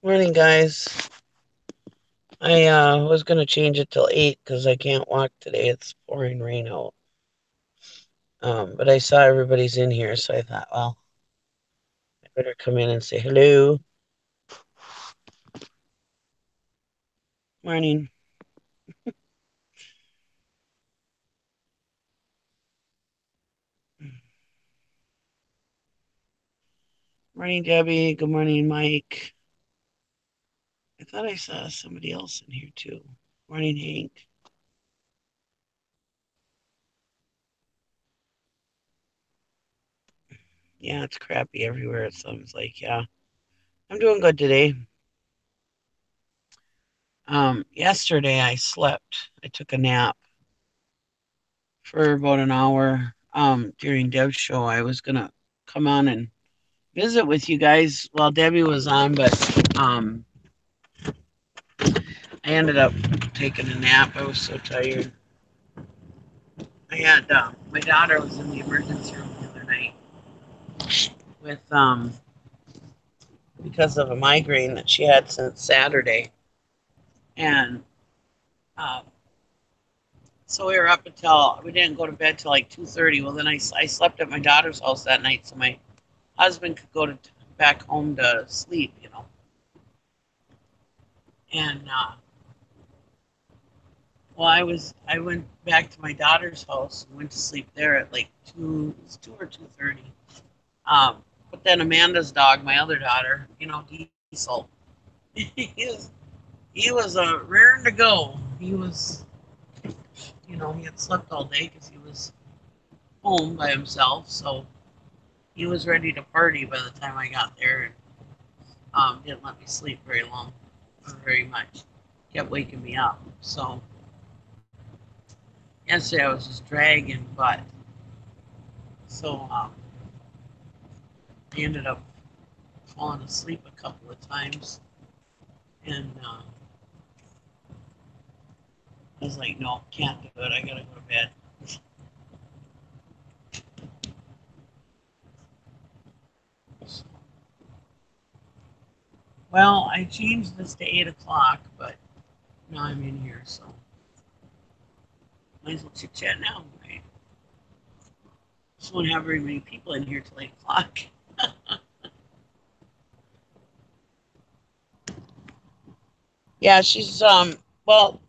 Morning, guys. I was gonna change it till 8 because I can't walk today. It's pouring rain out. But I saw everybody's in here, so I thought, well, I better come in and say hello. Morning, morning, Debbie. Good morning, Mike. I thought I saw somebody else in here too. Morning, Hank. Yeah, it's crappy everywhere. It sounds like. Yeah, I'm doing good today. Yesterday I slept. I took a nap for about an hour. During Deb's show, I was gonna come on and visit with you guys while Debbie was on, but I ended up taking a nap. I was so tired. I had my daughter was in the emergency room the other night with because of a migraine that she had since Saturday, and um, so we were up until we didn't go to bed till like 2:30. Well, then I slept at my daughter's house that night, so my husband could go to back home to sleep, and well, I went back to my daughter's house and went to sleep there at like 2 or 2:30. But then Amanda's dog, my other daughter, Diesel, he was he was raring to go. He was, he had slept all day because he was home by himself, so he was ready to party by the time I got there, and didn't let me sleep very long, or very much. Kept waking me up. So yesterday I was just dragging butt. So I ended up falling asleep a couple of times, and I was like, no, can't do it. I gotta go to bed. Well, I changed this to 8 o'clock, but now I'm in here, so might as well chit chat now, right? Just won't have very many people in here till 8 o'clock. Yeah, she's well,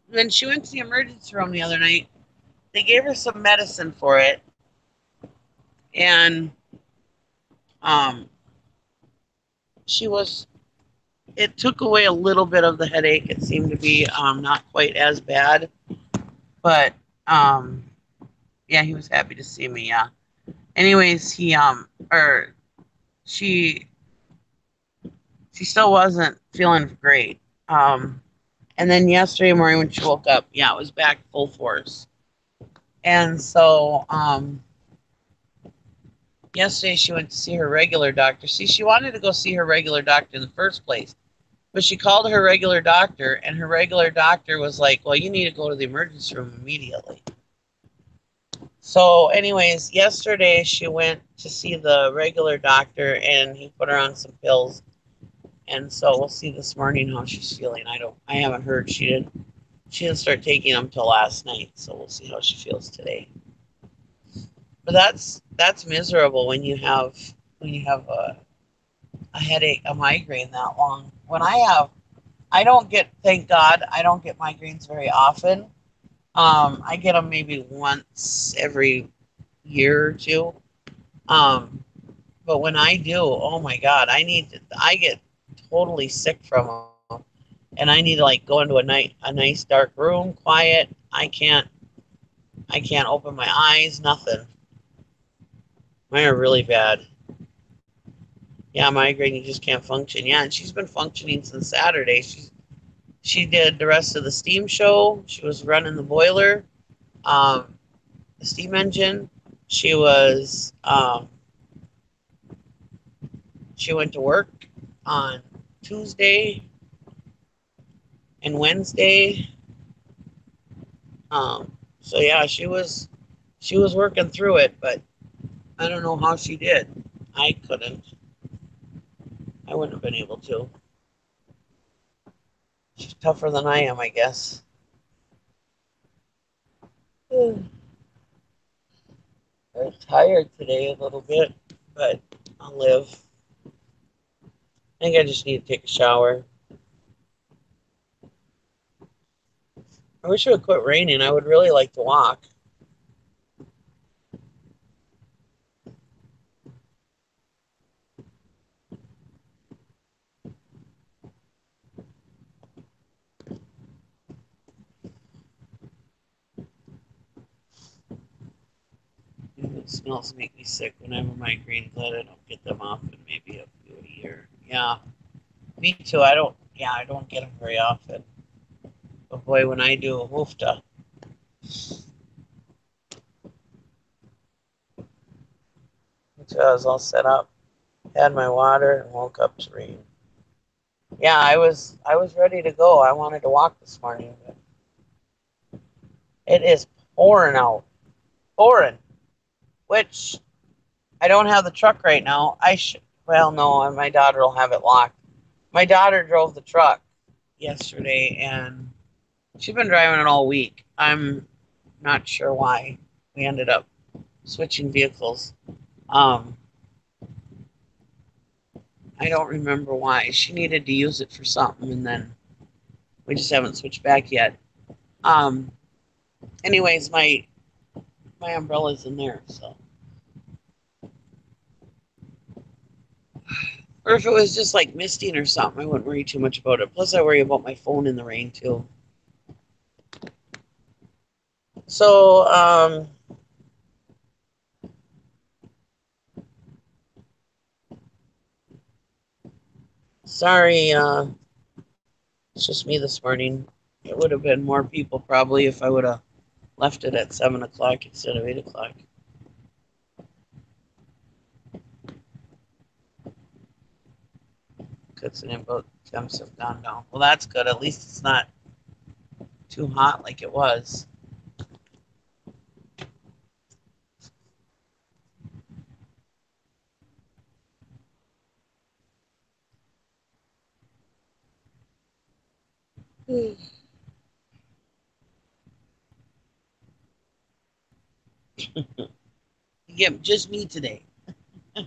when she went to the emergency room the other night, they gave her some medicine for it, and um she was it took away a little bit of the headache. It seemed to be not quite as bad, but um yeah, he was happy to see me. Yeah. Anyways, he or she she still wasn't feeling great. Um, and then yesterday morning when she woke up, yeah, it was back full force. And so yesterday she went to see her regular doctor. See, she wanted to go see her regular doctor in the first place, but she called her regular doctor, and her regular doctor was like, "Well, you need to go to the emergency room immediately." So, anyways, yesterday she went to see the regular doctor, and he put her on some pills. And so we'll see this morning how she's feeling. I haven't heard. She didn't start taking them till last night, so we'll see how she feels today. But that's miserable when you have a headache, a migraine that long. I don't get, thank God, I don't get migraines very often. I get them maybe once every year or two. Um, but when I do, oh my God, I get totally sick from them, and I need to like go into a nice dark room, quiet. I can't open my eyes, nothing. Mine are really bad. Yeah, migraine, you just can't function. Yeah, and she's been functioning since Saturday. She did the rest of the steam show. She was running the boiler, um, the steam engine. She was she went to work on Tuesday and Wednesday. So yeah, she was working through it, but I don't know how she did. I couldn't. I wouldn't have been able to. She's tougher than I am, I guess. I'm tired today a little bit, but I'll live. I think I just need to take a shower. I wish it would quit raining. I would really like to walk. It smells make me sick when I have a migraine. Glad I don't get them often. Maybe a few a year. Yeah, me too. I don't get them very often. But boy, when I do, woofta. So I was all set up, had my water, and woke up to rain. Yeah, I was ready to go. I wanted to walk this morning, but it is pouring out, pouring. Which I don't have the truck right now. I should. Well, no, my daughter will have it locked. My daughter drove the truck yesterday, and she's been driving it all week. I'm not sure why we ended up switching vehicles. Um, I don't remember why. She needed to use it for something, and then we just haven't switched back yet. Um, anyways, my umbrella's in there, so. Or if it was just like misting or something, I wouldn't worry too much about it. Plus, I worry about my phone in the rain too. So, sorry, it's just me this morning. It would have been more people probably if I would have left it at 7 o'clock instead of 8 o'clock. Cooks and both temps have gone down. Well, that's good. At least it's not too hot like it was. Yeah, just me today. I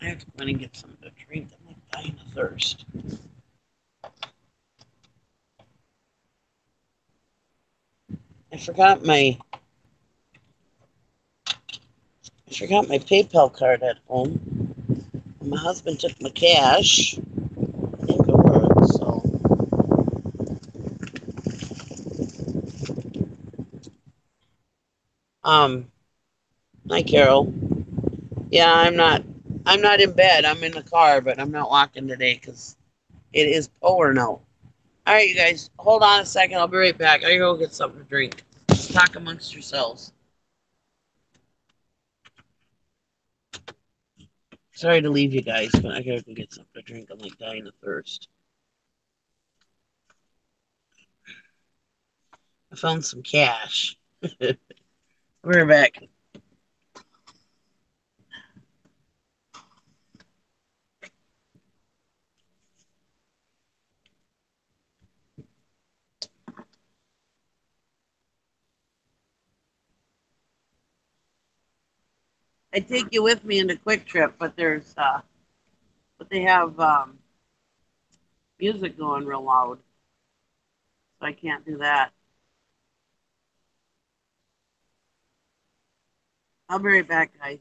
have to go in and get something to drink. I'm like dying of thirst. I forgot my I forgot my PayPal card at home. And my husband took my cash. I think it worked. So, um, hi Carol. Yeah, I'm not in bed. I'm in the car, but I'm not walking today because it is pouring out. All right, you guys, hold on a second. I'll be right back. I gotta go get something to drink. Talk amongst yourselves. Sorry to leave you guys, but I gotta go get something to drink. I'm like dying of thirst. I found some cash. We're back. I take you with me into Quick Trip, but they have music going real loud, so I can't do that. I'll be right back, guys.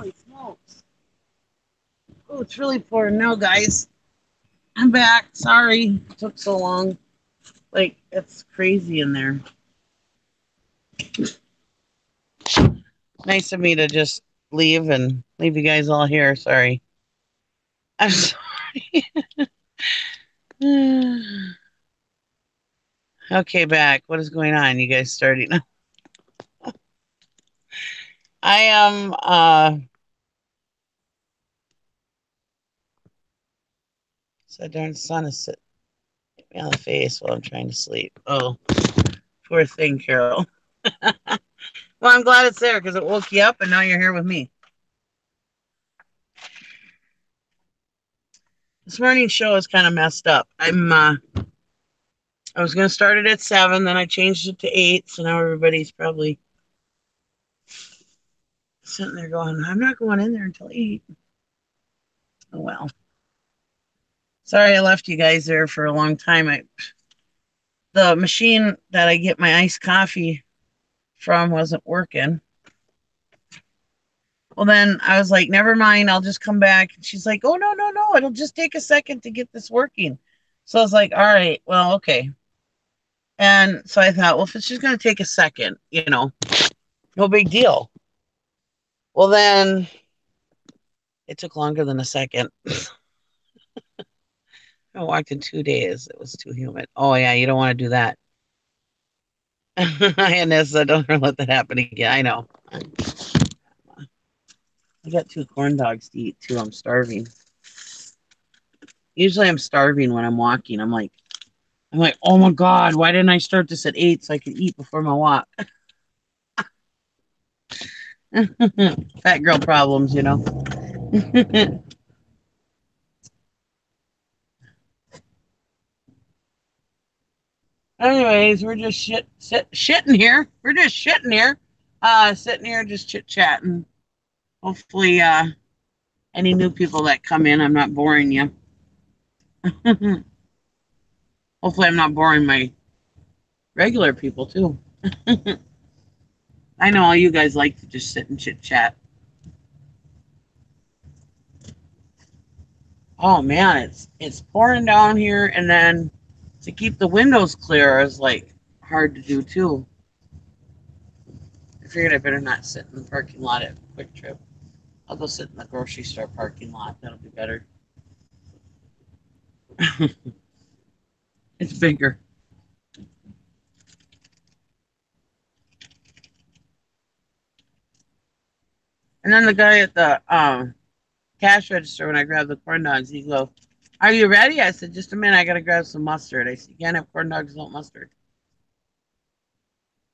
Holy smokes. Oh, it's really pouring now, guys. I'm back. Sorry it took so long. Like, it's crazy in there. Nice of me to just leave and leave you guys all here. Sorry. I'm sorry. Okay, back. What is going on? You guys starting? I am so darn sun is sitting me on the face while I'm trying to sleep. Oh, poor thing, Carol. Well, I'm glad it's there because it woke you up and now you're here with me. This morning's show is kind of messed up. I was gonna start it at 7, then I changed it to 8, so now everybody's probably sitting there going, I'm not going in there until 8. Oh well. Sorry I left you guys there for a long time. The machine that I get my iced coffee from wasn't working. Well, then I was like, never mind, I'll just come back. And she's like, oh, no, no, no, it'll just take a second to get this working. So I was like, all right, well, okay. And so I thought, well, if it's just going to take a second, no big deal. Well, then it took longer than a second. I walked in 2 days. It was too humid. Oh, yeah, you don't want to do that. And don't let that happen again. I know. I got 2 corn dogs to eat, too. I'm starving. Usually I'm starving when I'm walking. I'm like, oh my God, why didn't I start this at 8 so I could eat before my walk? Fat girl problems, Anyways, we're just shitting here. We're just shitting here. Sitting here just chit-chatting. Hopefully, any new people that come in, I'm not boring you. Hopefully I'm not boring my regular people too. I know all you guys like to just sit and chit-chat. Oh man, it's pouring down here, and then to keep the windows clear is like hard to do too. I figured I better not sit in the parking lot at Quick Trip. I'll go sit in the grocery store parking lot. That'll be better. It's bigger. And then the guy at the cash register, when I grabbed the corn dogs, he goes, "Are you ready?" I said, "Just a minute. I got to grab some mustard." I said, "You can't have corn dogs without mustard."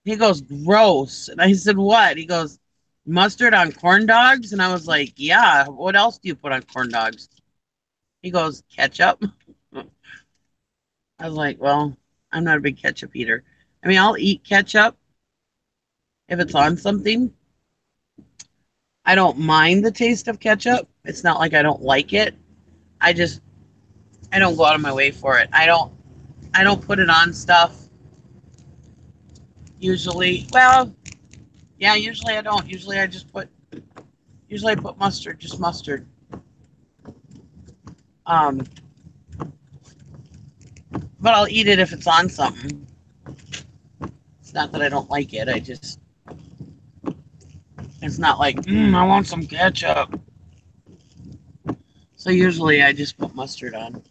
He goes, "Gross." And I said, "What?" He goes, "Mustard on corn dogs?" And I was like, "Yeah. What else do you put on corn dogs?" He goes, "Ketchup." I was like, "Well, I'm not a big ketchup eater. I mean, I'll eat ketchup if it's on something. I don't mind the taste of ketchup. It's not like I don't like it. I just I don't go out of my way for it. I don't put it on stuff usually. Well, yeah, usually I don't. Usually I put mustard, just mustard. Um, but I'll eat it if it's on something. It's not that I don't like it. It's not like, I want some ketchup. So usually I just put mustard on.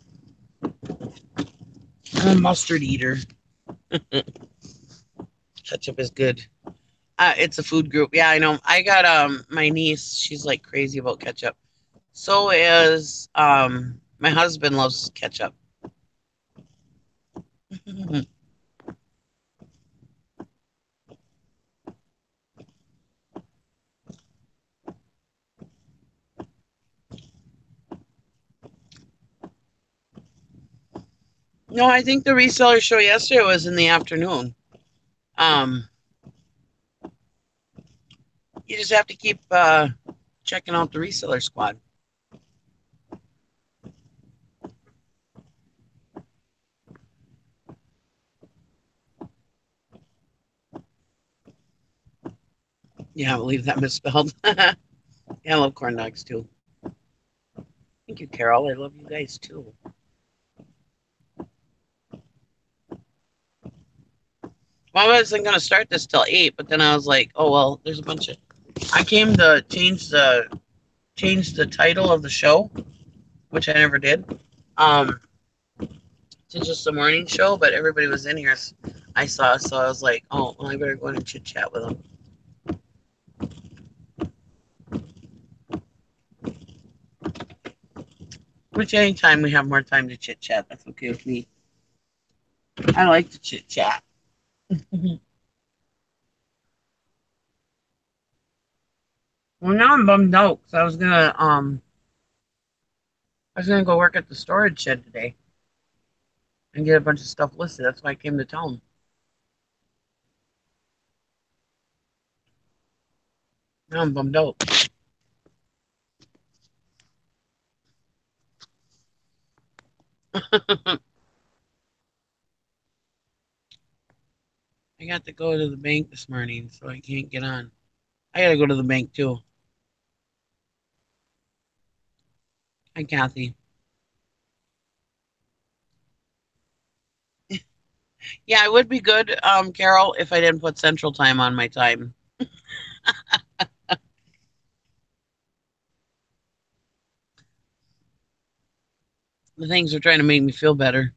I'm a mustard eater. Ketchup is good. It's a food group. Yeah, I know. I got my niece. She's like crazy about ketchup. So is my husband loves ketchup. No, I think the reseller show yesterday was in the afternoon. Um, you just have to keep checking out the reseller squad. Yeah, I believe that misspelled. Yeah, I love corn dogs too. Thank you, Carol. I love you guys too. Well, I wasn't gonna start this till 8, but then I was like, oh well, there's a bunch of. I came to change the title of the show, which I never did. Um, to just the morning show, but everybody was in here. I saw, so I was like, oh, well, I better go in and chit chat with them. Which anytime we have more time to chit chat, that's okay with me. I like to chit chat. Well, now I'm bummed out because I was gonna go work at the storage shed today and get a bunch of stuff listed. That's why I came to town. Now I'm bummed out. I got to go to the bank this morning, so I can't get on. I gotta go to the bank too. Hi, Kathy. Yeah, it would be good, Carol, if I didn't put Central Time on my time. The things are trying to make me feel better.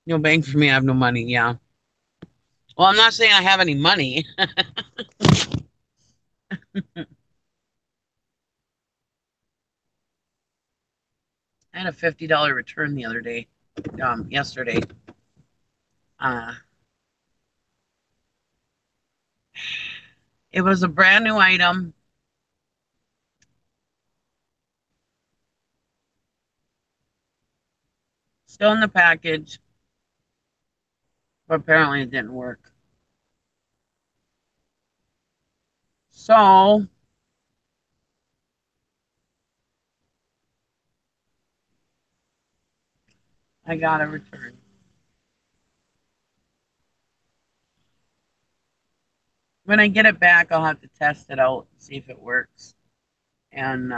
No bank for me. I have no money. Yeah. Well, I'm not saying I have any money. I had a $50 return the other day, yesterday. Uh, it was a brand new item. Still in the package, but apparently it didn't work. So I got a return. When I get it back, I'll have to test it out and see if it works, and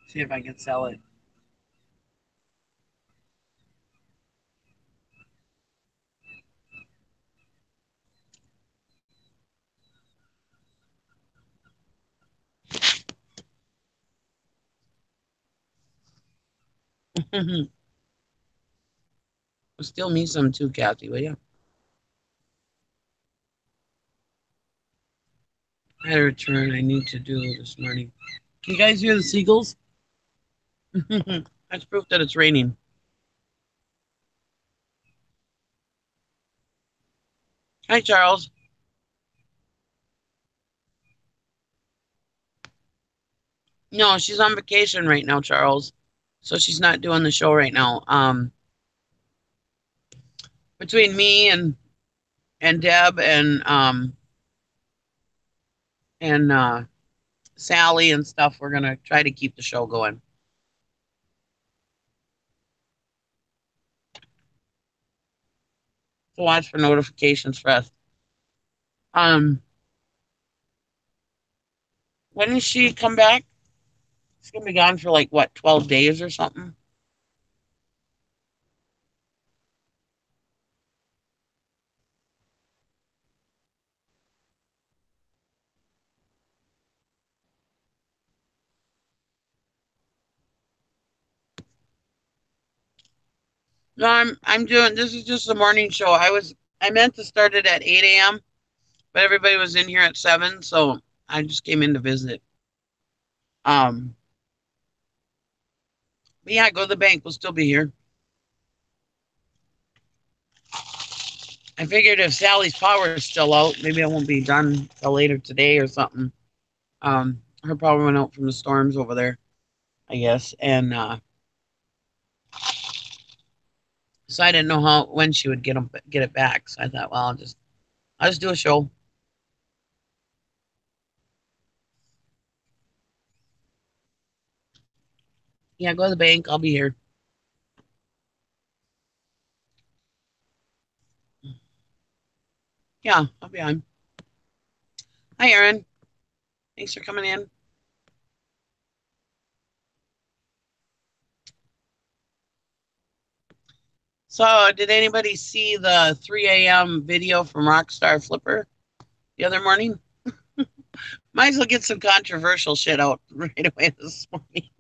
see if I can sell it. Steal me some too, Kathy, will you? I had a return I need to do this morning. Can you guys hear the seagulls? That's proof that it's raining. Hi, Charles. No, she's on vacation right now, Charles. So she's not doing the show right now. Between me and Deb and Sally and stuff, we're gonna try to keep the show going. So watch for notifications for us. Um, when does she come back? She's gonna be gone for like what, 12 days or something. No, I'm doing this is just the morning show. I meant to start it at 8 a.m., but everybody was in here at 7, so I just came in to visit. Um, but yeah, go to the bank. We'll still be here. I figured if Sally's power is still out, maybe I won't be done till later today or something. Her power went out from the storms over there, I guess, and so I didn't know how when she would get it back. So I thought, well, I'll just do a show. Yeah, go to the bank. I'll be here. Yeah, I'll be on. Hi, Erin. Thanks for coming in. So, did anybody see the 3 a.m. video from Rockstar Flipper the other morning? Might as well get some controversial shit out right away this morning.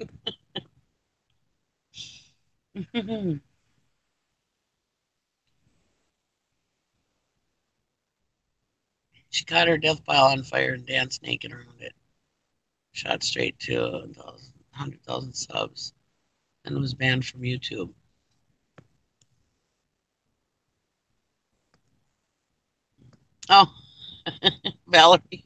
She caught her death pile on fire and danced naked around it. Shot straight to 100,000 subs and was banned from YouTube. Oh, Valerie.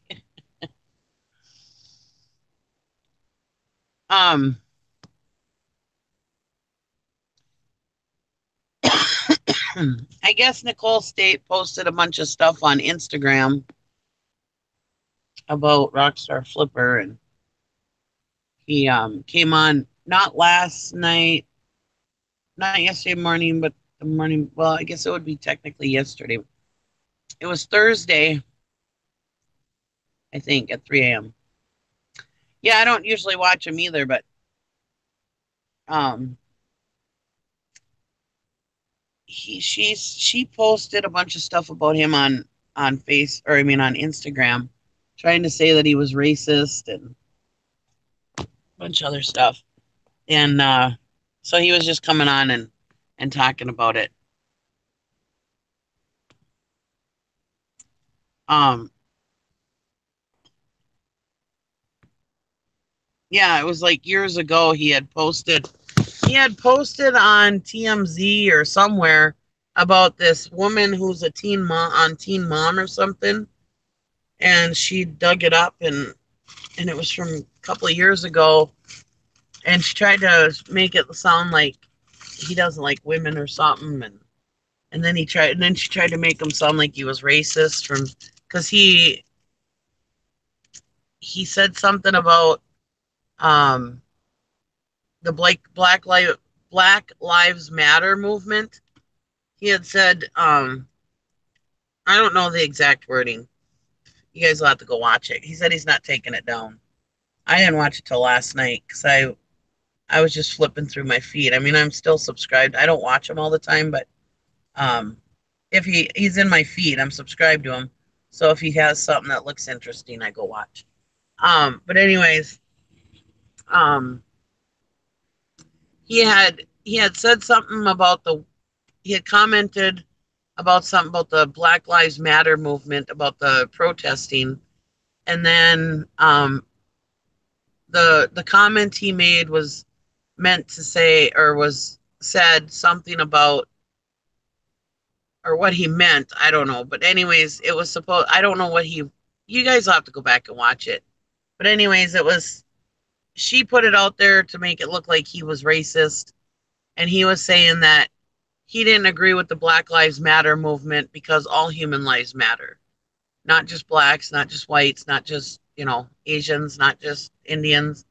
Um, I guess Nicole State posted a bunch of stuff on Instagram about Rockstar Flipper, and he came on not last night, not yesterday morning, but the morning. Well, I guess it would be technically yesterday. It was Thursday, I think, at 3 a.m. Yeah, I don't usually watch him either, but um, she posted a bunch of stuff about him on face or I mean on Instagram, trying to say that he was racist and a bunch of other stuff. And so he was just coming on and talking about it. Um, yeah, it was like years ago he had posted on TMZ or somewhere about this woman who's a teen mom on Teen Mom or something, and she dug it up and it was from a couple of years ago, and she tried to make it sound like he doesn't like women or something, and then she tried to make him sound like he was racist from because he said something about um the Black Lives Matter movement. He had said I don't know the exact wording. You guys will have to go watch it. He said he's not taking it down. I didn't watch it till last night because I was just flipping through my feed. I mean, I'm still subscribed. I don't watch him all the time, but um, if he's in my feed, I'm subscribed to him. So if he has something that looks interesting, I go watch. But anyways, um, he had said something about the he had commented about something about the Black Lives Matter movement, about the protesting, and then the comment he made was meant to say or was said something about or what he meant. I don't know. But anyways, it was supposed. I don't know what he. You guys will have to go back and watch it. But anyways, it was. She put it out there to make it look like he was racist, and he was saying that he didn't agree with the Black Lives Matter movement because all human lives matter, not just blacks, not just whites, not just Asians, not just Indians,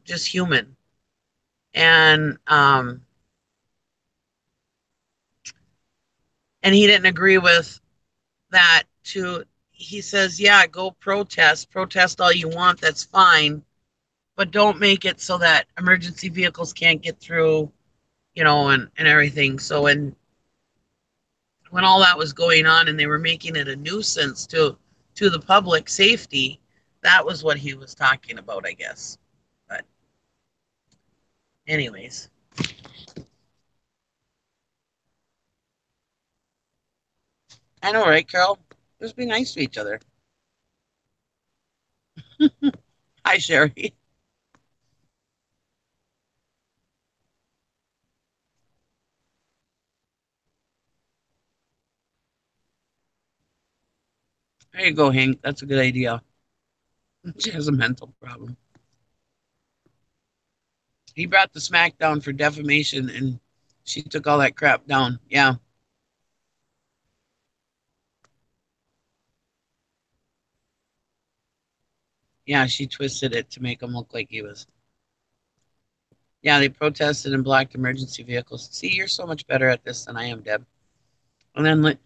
just human. And he didn't agree with that to he says, yeah, go protest all you want, that's fine, but don't make it so that emergency vehicles can't get through, and everything. So when all that was going on and they were making it a nuisance to the public safety, that was what he was talking about, I guess. But anyways, I know, right, Carol? Let's be nice to each other. Hi, Sherry. There you go, Hank. That's a good idea. She has a mental problem. He brought the SmackDown for defamation, and she took all that crap down. Yeah, yeah, she twisted it to make him look like he was. Yeah, they protested and blocked emergency vehicles. See, you're so much better at this than I am, Deb. And then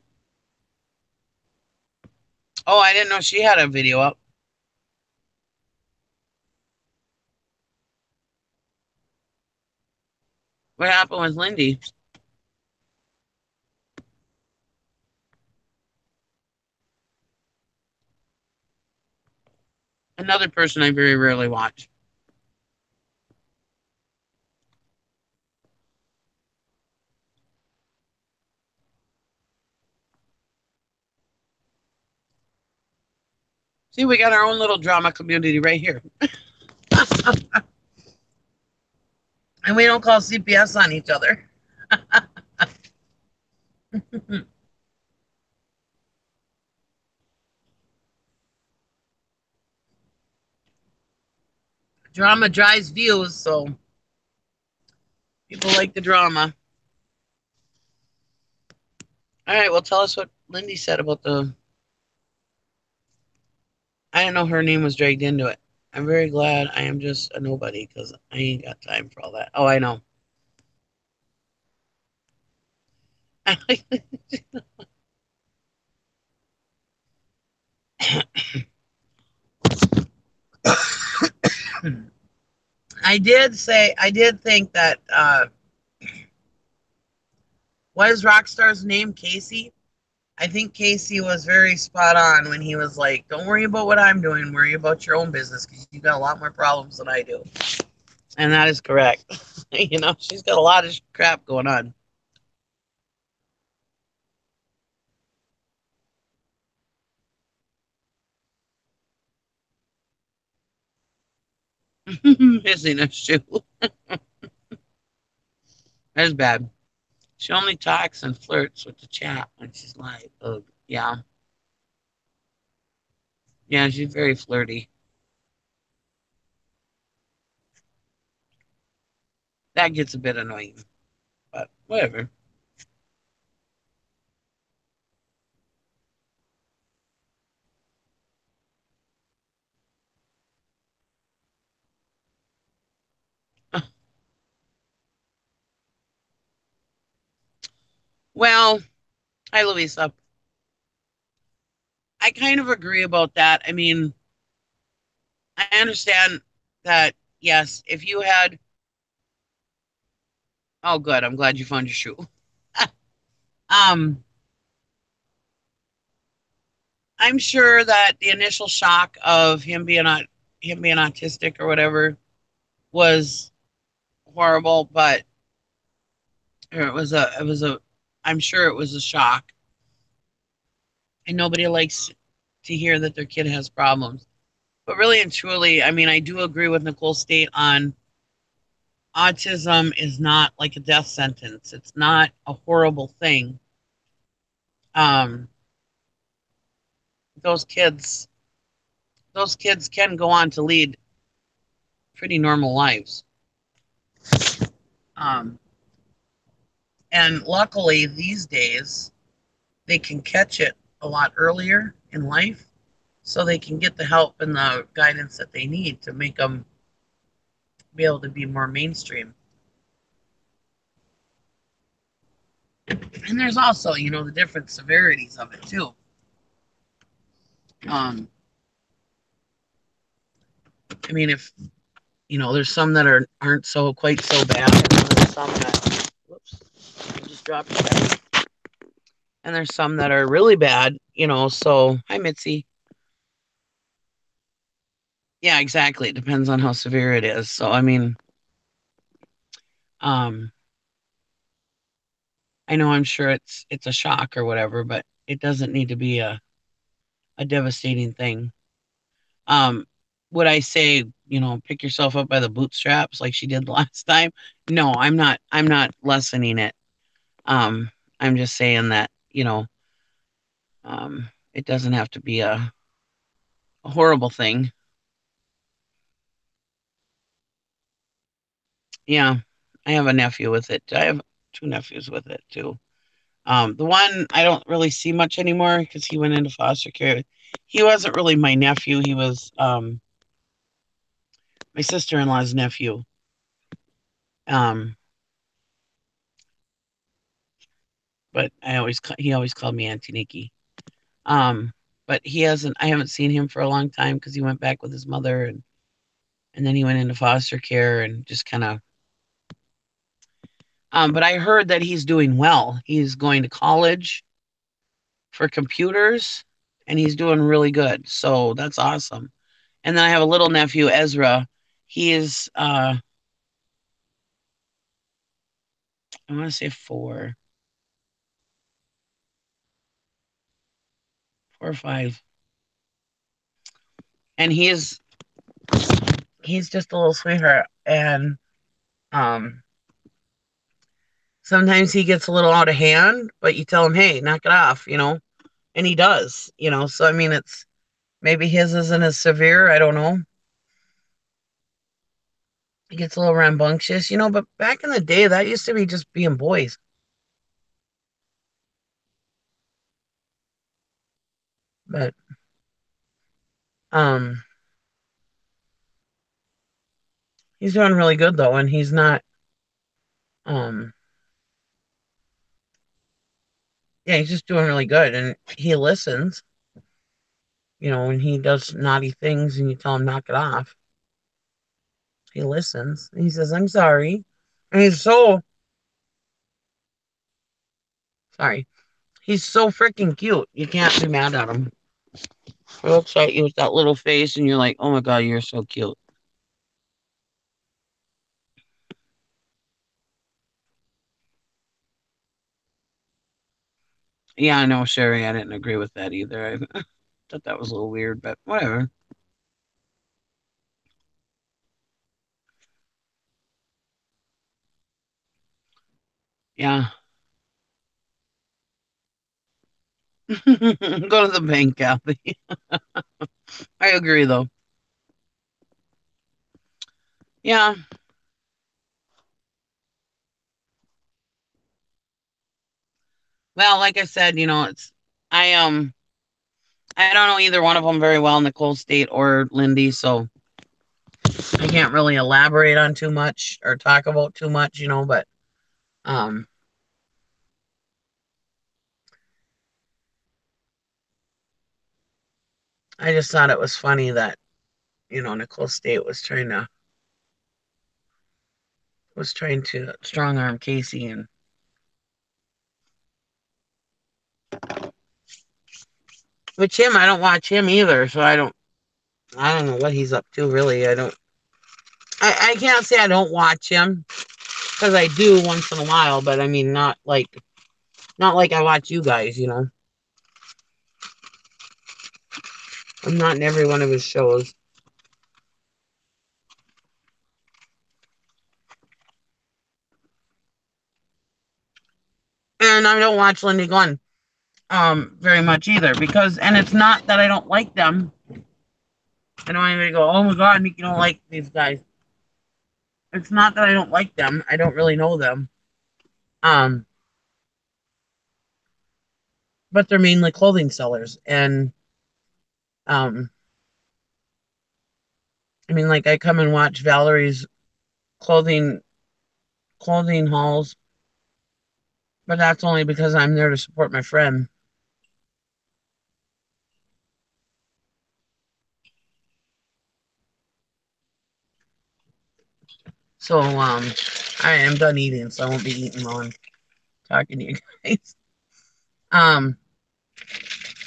Oh, I didn't know she had a video up. What happened with Lindy? Another person I very rarely watch. See, we got our own little drama community right here. And we don't call CPS on each other. Drama drives views, so people like the drama. All right, well, tell us what Lindy said about the. I didn't know her name was dragged into it. I'm very glad I am just a nobody because I ain't got time for all that. Oh, I know. I did think that, what is Rockstar's name? Casey? I think Casey was very spot on when he was like, don't worry about what I'm doing, worry about your own business because you got a lot more problems than I do. And that is correct. She's got a lot of crap going on. Missing a shoe. That's bad. She only talks and flirts with the chap when she's like, oh, yeah. Yeah, she's very flirty. That gets a bit annoying, but whatever. Well, hi, Louisa. I kind of agree about that. I mean, I understand that, yes, if you had, oh, good, I'm glad you found your shoe. um, I'm sure that the initial shock of him being autistic or whatever was horrible, but or I'm sure it was a shock, and nobody likes to hear that their kid has problems. But really and truly, I mean, I do agree with Nicole State on autism is not like a death sentence. It's not a horrible thing. Um, those kids, those kids can go on to lead pretty normal lives. Um, and luckily, these days, they can catch it a lot earlier in life, so they can get the help and the guidance that they need to make them be able to be more mainstream. And there's also, the different severities of it too. Um, I mean, if there's some that aren't so quite so bad, and then there's some that, whoops, I just dropped it. And there's some that are really bad. So hi, Mitzi. Yeah, exactly. It depends on how severe it is. So I mean, um, I know I'm sure it's a shock or whatever, but it doesn't need to be a devastating thing. Um, would I say, pick yourself up by the bootstraps like she did last time? No, I'm not lessening it. Um, I'm just saying that, it doesn't have to be a horrible thing. Yeah, I have a nephew with it. I have two nephews with it too. The one I don't really see much anymore because he went into foster care. He wasn't really my nephew. He was my sister-in-law's nephew. Um, but he always called me Auntie Nikki. Um, but he hasn't. I haven't seen him for a long time because he went back with his mother, and then he went into foster care and just kind of. But I heard that he's doing well. He's going to college for computers, and he's doing really good. So that's awesome. And then I have a little nephew, Ezra. He is, I want to say 4 or 5, and he's just a little sweetheart. And um, sometimes he gets a little out of hand, but you tell him, "Hey, knock it off," and he does, So I mean, it's maybe his isn't as severe. I don't know. He gets a little rambunctious, but back in the day, that used to be just being boys. But um, he's doing really good though, and he's not. Um, yeah, he's just doing really good, and he listens. When he does naughty things, and you tell him knock it off, he listens. And he says, "I'm sorry," and he's so sorry. He's so freaking cute. You can't be mad at him. He looks at you with that little face, and you're like, "Oh my god, you're so cute." Yeah, I know, Sherry. I didn't agree with that either. I thought that was a little weird, but whatever. Yeah. Go to the bank, Kathy. I agree, though. Yeah. Well, like I said, I don't know either one of them very well, Nicole State or Lindy, so I can't really elaborate on too much or talk about too much, but um I just thought it was funny that, Nicole State was trying to strong arm Casey, and which him, I don't watch him either, so I don't know what he's up to really. I can't say I don't watch him because I do once in a while, but I mean not like I watch you guys. I'm not in every one of his shows. And I don't watch Lindy Glenn very much either, because and it's not that I don't like them. I don't want anybody to go, "Oh my god, Nick, you don't like these guys." It's not that I don't like them. I don't really know them. Um, but they're mainly clothing sellers. And um, I mean, like, I come and watch Valerie's clothing clothing hauls, but that's only because I'm there to support my friend. So I am done eating, so I won't be eating while I'm talking to you guys. Um,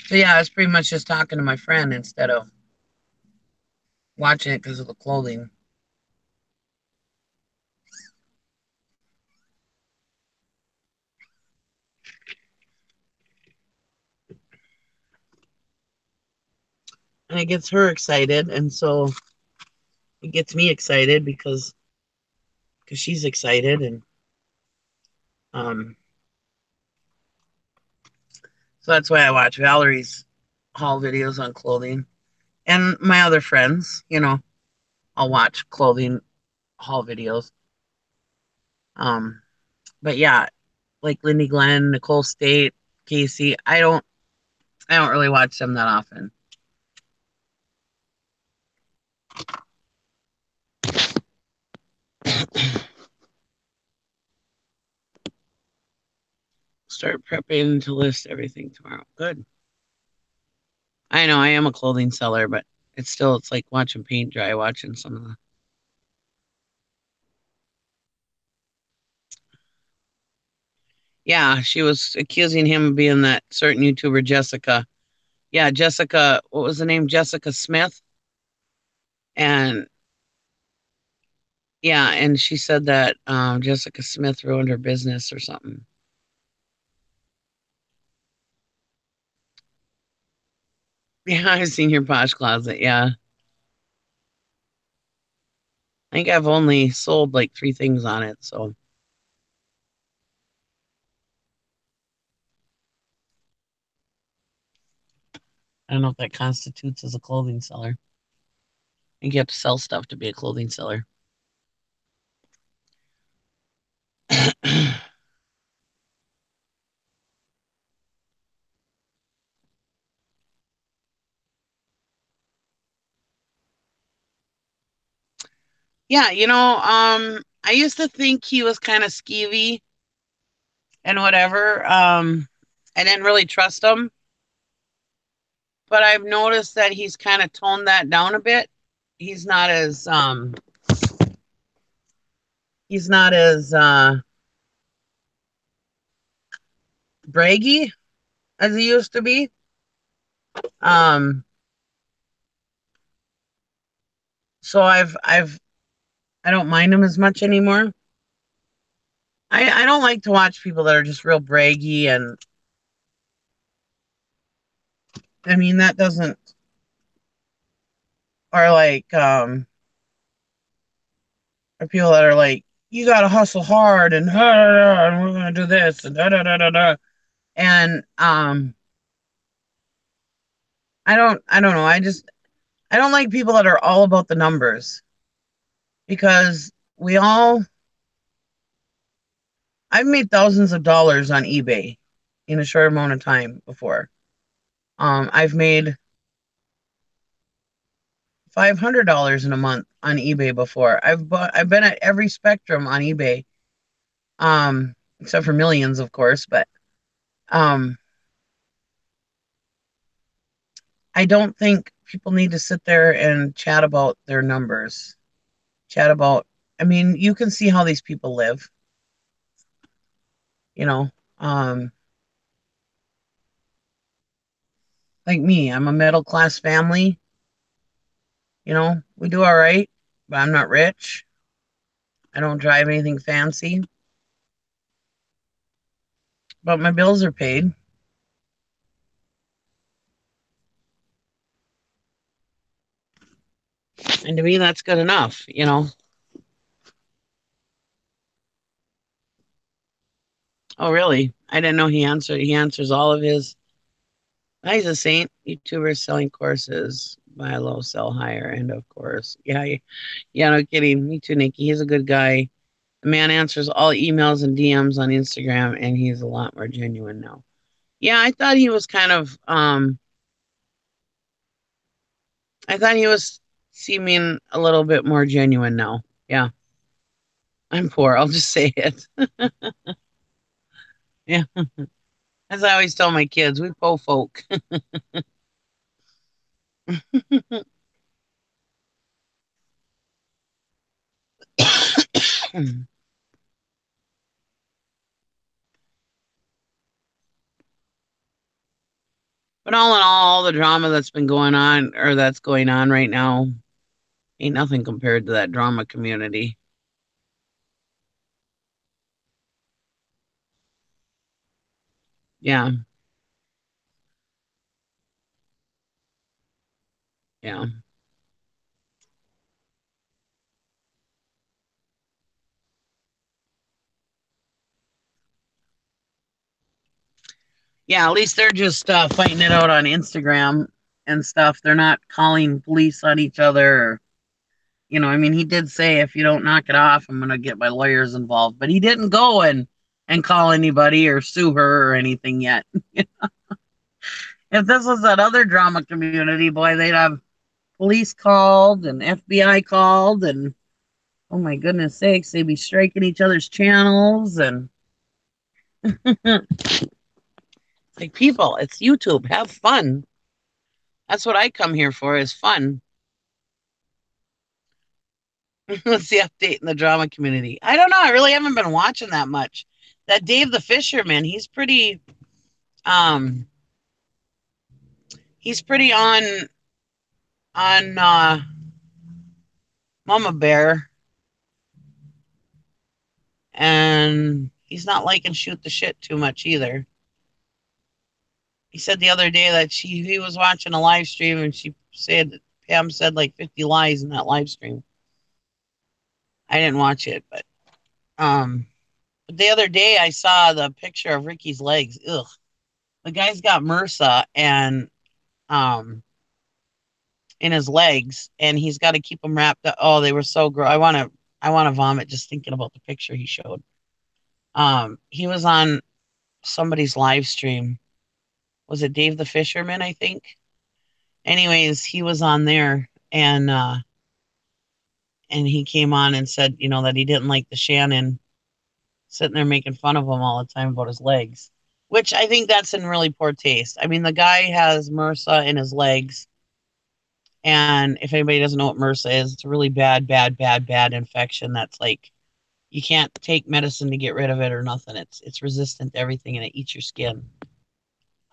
so yeah, I was pretty much just talking to my friend instead of watching it because of the clothing. And it gets her excited, and so it gets me excited because she's excited, and um, so that's why I watch Valerie's haul videos on clothing, and my other friends. I'll watch clothing haul videos. Um, but yeah, like Lindy Glenn, Nicole State, Casey. I don't really watch them that often. Start prepping to list everything tomorrow. Good. I know I am a clothing seller, but it's like watching paint dry, watching some of the. Yeah, she was accusing him of being that certain YouTuber, Jessica. Yeah, Jessica, what was the name? Jessica Smith. And yeah, and she said that Jessica Smith ruined her business or something. Yeah, I've seen your posh closet. Yeah. I think I've only sold like three things on it. So I don't know if that constitutes as a clothing seller. I think you have to sell stuff to be a clothing seller. Yeah, I used to think he was kind of skeevy and whatever. I didn't really trust him, but I've noticed that he's kind of toned that down a bit. He's not as he's not as braggy as he used to be. Um, so I don't mind him as much anymore. I don't like to watch people that are just real braggy, and I mean that doesn't or like or people that are like, you gotta hustle hard and, and we're gonna do this and da da da da da. And I don't know. I don't like people that are all about the numbers because we all I've made thousands of dollars on eBay in a short amount of time before. I've made $500 in a month on eBay before. I've been at every spectrum on eBay, except for millions, of course. But um, I don't think people need to sit there and chat about their numbers. Chat about. I mean, you can see how these people live. You know, um, like me, I'm a middle class family. We do all right, but I'm not rich. I don't drive anything fancy, but my bills are paid. And to me, that's good enough. Oh, really? I didn't know he answered. He answers all of his. He's a saint. YouTubers selling courses, buy low, sell higher, and of course, yeah, no kidding. Me too, Nikki. He's a good guy. The man answers all emails and DMs on Instagram, and he's a lot more genuine now. Yeah, I thought he was seeming a little bit more genuine now. Yeah, I'm poor. I'll just say it. Yeah, as I always tell my kids, we po folk. But all in all the drama that's been going on or that's going on right now ain't nothing compared to that drama community. Yeah, yeah. Yeah, at least they're just fighting it out on Instagram and stuff. They're not calling police on each other. I mean, he did say if you don't knock it off, I'm gonna get my lawyers involved. But he didn't go and call anybody or sue her or anything yet. If this was that other drama community, boy, they'd have police called and FBI called and oh my goodness sakes, they'd be striking each other's channels and like people, it's YouTube. Have fun. That's what I come here for, is fun. What's the update in the drama community? I don't know. I really haven't been watching that much. That Dave the Fisherman, um he's pretty on Mama Bear, and he's not liking shoot the shit too much either. He said the other day that he was watching a live stream, and Pam said like 50 lies in that live stream. I didn't watch it, um but the other day I saw the picture of Ricky's legs. Ugh. The guy's got MRSA and um in his legs, and he's got to keep them wrapped up. Oh, they were so gross. I want to vomit just thinking about the picture he showed. He was on somebody's live stream. Was it Dave the Fisherman, I think? Anyways, he was on there, and he came on and said, that he didn't like the Shannon sitting there making fun of him all the time about his legs, which I think that's in really poor taste. I mean, the guy has MRSA in his legs, and if anybody doesn't know what MRSA is, it's a really bad, bad, bad, bad infection that's like you can't take medicine to get rid of it or nothing. It's resistant to everything, and it eats your skin.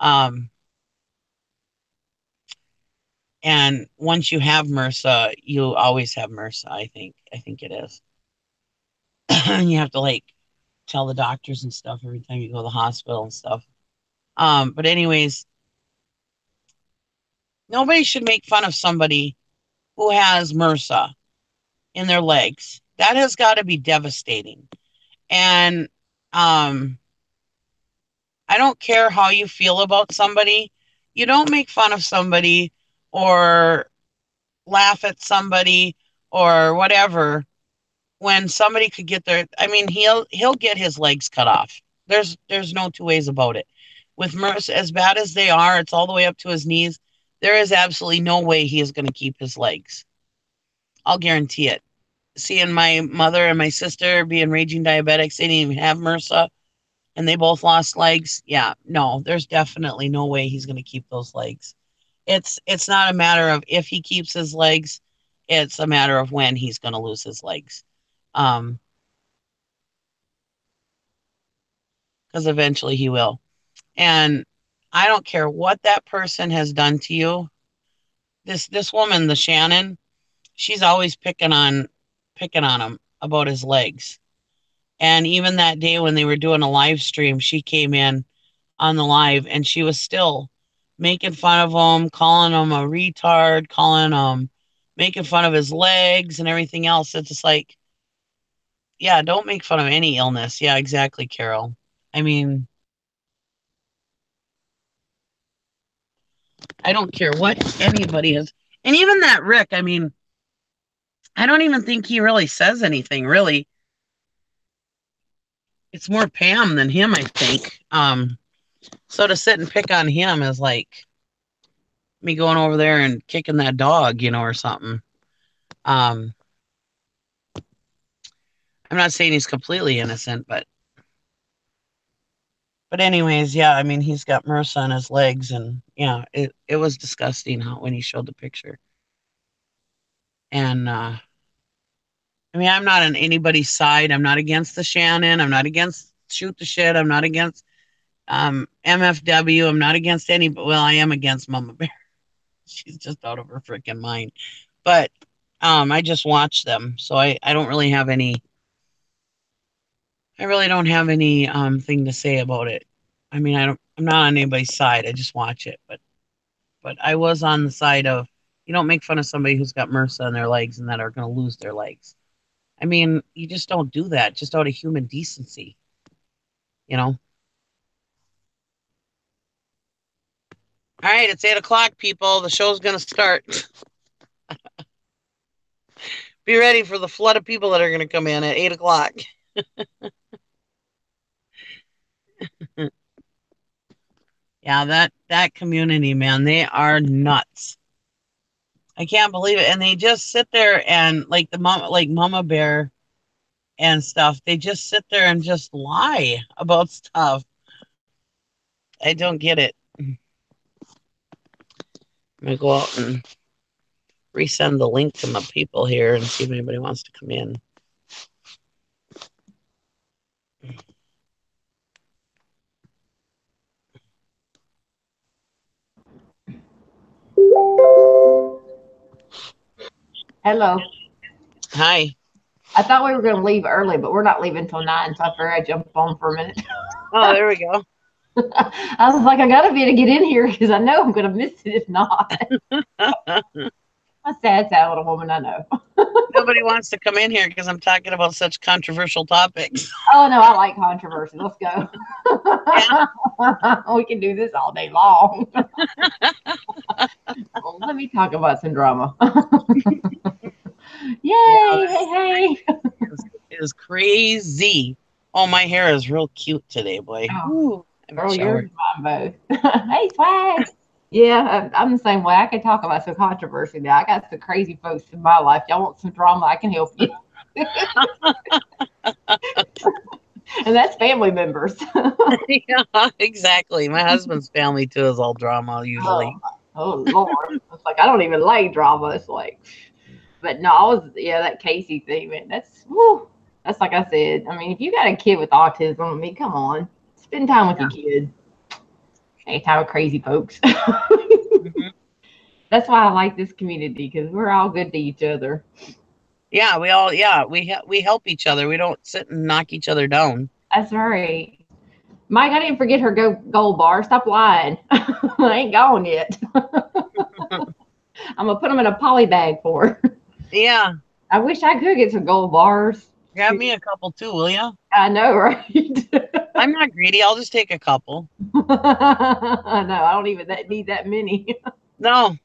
Um, and once you have MRSA, you always have MRSA. I think it is. And you have to like tell the doctors and stuff every time you go to the hospital and stuff. But anyways, nobody should make fun of somebody who has MRSA in their legs. That has got to be devastating. And um, I don't care how you feel about somebody. You don't make fun of somebody or laugh at somebody or whatever when somebody could get their. I mean, he'll get his legs cut off. There's no two ways about it. With MRSA, as bad as they are, it's all the way up to his knees. There is absolutely no way he is going to keep his legs. I'll guarantee it. Seeing my mother and my sister being raging diabetics, they didn't even have MRSA, and they both lost legs. Yeah, no, there's definitely no way he's going to keep those legs. It's not a matter of if he keeps his legs, it's a matter of when he's going to lose his legs. Um, because eventually he will. And I don't care what that person has done to you. This woman, the Shannon, she's always picking on him about his legs. And even that day when they were doing a live stream, she came in on the live, and she was still making fun of him, calling him a retard, making fun of his legs and everything else. It's just like, yeah, don't make fun of any illness. Yeah, exactly, Carol. I mean, I don't care what anybody is. And even that Rick, I mean, I don't even think he really says anything, really. It's more Pam than him, I think. So to sit and pick on him is like me going over there and kicking that dog, or something. Um, I'm not saying he's completely innocent, but anyways, yeah, I mean he's got MRSA on his legs, and yeah, it was disgusting when he showed the picture. And I mean, I'm not on anybody's side. I'm not against the Shannon. I'm not against shoot the shit. I'm not against MFW. I'm not against any. Well, I am against Mama Bear. She's just out of her freaking mind. But I just watch them, so I don't really have any. I really don't have any thing to say about it. I mean, I'm not on anybody's side. I just watch it. But I was on the side of you don't make fun of somebody who's got MRSA on their legs and that are going to lose their legs. I mean, you just don't do that just out of human decency, you know. All right, it's 8 o'clock, people. The show's going to start. Be ready for the flood of people that are going to come in at 8 o'clock. Yeah, that community, man, they are nuts. I can't believe it. And they just sit there and like like Mama Bear and stuff, they just sit there and just lie about stuff. I don't get it. I'm going to go out and resend the link to my people here and see if anybody wants to come in. Hello. Hi. I thought we were going to leave early, but we're not leaving till 9, so I figured I'd jump on for a minute. Oh, there we go. I was like, I got to be able to get in here because I know I'm going to miss it if not. A sad little woman, I know. Nobody wants to come in here because I'm talking about such controversial topics. Oh, no, I like controversy. Let's go. Yeah. We can do this all day long. Well, let me talk about some drama. Yay! Yeah, Hey! it is crazy. Oh, my hair is real cute today, boy. Oh, Ooh, I haven't girl, yours showered. and mine both. Hey, swag. Yeah, I'm the same way. I can talk about some controversy now. I got some crazy folks in my life. Y'all want some drama? I can help you. And that's family members. Yeah, exactly. My husband's family too is all drama Oh, usually. oh Lord. It's like I don't even like drama. It's like, but no, I was, yeah, that Casey thing, man. That's whew, that's like I said. I mean, if you got a kid with autism, I mean, come on, spend time with Yeah. your kid. Ain't time with crazy folks. Mhm. That's why I like this community because we're all good to each other. Yeah, we help each other. We don't sit and knock each other down. That's right. Mike, I didn't forget her gold bar. Stop lying. I ain't gone yet. I'm gonna put them in a poly bag for her. Yeah, I wish I could get some gold bars. grab Shoot. me a couple too, will you? I know, right? I'm not greedy. I'll just take a couple. I know. I don't even need that many. No,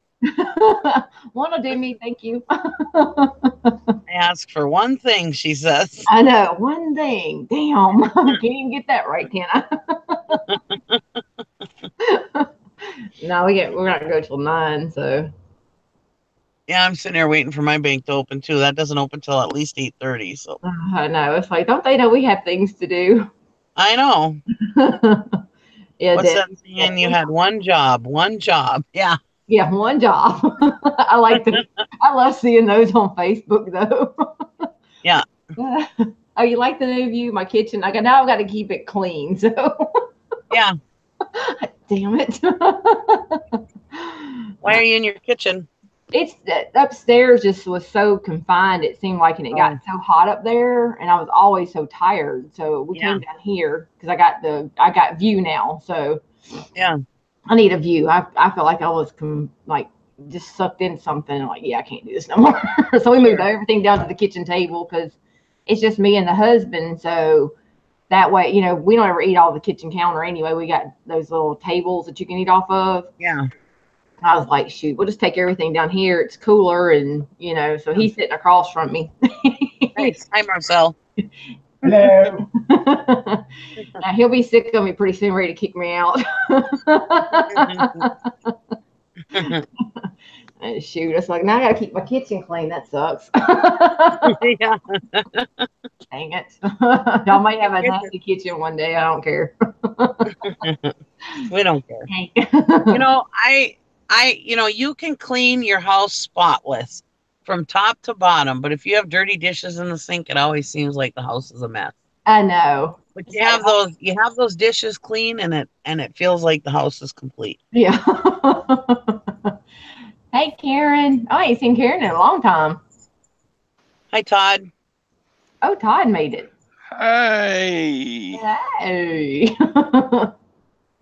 One will do me, thank you. I ask for one thing, she says. I know. One thing. Damn. Can't even get that right, can I? No, we're not gonna go till 9, so Yeah, I'm sitting here waiting for my bank to open too. That doesn't open till at least 8:30. So I know. It's like, don't they know we have things to do? I know. Yeah, What's that Debbie. saying? You had one job. One job. Yeah. Yeah, one job. I love seeing those on Facebook though. Yeah. Oh, you like the new view? My kitchen. I've got to keep it clean. So Yeah. damn it. Why are you in your kitchen? It's upstairs just was so confined. It seemed like, and it got Oh, so hot up there, and I was always so tired. So we yeah. came down here because I got view now. So Yeah. I need a view. I feel like I was like just sucked in something. Like, yeah, I can't do this no more. So we moved Sure. everything down to the kitchen table because it's just me and the husband. So that way, we don't ever eat off the kitchen counter anyway. We got those little tables that you can eat off of. Yeah. I was like, shoot, we'll just take everything down here. It's cooler, and so Yeah. he's sitting across from me. Nice. Hi, Marcel. Hello. Now he'll be sick of me pretty soon, ready to kick me out. And shoot, it's like now I gotta keep my kitchen clean. That sucks. Yeah. Dang it. Y'all might have a nasty kitchen one day. I don't care. We don't care. Hey. You know, you can clean your house spotless from top to bottom, but if you have dirty dishes in the sink, it always seems like the house is a mess. I know. But It's like, oh, you have those dishes clean and it feels like the house is complete. yeah. Hey, Karen. I ain't seen Karen in a long time. Hi, Todd. Oh, Todd made it. Hey, Hey.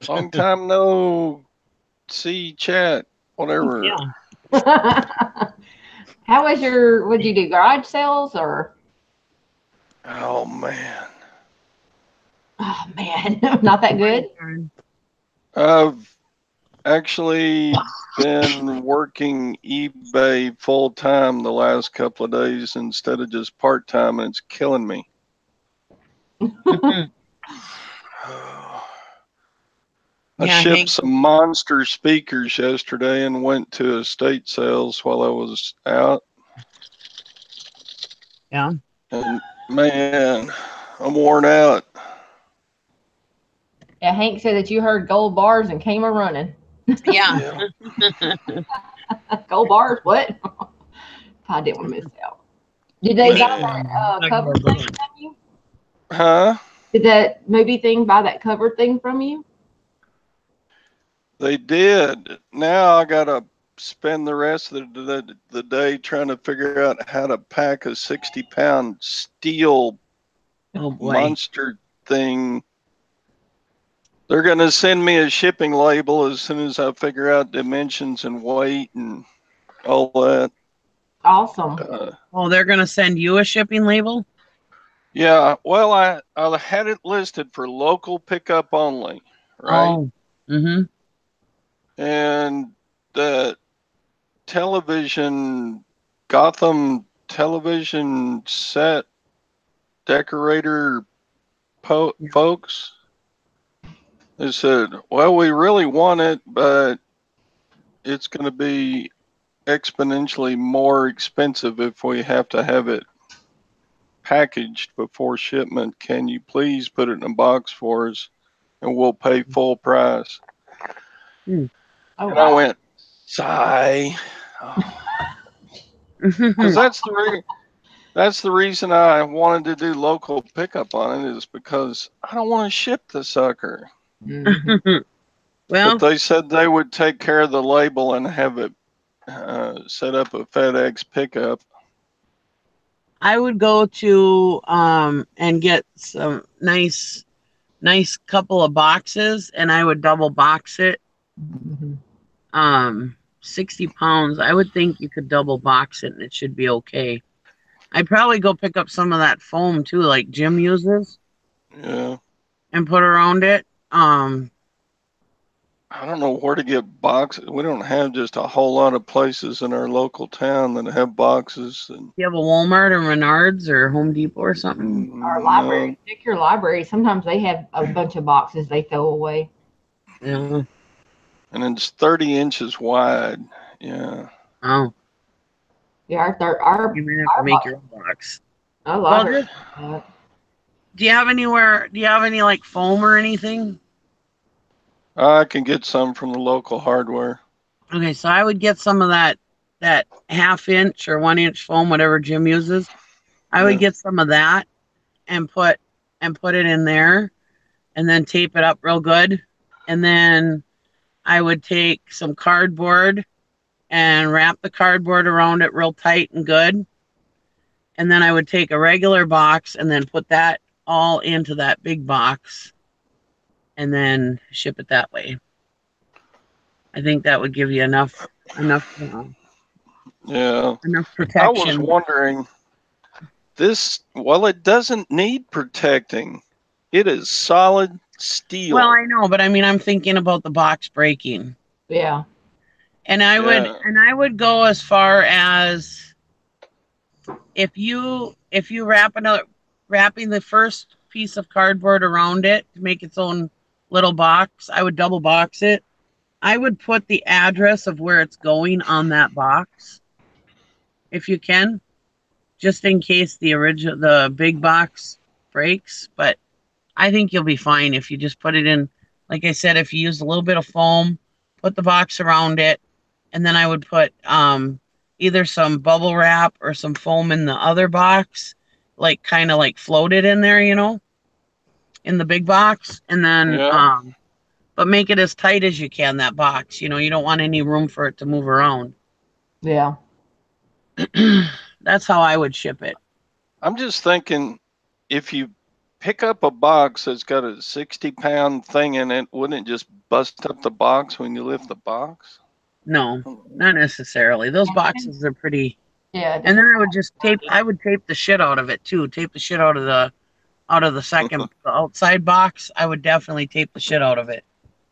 long time no see, chat, whatever. Yeah. How was what'd you do, garage sales or? Oh man, Oh, man. Not that good? I've actually been working eBay full time the last couple of days instead of just part time, and it's killing me. I Yeah, shipped Hank. some monster speakers yesterday and went to estate sales while I was out. Yeah. And man, I'm worn out. Yeah, Hank said that you heard gold bars and came a running. Yeah. Gold bars, what? I didn't want to miss out. Did they buy that cover thing from you? Huh? Did that movie thing buy that cover thing from you? They did. Now I gotta spend the rest of the day trying to figure out how to pack a 60-pound steel Oh boy. monster thing. They're gonna send me a shipping label as soon as I figure out dimensions and weight and all that. Awesome. Oh, they're gonna send you a shipping label? Yeah, well, I had it listed for local pickup only, right? Oh. Mm-hmm. And the Gotham television set decorator folks, they said, well, we really want it, but it's going to be exponentially more expensive if we have to have it packaged before shipment. Can you please put it in a box for us and we'll pay full price? Hmm. Oh, And wow. I went, sigh. Because that's the reason I wanted to do local pickup on it, is because I don't want to ship the sucker. Mhm. Well, But they said they would take care of the label and have it set up a FedEx pickup. I would go to and get some nice couple of boxes, and I would double box it. Mhm. 60 pounds. I would think you could double box it and it should be okay. I'd probably go pick up some of that foam too, like Jim uses, Yeah. and put around it. I don't know where to get boxes. We don't have just a whole lot of places in our local town that have boxes. And You have a Walmart or Menards or Home Depot or something. Our no, library, pick your library. Sometimes they have a bunch of boxes they throw away. Yeah. and it's 30 inches wide. Yeah. Oh, Yeah, our you may have to make your own box. our Well, library. just do you have anywhere? Do you have any like foam or anything? I can get some from the local hardware. Okay, so I would get some of that half-inch or 1-inch foam, whatever Jim uses. I would Yeah. get some of that and put it in there, and then tape it up real good. And then I would take some cardboard and wrap the cardboard around it real tight and good. And then I would take a regular box and then put that all into that big box and then ship it that way. I think that would give you enough Yeah. enough I was protection. wondering, well, it doesn't need protecting. It is solid steel. Well, I know, but I mean, I'm thinking about the box breaking. Yeah. And I would go as far as if you wrapping the first piece of cardboard around it to make its own little box, I would double box it. I would put the address of where it's going on that box, if you can, just in case the big box breaks. But I think you'll be fine if you just put it in. Like I said, if you use a little bit of foam, put the box around it, and then I would put either some bubble wrap or some foam in the other box, like kind of like floated in there, in the big box, and then Yeah. but make it as tight as you can, that box. You don't want any room for it to move around. Yeah. That's how I would ship it. I'm just thinking, if you pick up a box that's got a 60-pound thing in it, wouldn't it just bust up the box when you lift the box? No, not necessarily. Those boxes are pretty. Yeah. And then I would tape the shit out of it too. Tape the shit out of the the outside box. I would definitely tape the shit out of it.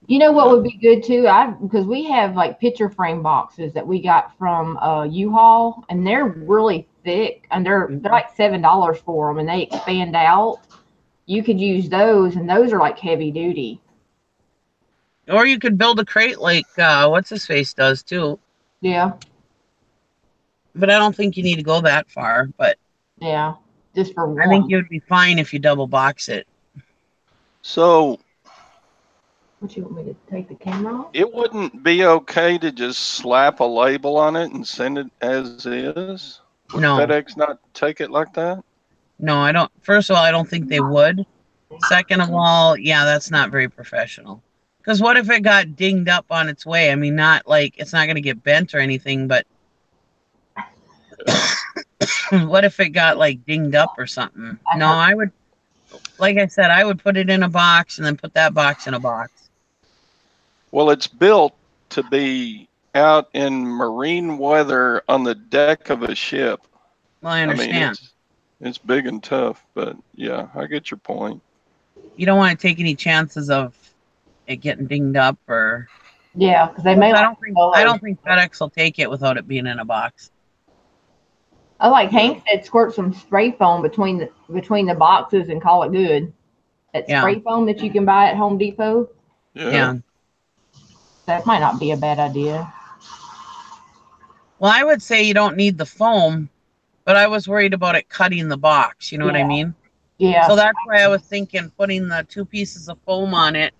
You know what would be good too? Because we have like picture frame boxes that we got from U-Haul, and they're really thick, and they're like $7 for them, and they expand out. You could use those, and those are like heavy duty. Or you could build a crate like what's his face does too. Yeah. But I don't think you need to go that far. But Yeah, just for one. I think you'd be fine if you double box it. So What, you want me to take the camera off? It wouldn't be okay to just slap a label on it and send it as is? Would No. FedEx not take it like that? No, I don't. First of all, I don't think they would. Second of all, yeah, that's not very professional. Because what if it got dinged up on its way? I mean, not like it's not going to get bent or anything, but what if it got like dinged up or something? No, I would, like I said, I would put it in a box and then put that box in a box. Well, it's built to be out in marine weather on the deck of a ship. Well, I understand. It's big and tough, but yeah, I get your point. You don't want to take any chances of it getting dinged up or. Yeah, because they may. I don't think FedEx will take it without it being in a box. I like Hank said, squirt some spray foam between the boxes and call it good. That spray foam that you can buy at Home Depot. Yeah. That might not be a bad idea. Well, I would say you don't need the foam, but I was worried about it cutting the box. You know what I mean? Yeah. So that's why I was thinking putting the 2 pieces of foam on it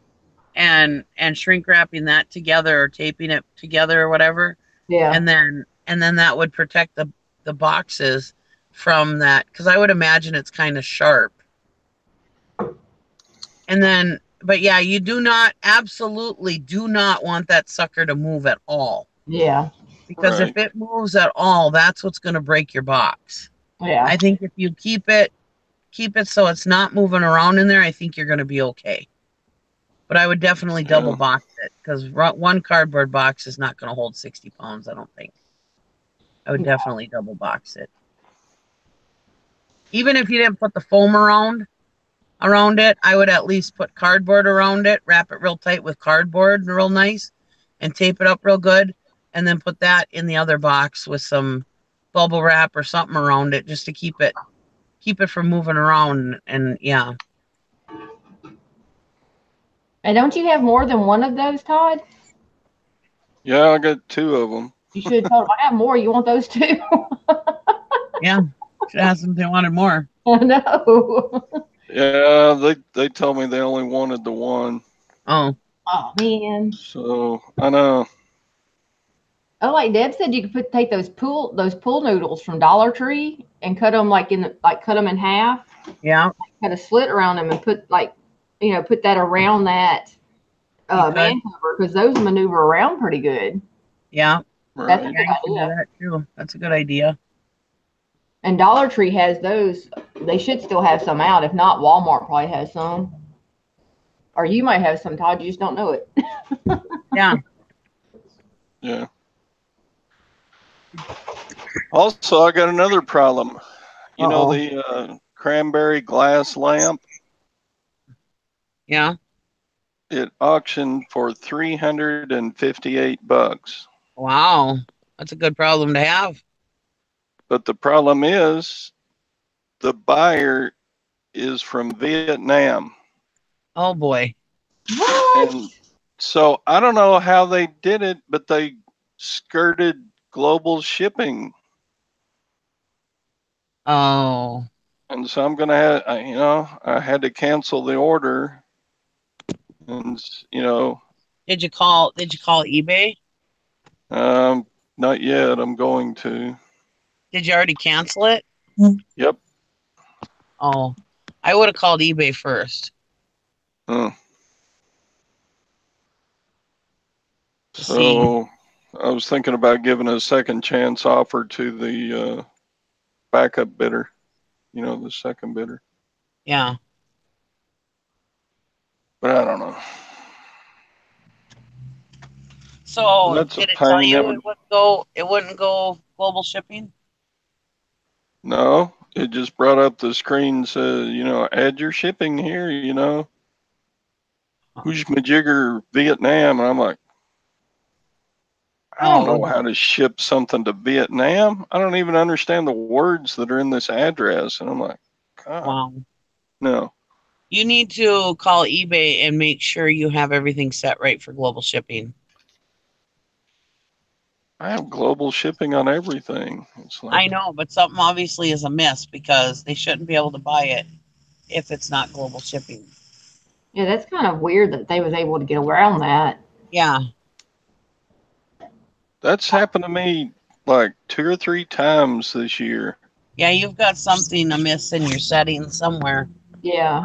and shrink wrapping that together or taping it together or whatever. Yeah. And then that would protect the boxes from that, because I would imagine it's kind of sharp. And then, but yeah, you absolutely do not want that sucker to move at all. Yeah. Because if it moves at all, that's what's going to break your box. Yeah. I think if you keep it so it's not moving around in there, I think you're going to be okay. But I would definitely double box it, because one cardboard box is not going to hold 60 pounds, I don't think. I would definitely double box it. Even if you didn't put the foam around it, I would at least put cardboard around it, wrap it real tight with cardboard real nice, and tape it up real good, and then put that in the other box with some bubble wrap or something around it, just to keep it from moving around. And yeah. And don't you have more than one of those, Todd? Yeah, I got 2 of them. You should have told them, I have more. You want those too? Yeah. Should ask them if they wanted more. I know. Yeah, they told me they only wanted the one. Oh. Oh man. So I know. Oh, like Deb said, you could take those pool noodles from Dollar Tree and cut them cut them in half. Yeah. Cut a slit around them and put that around that man cover, because those maneuver around pretty good. Yeah. That's a good idea. Do that too. That's a good idea. And Dollar Tree has those. They should still have some out. If not, Walmart probably has some. Or you might have some, Todd. You just don't know it. Yeah. Yeah. Also, I got another problem. You know the cranberry glass lamp? Yeah. It auctioned for $358. Wow. That's a good problem to have. But the problem is the buyer is from Vietnam. Oh boy. What? And so I don't know how they did it, but they skirted global shipping. Oh. And so I'm going to have, I had to cancel the order. And, Did you call eBay? Not yet. I'm going to. Did you already cancel it? Yep. Oh, I would have called eBay first. So I was thinking about giving a second chance offer to the backup bidder, the second bidder. Yeah. But I don't know. So did it tell you it wouldn't go global shipping? No, it just brought up the screen, says, add your shipping here, Who's Majigger, Vietnam? And I'm like, I don't know how to ship something to Vietnam. I don't even understand the words that are in this address. And I'm like, God, wow. No. You need to call eBay and make sure you have everything set right for global shipping. I have global shipping on everything. It's like, I know, but something obviously is amiss, because they shouldn't be able to buy it if it's not global shipping. Yeah, that's kind of weird that they was able to get around that. Yeah. That's happened to me like 2 or 3 times this year. Yeah, you've got something amiss in your settings somewhere. Yeah.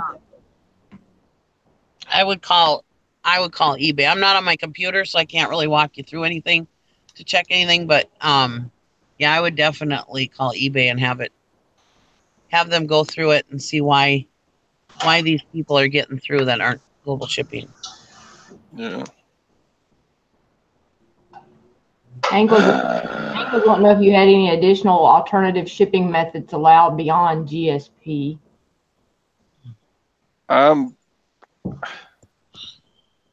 I would call eBay. I'm not on my computer, so I can't really walk you through anything to check anything, but yeah, I would definitely call eBay and have them go through it and see why these people are getting through that aren't global shipping. Yeah. Hank was wanting to know if you had any additional alternative shipping methods allowed beyond GSP. I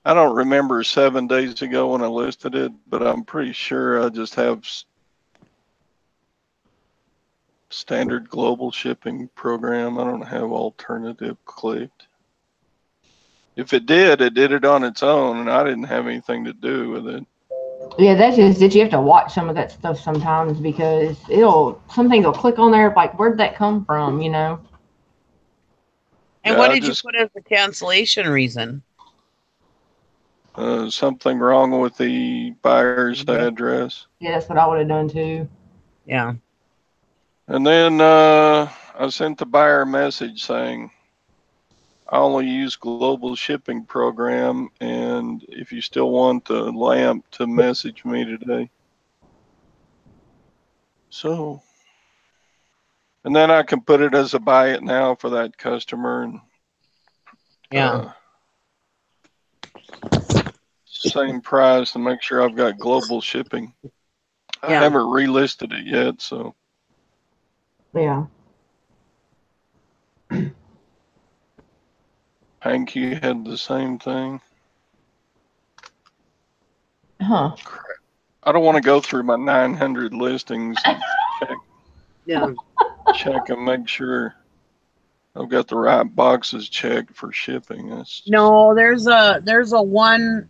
don't remember 7 days ago when I listed it, but I'm pretty sure I just have standard global shipping program. I don't have alternative clicked. If it did it on its own, and I didn't have anything to do with it. Yeah, that's just that you have to watch some of that stuff sometimes because some things will click on there like where'd that come from, you know? And Yeah, what did you put as the cancellation reason? Something wrong with the buyer's address. Yeah, that's what I would have done too. Yeah. And then I sent the buyer a message saying, I only use global shipping program, and if you still want the lamp, to message me today. So, and then I can put it as a buy it now for that customer, and Yeah. same price, to make sure I've got global shipping. I haven't relisted it yet, so. Yeah. Hank, you had the same thing. Huh. Crap. I don't want to go through my 900 listings and check and make sure I've got the right boxes checked for shipping. No, there's one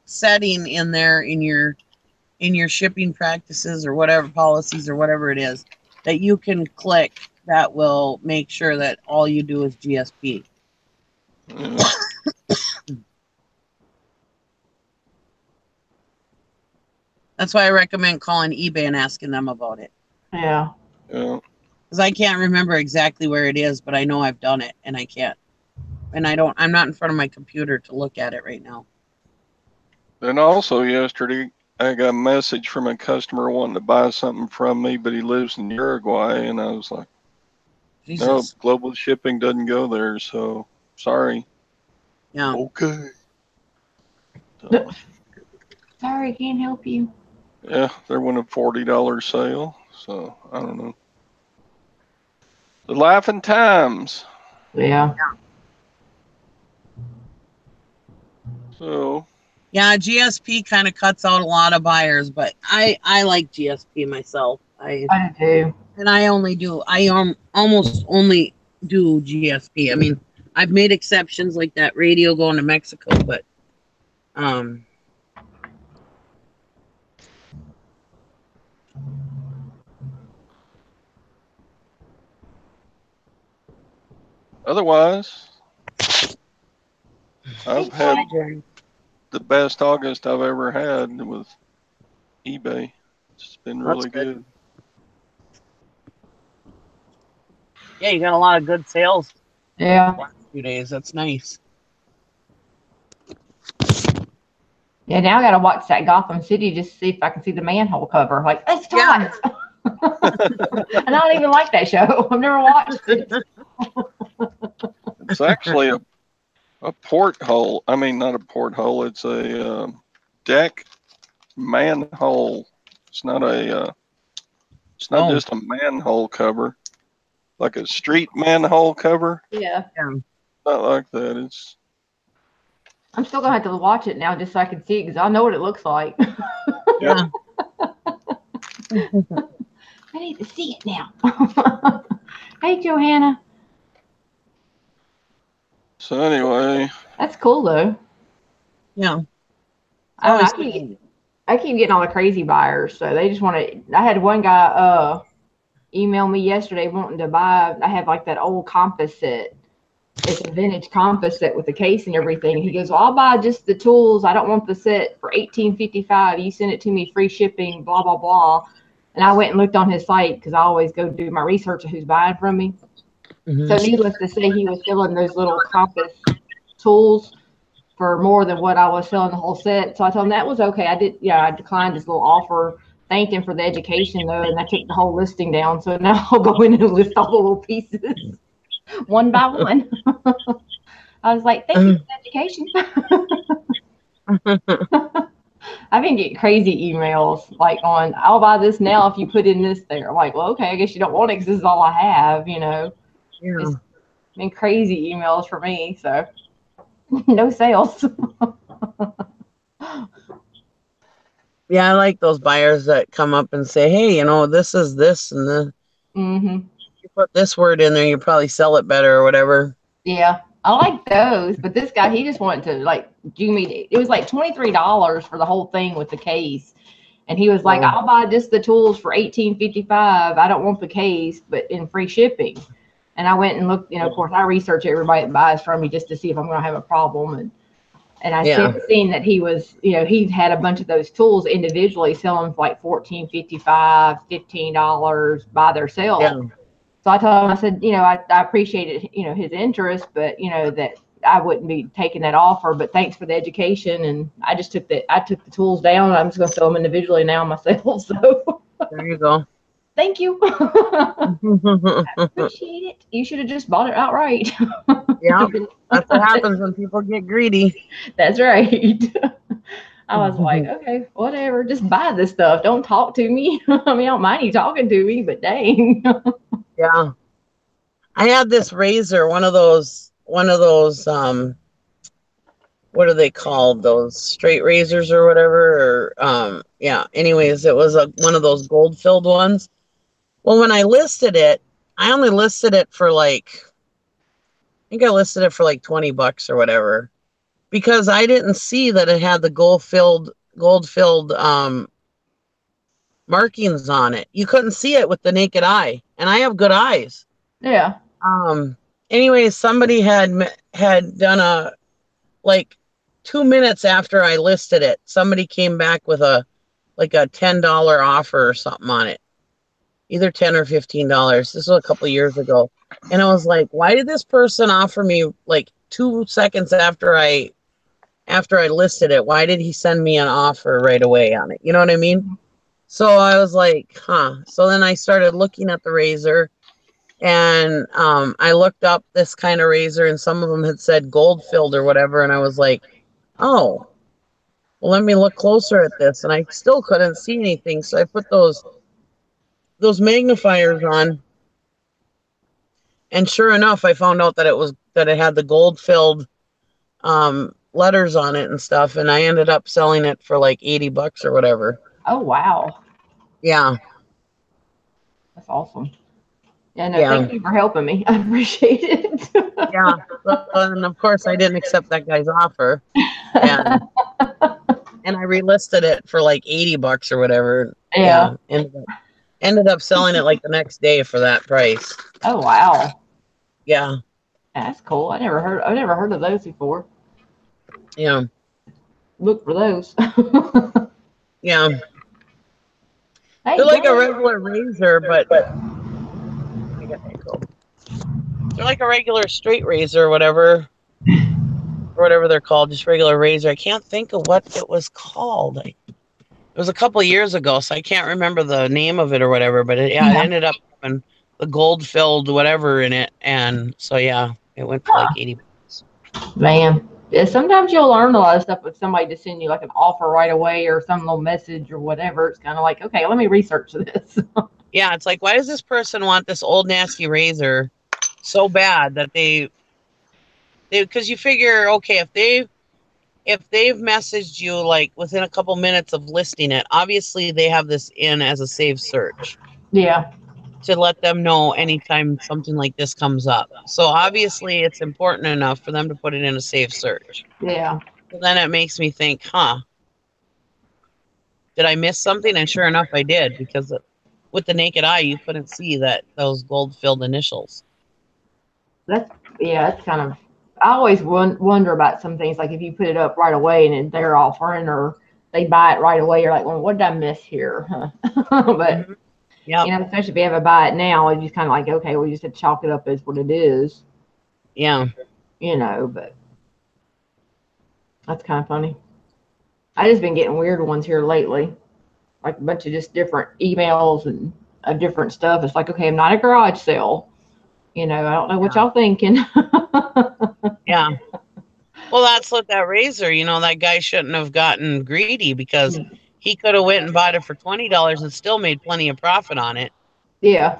setting in there in your shipping practices or whatever policies or whatever it is that you can click that will make sure that all you do is GSP. Yeah. That's why I recommend calling eBay and asking them about it. Yeah. Yeah. Because I can't remember exactly where it is, but I know I've done it and I can't. And I'm not in front of my computer to look at it right now. Then also yesterday, I got a message from a customer wanting to buy something from me, but he lives in Uruguay, and I was like, Jesus. nope, global shipping doesn't go there, so sorry. Yeah. Okay. So, sorry, can't help you. Yeah, they're winning $40 sale, so I don't know. The laughing times. Yeah. So. Yeah, GSP kind of cuts out a lot of buyers, but I like GSP myself. I do. And I almost only do GSP. I mean, I've made exceptions like that radio going to Mexico, but Otherwise, I've had the best August I've ever had with eBay. It's been really good. Yeah, you got a lot of good sales. Yeah. Last few days. That's nice. Yeah, now I gotta watch that Gotham City just to see if I can see the manhole cover. Like, it's Todd. Yeah. And I don't even like that show. I've never watched it. It's actually a porthole. I mean, not a porthole. It's a deck manhole. It's not a. It's not just a manhole cover, like a street manhole cover. Yeah. Not like that. It's. I'm still gonna have to watch it now just so I can see it because I know what it looks like. Yeah. I need to see it now. Hey, Johanna. So anyway. That's cool though. Yeah. I keep getting all the crazy buyers, so they just want to. I had one guy email me yesterday wanting to buy. I have like that old compass set, it's a vintage compass set with the case and everything. And he goes, well, I'll buy just the tools. I don't want the set for $18.55. You send it to me free shipping, blah, blah, blah. And I went and looked on his site because I always go do my research of who's buying from me. Mhm. So needless to say, he was selling those little compass tools for more than what I was selling the whole set. So I told him that was okay. I declined his little offer, thanked him for the education though, and I took the whole listing down. So now I'll go in and list all the little pieces one by one. I was like, thank you for the education. I've been getting crazy emails like on, I'll buy this now if you put in this there. I'm like, well, okay, I guess you don't want it because this is all I have, you know. Yeah. It's been crazy emails for me, so no sales. Yeah, I like those buyers that come up and say, hey, you know, this is this, and then Mm-hmm. you put this word in there, you probably sell it better or whatever. Yeah, I like those, but this guy, he just wanted to like do me. It was like $23 for the whole thing with the case, and he was like, Oh. "I'll buy just the tools for $18.55. I don't want the case, but in free shipping." And I went and looked. You know, of course, I research everybody that buys from me just to see if I'm going to have a problem. And I Yeah. seen that he was, you know, he had a bunch of those tools individually selling for like $14.55, $15 by themselves. Yeah. So I told him, I said, you know, I appreciated, you know, his interest, but you know, that I wouldn't be taking that offer, but thanks for the education. And I just took the tools down. I'm just going to sell them individually now myself. So There you go. thank you. I appreciate it. You should have just bought it outright. Yeah, that's what happens when people get greedy. That's right. I was like, okay, whatever, just buy this stuff. Don't talk to me. I mean, I don't mind you talking to me, but dang. Yeah. I had this razor, one of those, what are they called? Those straight razors or whatever, or, yeah. Anyways, it was one of those gold filled ones. Well, when I listed it, I only listed it for like, I think I listed it for like $20 or whatever, because I didn't see that it had the gold filled markings on it. You couldn't see it with the naked eye, and I have good eyes. Yeah. Anyways, somebody had done a, like, 2 minutes after I listed it, somebody came back with a $10 offer or something on it, either $10 or $15. This was a couple of years ago, and I was like, why did this person offer me like 2 seconds after I listed it? Why did he send me an offer right away on it? You know what I mean? So I was like, huh. So then I started looking at the razor, and I looked up this kind of razor, and some of them had said gold filled or whatever, and I was like, oh, well, let me look closer at this, and I still couldn't see anything. So I put those magnifiers on, and sure enough, I found out that it had the gold filled letters on it and stuff, and I ended up selling it for like $80 or whatever. Oh, wow. Yeah. That's awesome. Yeah, no, Yeah. thank you for helping me. I appreciate it. Yeah. And of course, I didn't accept that guy's offer, and I relisted it for like $80 or whatever. Yeah. Ended up selling it like the next day for that price. Oh, wow. Yeah. That's cool. I've never heard of those before. Yeah. Look for those. Yeah. Hey, They're like a Glenn. regular razor, but they're like a regular straight razor or whatever they're called, just regular razor. I can't think of what it was called. It was a couple of years ago, so I can't remember the name of it or whatever, but it ended up having the gold filled whatever in it, and so yeah, it went for like $80. Man, yeah, sometimes you'll learn a lot of stuff with somebody to send you like an offer right away or some little message or whatever. It's kind of like, okay, let me research this. Yeah, it's like, why does this person want this old nasty razor so bad that because you figure, okay, if they've messaged you like within a couple minutes of listing it, obviously they have this in as a saved search. Yeah. To let them know anytime something like this comes up. So obviously it's important enough for them to put it in a safe search. Yeah. So then it makes me think, did I miss something? And sure enough, I did, because with the naked eye, you couldn't see that those gold filled initials. That's yeah, it's kind of. I always wonder about some things, like if you put it up right away and then they're offering or they buy it right away, you're like, well, what did I miss here? Huh? But Mm-hmm. Yep. you know, especially if you have a buy it now, you just kind of like, okay, well, you just have to chalk it up as what it is. Yeah. You know, but that's kind of funny. I just been getting weird ones here lately, like a bunch of just different emails and different stuff. It's like, okay, I'm not a garage sale. You know, I don't know what Yeah. y'all thinking. Yeah. Well, that's what that razor, that guy shouldn't have gotten greedy because he could have went and bought it for $20 and still made plenty of profit on it. Yeah,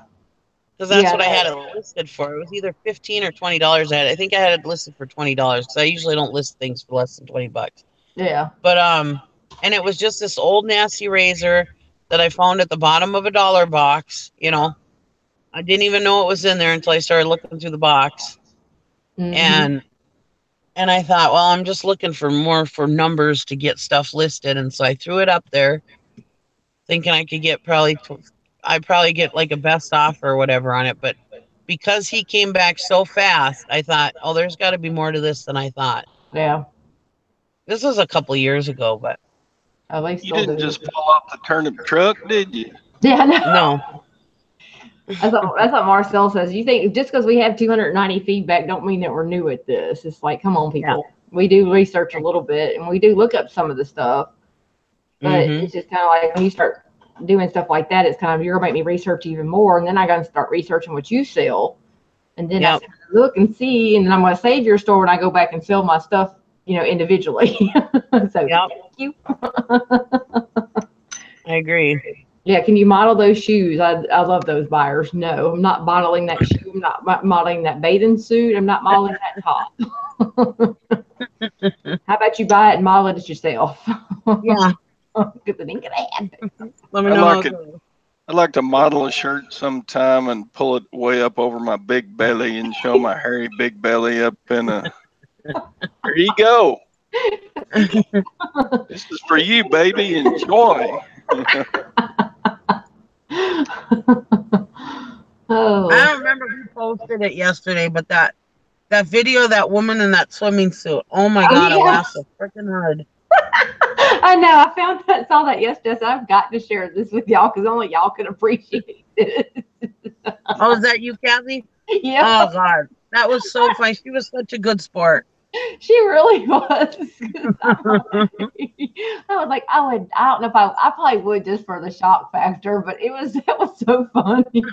Because that's yeah, what I had it listed for. It was either $15 or $20. I think I had it listed for $20 because I usually don't list things for less than $20. yeah, But and it was just this old nasty razor that I found at the bottom of a dollar box. I didn't even know it was in there until I started looking through the box. mm-hmm. And I thought, well, I'm just looking for more for numbers to get stuff listed, and so I threw it up there, thinking I could get I'd probably get like a best offer or whatever on it. But because he came back so fast, I thought, oh, there's got to be more to this than I thought. Yeah. This was a couple of years ago, but Oh, they You still didn't do. just fall off the turnip truck, did you? Yeah, no. no. That's what Marcel says. You think just because we have 290 feedback don't mean that we're new at this. It's like, come on, people. Yeah. We do research a little bit and we do look up some of the stuff, but Mm-hmm. it's just kind of like when you start doing stuff like that, it's kind of you're gonna make me research even more, and then I gotta start researching what you sell, and then Yep. I look and see, and then I'm gonna save your store when I go back and sell my stuff, individually. So Yep. thank you. I agree. Yeah, can you model those shoes? I love those buyers. No, I'm not modeling that shoe. I'm not modeling that bathing suit. I'm not modeling that top. How about you buy it and model it yourself? Yeah. Because it ain't gonna happen. Let me I know how like it it. goes. I'd like to model a shirt sometime and pull it way up over my big belly and show my hairy big belly up in a. There you go. This is for you, baby. Enjoy. Oh, I don't remember who posted it yesterday, but that video of that woman in that swimming suit. Oh my God, I yeah. laughed so freaking hard. I know. I saw that yesterday. So I've got to share this with y'all because only y'all can appreciate it. Oh, is that you, Kathy? Yeah, Oh God, that was so funny. She was such a good sport. she really was. I was like, I don't know if I probably would just for the shock factor, but that was so funny.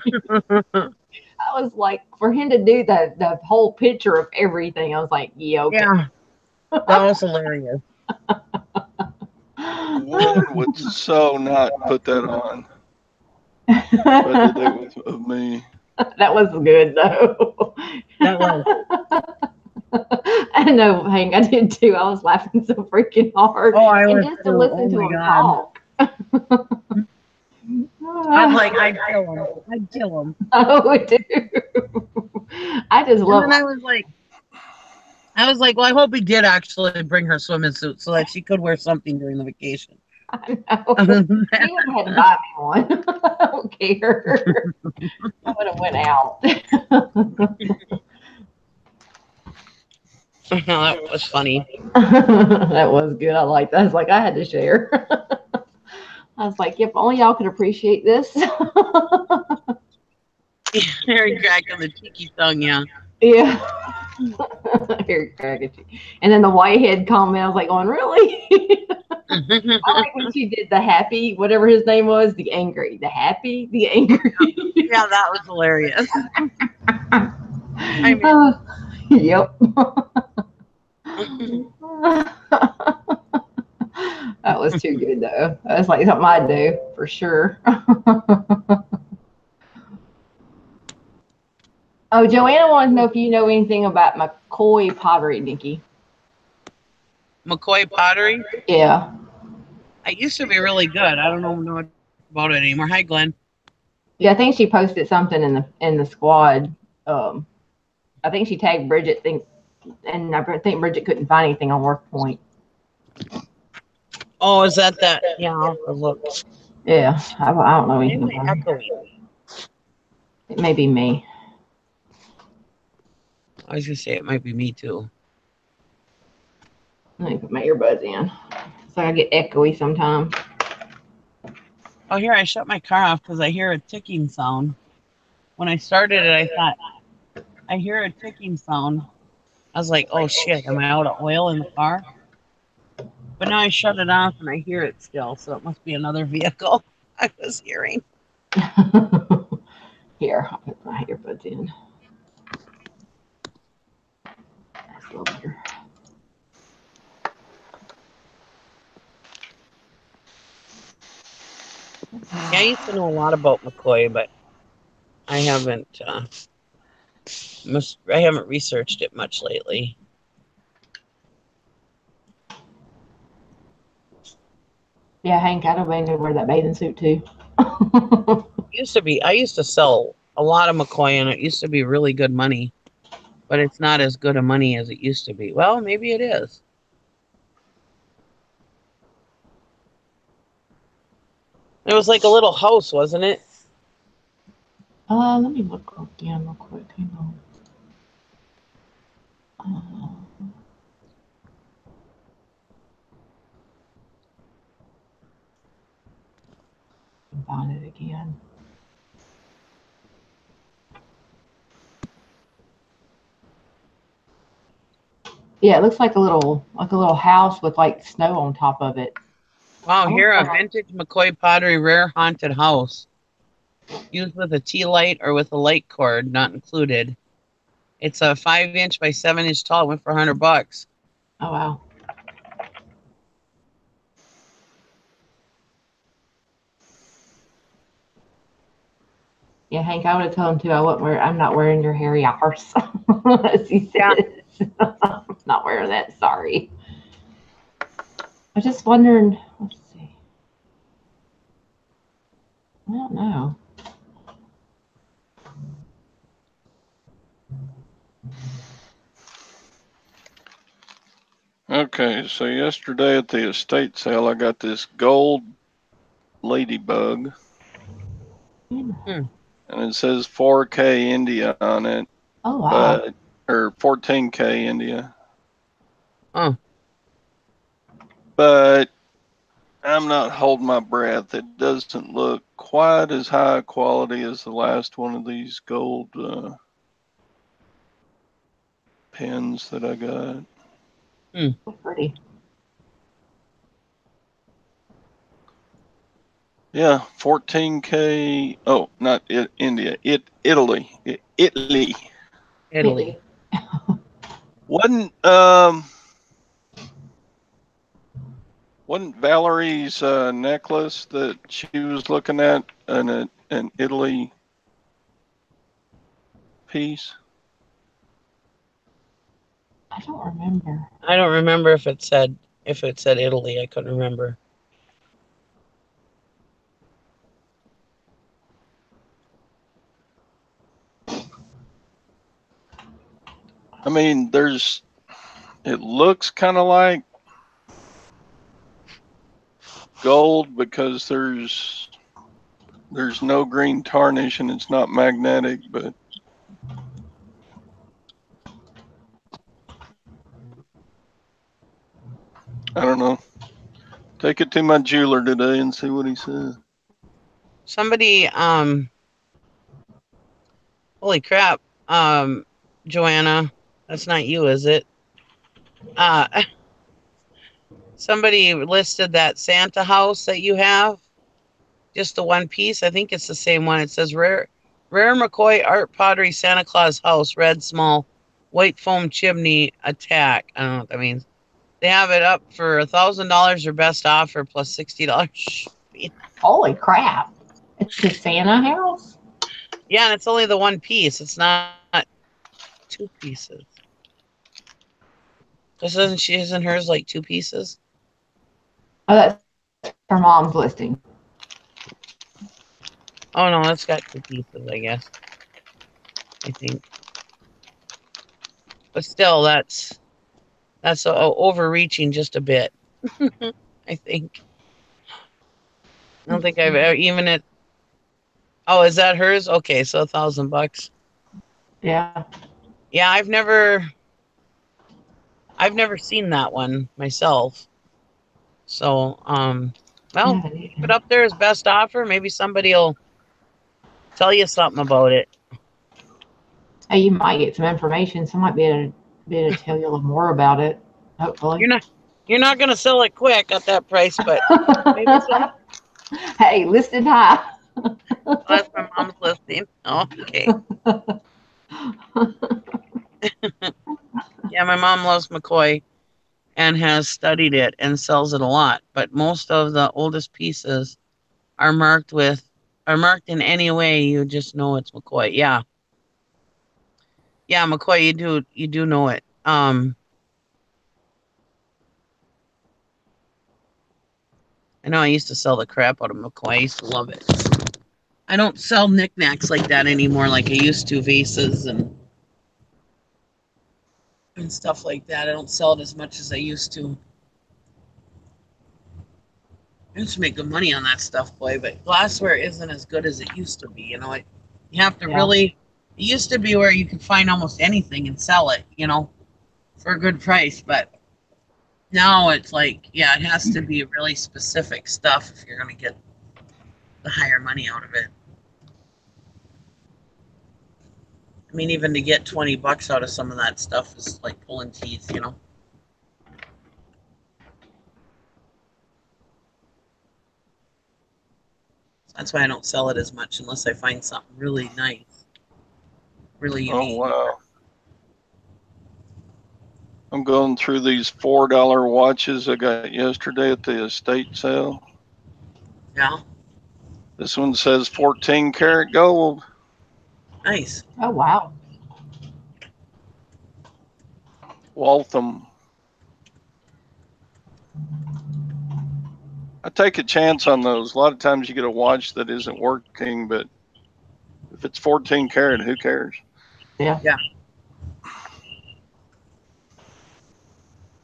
I was like, for him to do the whole picture of everything, I was like, yeah, okay. Yeah, that was hilarious. Woman would so not put that on. If I did that with me. That was good though. That was. I know, Hank, I did too. I was laughing so freaking hard. Oh, I And was just to too. listen Oh to my him God. talk. I'm like, I'd kill him. I'd kill him. Oh, dude. I just love And then I was like, well, I hope he did actually bring her swimming suit so that she could wear something during the vacation. I know. He wouldn't have to buy me one. I don't care. I would have went out. That was funny. That was good. I liked that. I was like, I had to share. I was like, yep, only y'all could appreciate this. Harry cracking the cheeky tongue, yeah. Yeah. Very cracking. And then the whitehead comment, I was like, going, really? I like when she did the happy, whatever his name was, the angry, the happy, the angry. Yeah, that was hilarious. I mean, Yep. That was too good though. That's like something I'd do for sure. Oh, Joanna wants to know if you know anything about McCoy pottery, Nikki. McCoy pottery. Yeah. It used to be really good. I don't know about it anymore. Hi, Glenn. Yeah, I think she posted something in the squad. I think she tagged Bridget. And I think Bridget couldn't find anything on WorkPoint. Oh, is that? Yeah, I'll have to look. Yeah, I don't know anything Maybe about it. echoing. It may be me. I was gonna say it might be me too. Let me put my earbuds in. So I get echoey sometimes. Oh, here I shut my car off because I hear a ticking sound. When I started it, I thought I hear a ticking sound. I was like, "Oh shit, am I out of oil in the car?" But now I shut it off and I hear it still, so it must be another vehicle I was hearing. Here, I'll put my earbuds in. That's a little better. Yeah, I used to know a lot about McCoy, but I haven't researched it much lately. Yeah, Hank, I don't need to wear that bathing suit too. I used to sell a lot of McCoy, and it used to be really good money, but it's not as good a money as it used to be. Well, maybe it is. It was like a little house, wasn't it? Let me look again real quick. Hang on. Find it again. Yeah, it looks like a little house with like snow on top of it. Wow, here a vintage McCoy pottery rare haunted house. Used with a tea light or with a light cord, not included. It's a 5-inch by 7-inch tall. It went for $100. Oh wow. Yeah, Hank, I would have told him too. I'm not wearing your hairy arse. As he says. Yeah. I'm not wearing that. Sorry. I was just wondering. Let's see. I don't know. Okay, so yesterday at the estate sale, I got this gold ladybug. And it says 4K India on it. Oh wow. Or 14K India. Oh. But I'm not holding my breath. It doesn't look quite as high quality as the last one of these gold pens that I got. So pretty. Yeah, 14K. Oh, not India. Italy. Italy. Wasn't Valerie's necklace that she was looking at an Italy piece? I don't remember. I don't remember if it said Italy. I couldn't remember. I mean, it looks kind of like gold because there's no green tarnish and it's not magnetic, but I don't know. Take it to my jeweler today and see what he says. Somebody, holy crap, Joanna, that's not you, is it? Somebody listed that Santa house that you have, just the one piece. I think it's the same one. It says rare McCoy art pottery Santa Claus house, red small, white foam chimney attack. I don't know what that means. They have it up for $1,000 or best offer plus $60. Holy crap! It's the Santa house. Yeah, and it's only the one piece. It's not 2 pieces. Because isn't hers like 2 pieces? Oh, that's her mom's listing. Oh no, it's got 2 pieces, I guess. I think. But still, that's overreaching just a bit. I think. I don't think I've ever even it. Oh, is that hers? Okay, so $1,000. Yeah. Yeah, I've never seen that one myself. So, well, Yeah, keep it up there as best offer. Maybe somebody will tell you something about it. hey, you might get some information. Some might be able to tell you a little more about it. Hopefully. You're not you're not gonna sell it quick at that price, but maybe some. Hey, listed high. Oh, that's my mom's listing. Oh, okay. Yeah, my mom loves McCoy and has studied it and sells it a lot. But most of the oldest pieces are marked in any way you just know it's McCoy. Yeah. Yeah, McCoy, you do know it. I know I used to sell the crap out of McCoy. I used to love it. I don't sell knickknacks like that anymore like I used to, vases and stuff like that. I don't sell it as much as I used to. I used to make good money on that stuff, boy, but glassware isn't as good as it used to be. You have to Yeah. really. It used to be where you could find almost anything and sell it, for a good price. But now it's like, yeah, it has to be really specific stuff if you're going to get the higher money out of it. I mean, even to get $20 out of some of that stuff is like pulling teeth. That's why I don't sell it as much unless I find something really nice, really Oh unique. wow. I'm going through these $4 watches I got yesterday at the estate sale. Yeah, This one says 14 karat gold. nice. Oh wow. Waltham. I take a chance on those. A lot of times you get a watch that isn't working, but if it's 14 karat, who cares? Yeah. Yeah,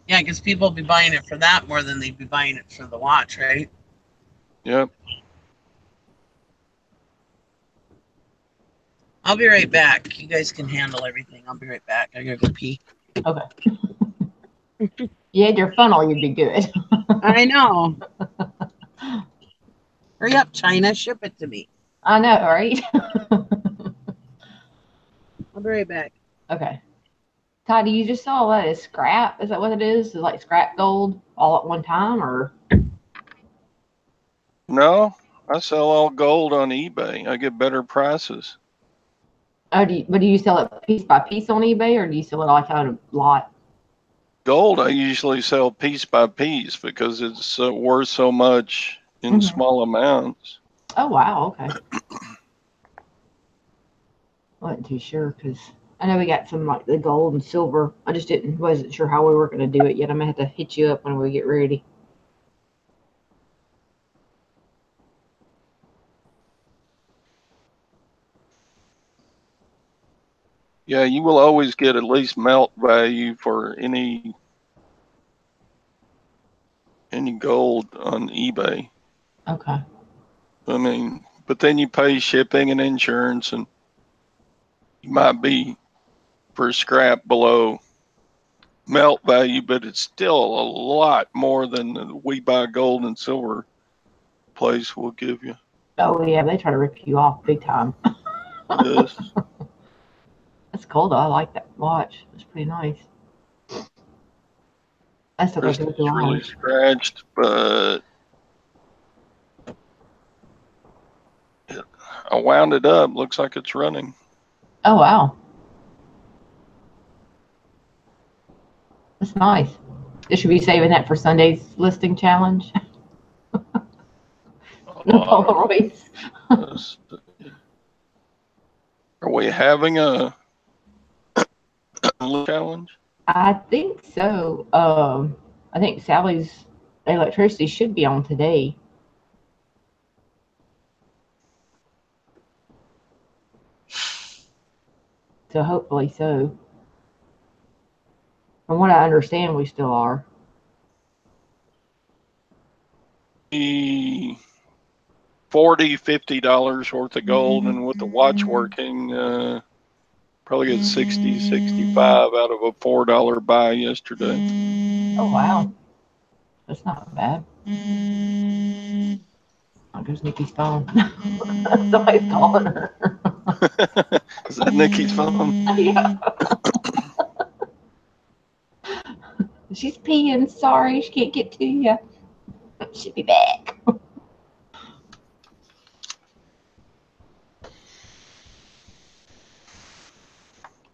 yeah, because people will be buying it for that more than they'd be buying it for the watch, right? Yep. I'll be right back. You guys can handle everything. I'll be right back. I gotta go pee. Okay. You had your funnel, you'd be good. I know. Hurry up, China. Ship it to me. I know, right? I'll be right back. Okay. Todd, do you just sell that as scrap? Is that what it is? Is it like scrap gold all at one time, or No, I sell all gold on eBay. I get better prices. do you sell it piece by piece on eBay, or do you sell it like on a lot? Gold, I usually sell piece by piece because it's worth so much in Hmm. small amounts. Oh wow, okay. I wasn't too sure because I know we got some like the gold and silver. I just wasn't sure how we were going to do it yet. I'm gonna have to hit you up when we get ready. Yeah, you will always get at least melt value for any gold on eBay. Okay. I mean, but then you pay shipping and insurance, and you might be for scrap below melt value, but it's still a lot more than the we buy gold and silver place will give you. Oh yeah, they try to rip you off big time. Yes, That's cool though. I like that watch. It's pretty nice. I still got to wrist go is through really ours. scratched, but I wound it up. Looks like it's running. Oh wow, that's nice. They should be saving that for Sunday's listing challenge. The Oh, I don't know. Polaroids. Let's see. Are we having a challenge? I think so. I think Sally's electricity should be on today, so hopefully so. From what I understand, we still are. The $40, $50 worth of gold, and with the watch working, Probably get 60, 65 out of a $4 buy yesterday. Oh wow, that's not bad. Oh, there's Nikki's phone. Somebody's calling her. Is that Nikki's phone? Yeah. She's peeing. Sorry, she can't get to you. She'll be back.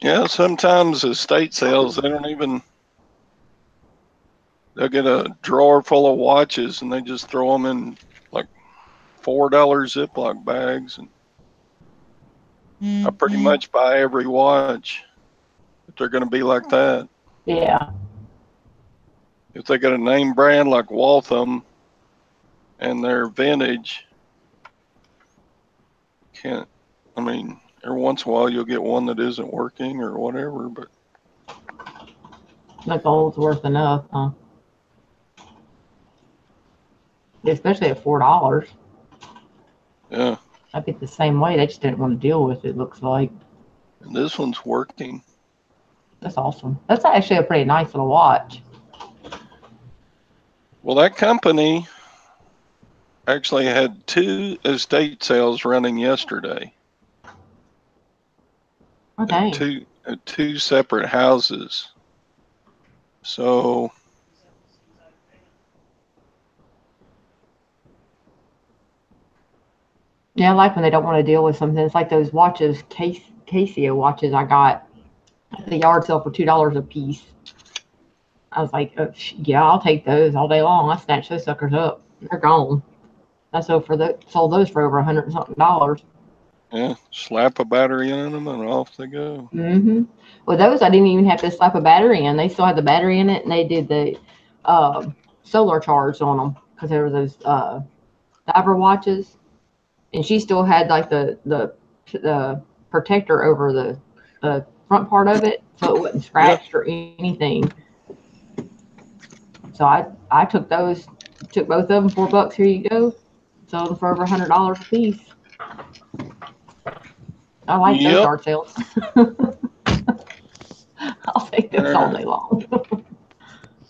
Yeah, sometimes estate sales, they'll get a drawer full of watches and they just throw them in like $4 Ziploc bags. And I pretty much buy every watch if they're going to be like that. Yeah. If they got a name brand like Waltham and they're vintage, every once in a while you'll get one that isn't working or whatever, but The gold's worth enough, huh? Especially at $4. yeah. I'd be the same way. They just didn't want to deal with it, looks like. And this one's working. That's awesome. That's actually a pretty nice little watch. Well, that company actually had 2 estate sales running yesterday. Okay. At two separate houses. So Yeah, I like when they don't want to deal with something. It's like those watches, Casio watches I got at the yard sale for $2 a piece. I was like, oh, yeah, I'll take those all day long. I snatched those suckers up. They're gone. I sold those for over $100 and something. yeah, slap a battery in them and off they go. Mm-hmm. Well, those I didn't even have to slap a battery in. They still had the battery in it, and they did the solar charge on them because there were those diver watches, and she still had like the protector over the front part of it, so it wasn't scratched or anything. So I took both of them, $4. Here you go. Sold them for over $100 a piece. I like those yard sales. I'll take those all day long.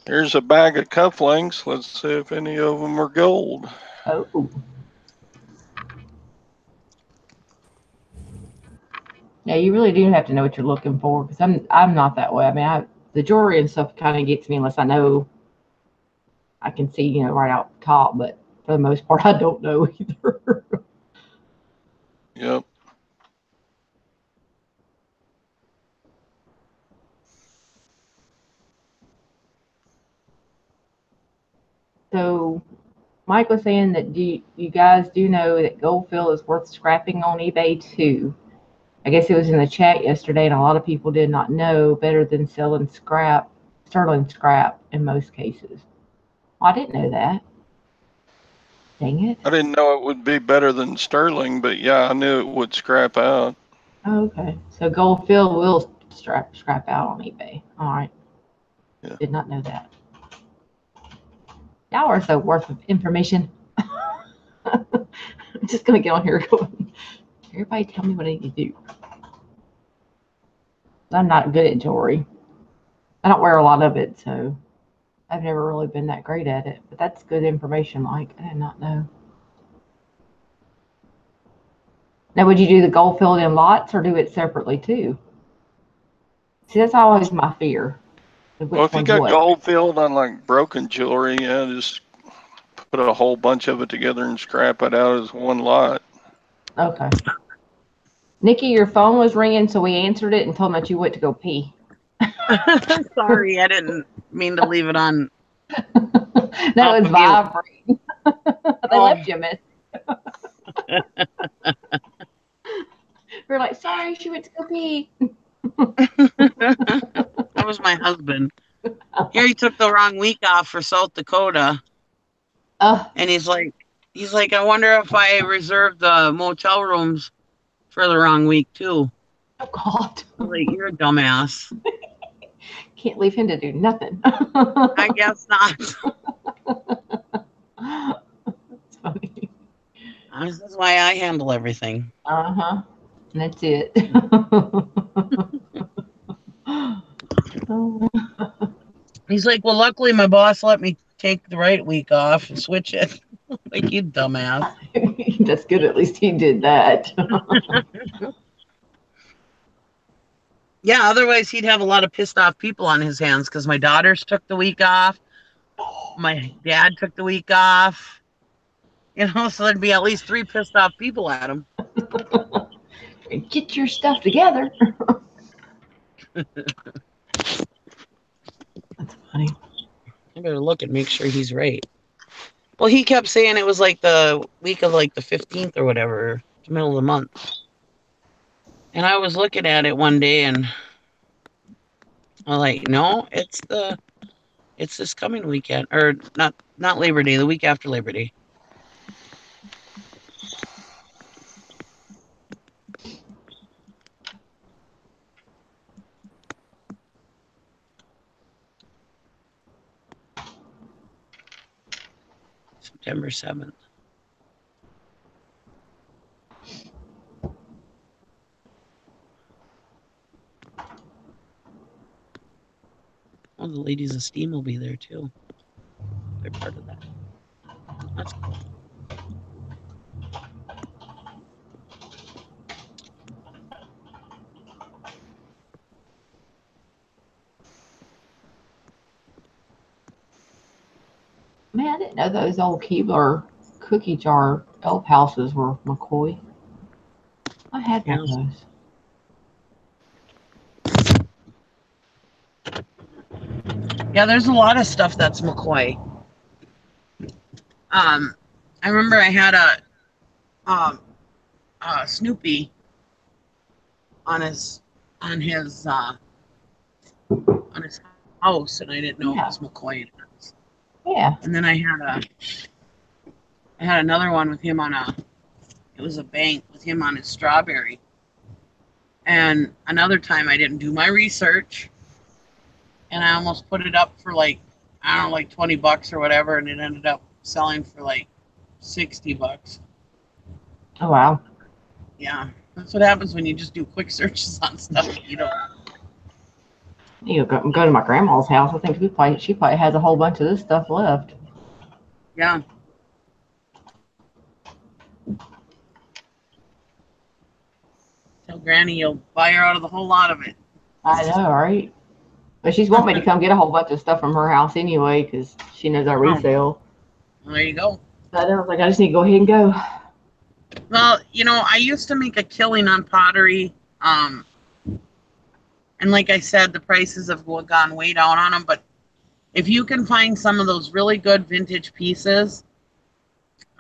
Here's a bag of cufflinks. Let's see if any of them are gold. Oh. Yeah, you really do have to know what you're looking for, because I'm not that way. I mean, the jewelry and stuff kind of gets me unless I know. I can see, right out top, but for the most part, I don't know either. Yep. So, Mike was saying that you guys do know that Goldfield is worth scrapping on eBay too. I guess it was in the chat yesterday, and a lot of people did not know better than selling sterling scrap in most cases. Well, I didn't know that. Dang it. I didn't know it would be better than sterling, but yeah, I knew it would scrap out. Oh, okay. So Goldfield will scrap out on eBay. All right. Yeah. Did not know that. Y'all are so worth of information. I'm just going to get on here going, everybody tell me what I need to do. I'm not good at jewelry. I don't wear a lot of it, so I've never really been that great at it. But that's good information, Mike. I did not know. Now, would you do the Goldfield in lots or do it separately too? See, that's always my fear. Well, if you got Goldfield on like broken jewelry, yeah, just put a whole bunch of it together and scrap it out as one lot. Okay. Nikki, your phone was ringing, so we answered it and told them that you went to go pee. Sorry, I didn't mean to leave it on. That was vibrating. They left you a message. We're like, sorry, she went to go pee. That was my husband. Here he took the wrong week off for South Dakota. And he's like, I wonder if I reserved the motel rooms for the wrong week too. Oh God. Like, you're a dumbass. Can't leave him to do nothing. I guess not. That's funny. This is why I handle everything. Uh-huh. And that's it. He's like, well, luckily my boss let me take the right week off and switch it. Like, you dumbass. That's good. At least he did that. Yeah, otherwise he'd have a lot of pissed off people on his hands because my daughters took the week off. My dad took the week off. So there'd be at least 3 pissed off people at him. Get your stuff together. That's funny. I better look and make sure he's right. Well, he kept saying it was like the week of like the 15th or whatever, the middle of the month. And I was looking at it one day and I'm like, no, it's this coming weekend, or not Labor Day, the week after Labor Day. September 7th. Oh, the Ladies of Steam will be there too. They're part of that. That's cool. Man, I didn't know those old Keebler cookie jar elf houses were McCoy. I had one of those. Yeah, there's a lot of stuff that's McCoy. I remember I had a Snoopy on his house, and I didn't know it was McCoy. Yeah. And then I had another one with him it was a bank with him on his strawberry. And another time I didn't do my research, and I almost put it up for like, I don't know, like $20 or whatever, and it ended up selling for like $60. Oh, wow. Yeah, that's what happens when you just do quick searches on stuff. You go to my grandma's house. I think she probably has a whole bunch of this stuff left. Yeah. Tell Granny you'll buy her out of the whole lot of it. I know, right? But she's wanting me to come get a whole bunch of stuff from her house anyway because she knows I resell. Well, there you go. So I was like, I just need to go ahead and go. Well, I used to make a killing on pottery. And like I said, the prices have gone way down on them. But if you can find some of those really good vintage pieces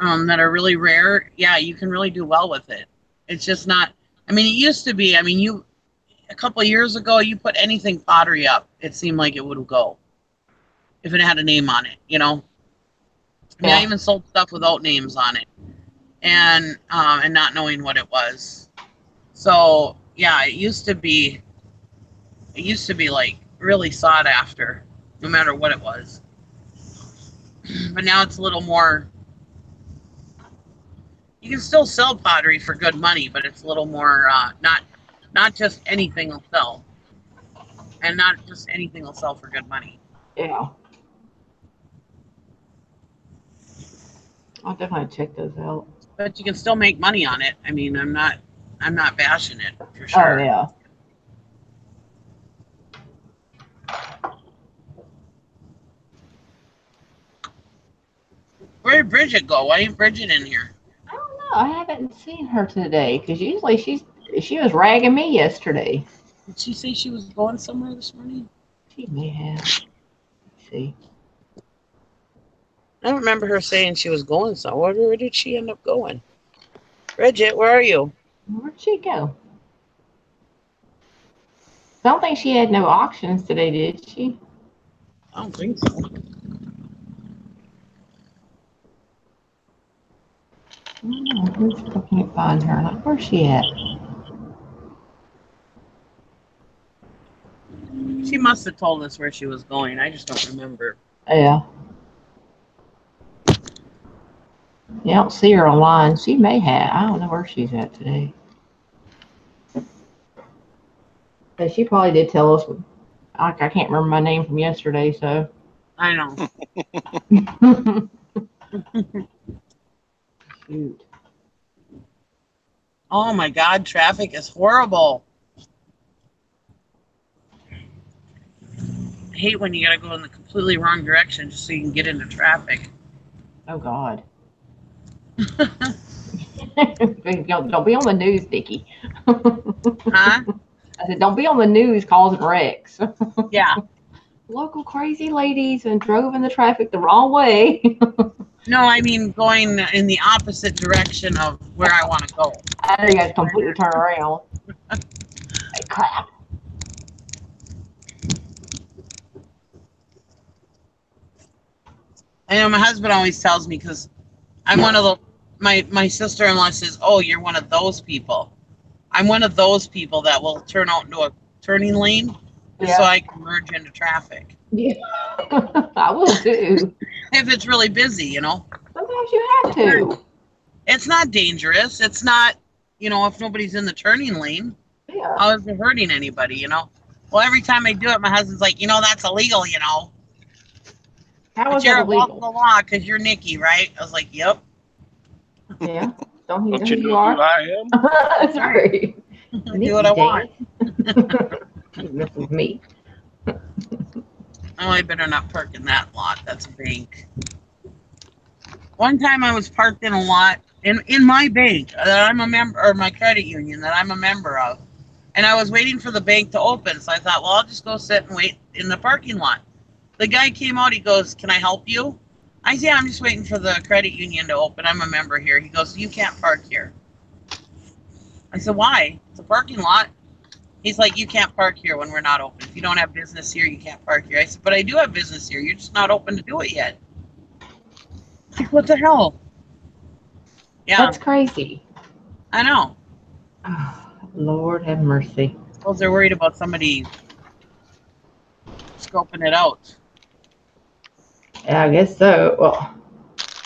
that are really rare, yeah, you can really do well with it. It's just not, it used to be, a couple of years ago, you put anything pottery up, it seemed like it would go if it had a name on it, I even sold stuff without names on it, and not knowing what it was. So yeah, it used to be like really sought after, no matter what it was. But now it's a little more. You can still sell pottery for good money, but it's a little more not just anything will sell, and not just anything will sell for good money. Yeah. I'll definitely check those out. But you can still make money on it. I'm not bashing it for sure. Oh yeah. Where did Bridget go? Why ain't Bridget in here? I don't know. I haven't seen her today because usually she was ragging me yesterday. Did she say she was going somewhere this morning? She may have. Let's see. I don't remember her saying she was going somewhere. Where did she end up going? Bridget, where are you? Where'd she go? I don't think she had no auctions today, did she? I don't think so. I can't find her. Like, where's she at? She must have told us where she was going. I just don't remember. Yeah. You don't see her online. She may have. I don't know where she's at today. But she probably did tell us. I can't remember my name from yesterday, so. I know. Shoot. Oh my God, traffic is horrible. I hate when you gotta go in the completely wrong direction just so you can get into traffic. Oh God. Don't be on the news, Nikki. Huh? I said, don't be on the news causing wrecks. Yeah. Local crazy ladies and drove in the traffic the wrong way. No, I mean going in the opposite direction of where I want to go. I know you guys completely turn around. Like, crap. I know my husband always tells me because I'm one of the my sister-in-law says, "Oh, you're one of those people." I'm one of those people that will turn out into a turning lane just so Yeah. I can merge into traffic. Yeah. I will too. If it's really busy, Sometimes you have to. It's not dangerous. It's not, if nobody's in the turning lane, Yeah. how is it hurting anybody? Well, every time I do it, my husband's like, that's illegal. How But is you're that above the illegal? law because you're Nikki, right? I was like, yep. Yeah. Don't you know Don't who you you know who are? I am? That's right. Do what I want. You mess with me. Oh, I better not park in that lot. That's a bank. One time I was parked in a lot in my bank that I'm a member, or my credit union that I'm a member of. And I was waiting for the bank to open. So I thought, well, I'll just go sit and wait in the parking lot. The guy came out. He goes, "Can I help you?" I said, "Yeah, I'm just waiting for the credit union to open. I'm a member here." He goes, "You can't park here." I said, "Why? It's a parking lot." He's like, "You can't park here when we're not open. If you don't have business here, you can't park here." I said, "But I do have business here. You're just not open to do it yet." Like, what the hell? Yeah, That's crazy. I know. Oh, Lord have mercy. Well, they're worried about somebody scoping it out. Yeah, I guess so. Well,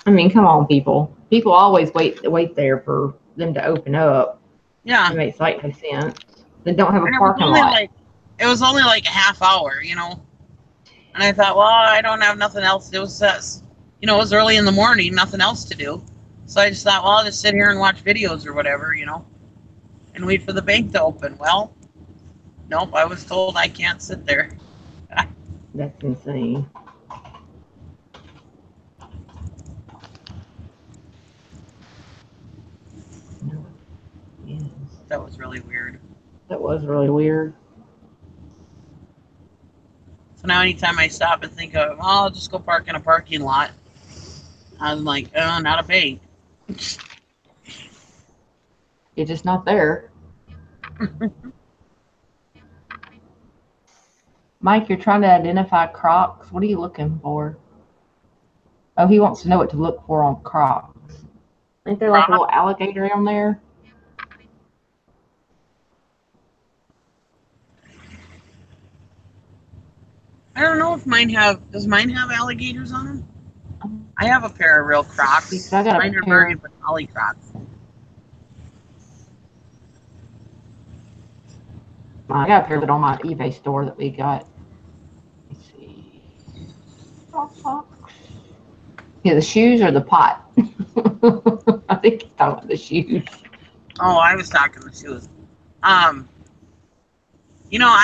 I mean, come on, people. People always wait there for them to open up. Yeah, It makes like no sense. They don't have a and it was parking only lot. like a half hour. And I thought, well, I don't have nothing else. It was early in the morning, nothing else to do. So I just thought, well, I'll just sit here and watch videos or whatever, and wait for the bank to open. Well, nope, I was told I can't sit there. That's insane. No, yes. That was really weird. That was really weird. So now anytime I stop and think of, oh, I'll just go park in a parking lot, I'm like, oh, not a bank. You're just not there. Mike, you're trying to identify Crocs. What are you looking for? Oh, he wants to know what to look for on Crocs. Ain't there like a little alligator on there? I don't know if does mine have alligators on them? I have a pair of real Crocs. Because I got Mine a are pair. Murray but Ollie Crocs. I got a pair of it on my eBay store that we got. Let's see. Yeah, the shoes or the pot? I think he's talking about the shoes. Oh, I was talking the shoes. I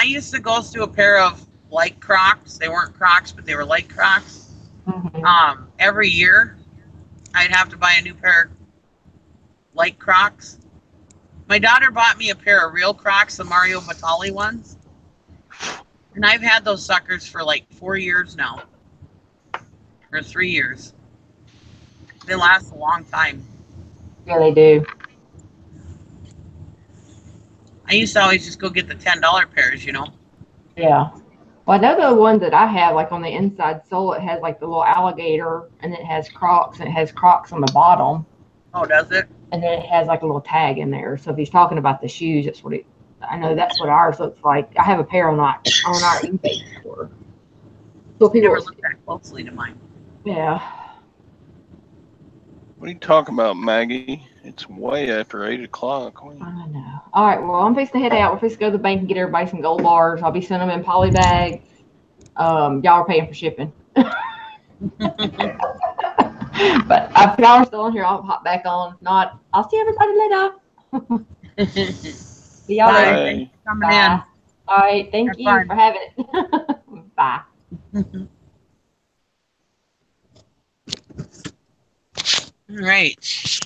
used to go through a pair of light Crocs. They weren't Crocs, but they were light Crocs. Mm-hmm. Every year, I'd have to buy a new pair of light Crocs. My daughter bought me a pair of real Crocs, the Mario Batali ones. And I've had those suckers for like 4 years now. Or 3 years. They last a long time. Yeah, they do. I used to always just go get the $10 pairs. Yeah. Well, I know the one that I have, like on the inside sole, it has like the little alligator, and it has Crocs, and it has Crocs on the bottom. Oh, does it? And then it has like a little tag in there. So if he's talking about the shoes, that's what I know that's what ours looks like. I have a pair on our eBay store. So people Never looked that closely to mine. Yeah. What are you talking about, Maggie? It's way after 8 o'clock. I know. All right, well, I'm fixing to head out. We're fixing to go to the bank and get everybody some gold bars. I'll be sending them in poly bag. Y'all are paying for shipping. But if y'all are still in here, I'll hop back on. If not, I'll see everybody later. See y'all Bye. later. Thanks for coming Bye. in. All right, thank Have you fun. for having it. Bye. All right.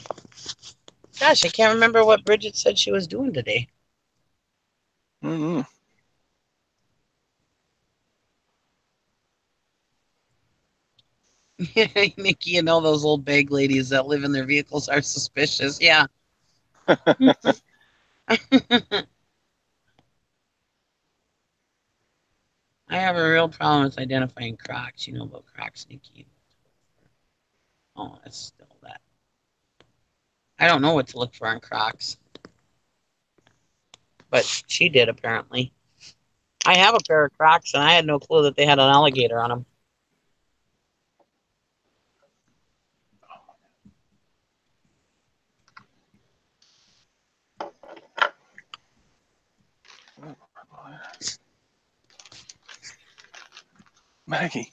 Gosh, I can't remember what Bridget said she was doing today. Mm-hmm. Nikki, you know those old bag ladies that live in their vehicles are suspicious. Yeah. I have a real problem with identifying Crocs. You know about Crocs, Nikki? Oh, that's still that. I don't know what to look for on Crocs, but she did apparently. I have a pair of Crocs, and I had no clue that they had an alligator on them. Maggie.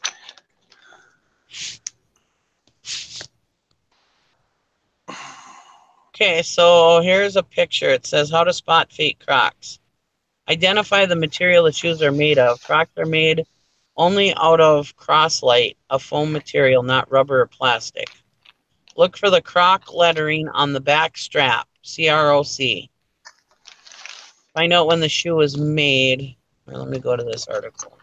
Okay, so here's a picture. It says how to spot fake Crocs. Identify the material the shoes are made of. Crocs are made only out of Croslite, a foam material, not rubber or plastic. Look for the Croc lettering on the back strap, CROC. Find out when the shoe was made. Let me go to this article.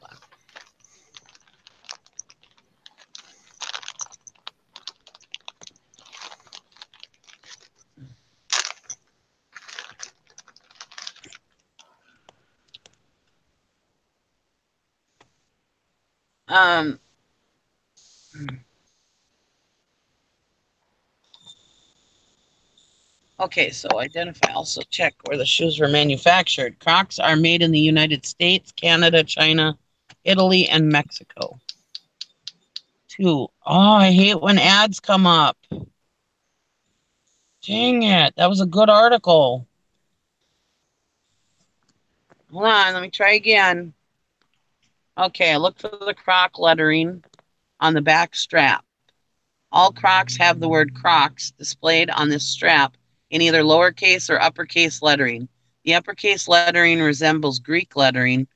Okay, so identify. Also check where the shoes were manufactured. Crocs are made in the United States, Canada, China, Italy, and Mexico. 2. Oh, I hate when ads come up. Dang it. That was a good article. Hold on, let me try again. Okay, I look for the Croc lettering on the back strap. All Crocs have the word Crocs displayed on this strap in either lowercase or uppercase lettering. The uppercase lettering resembles Greek lettering.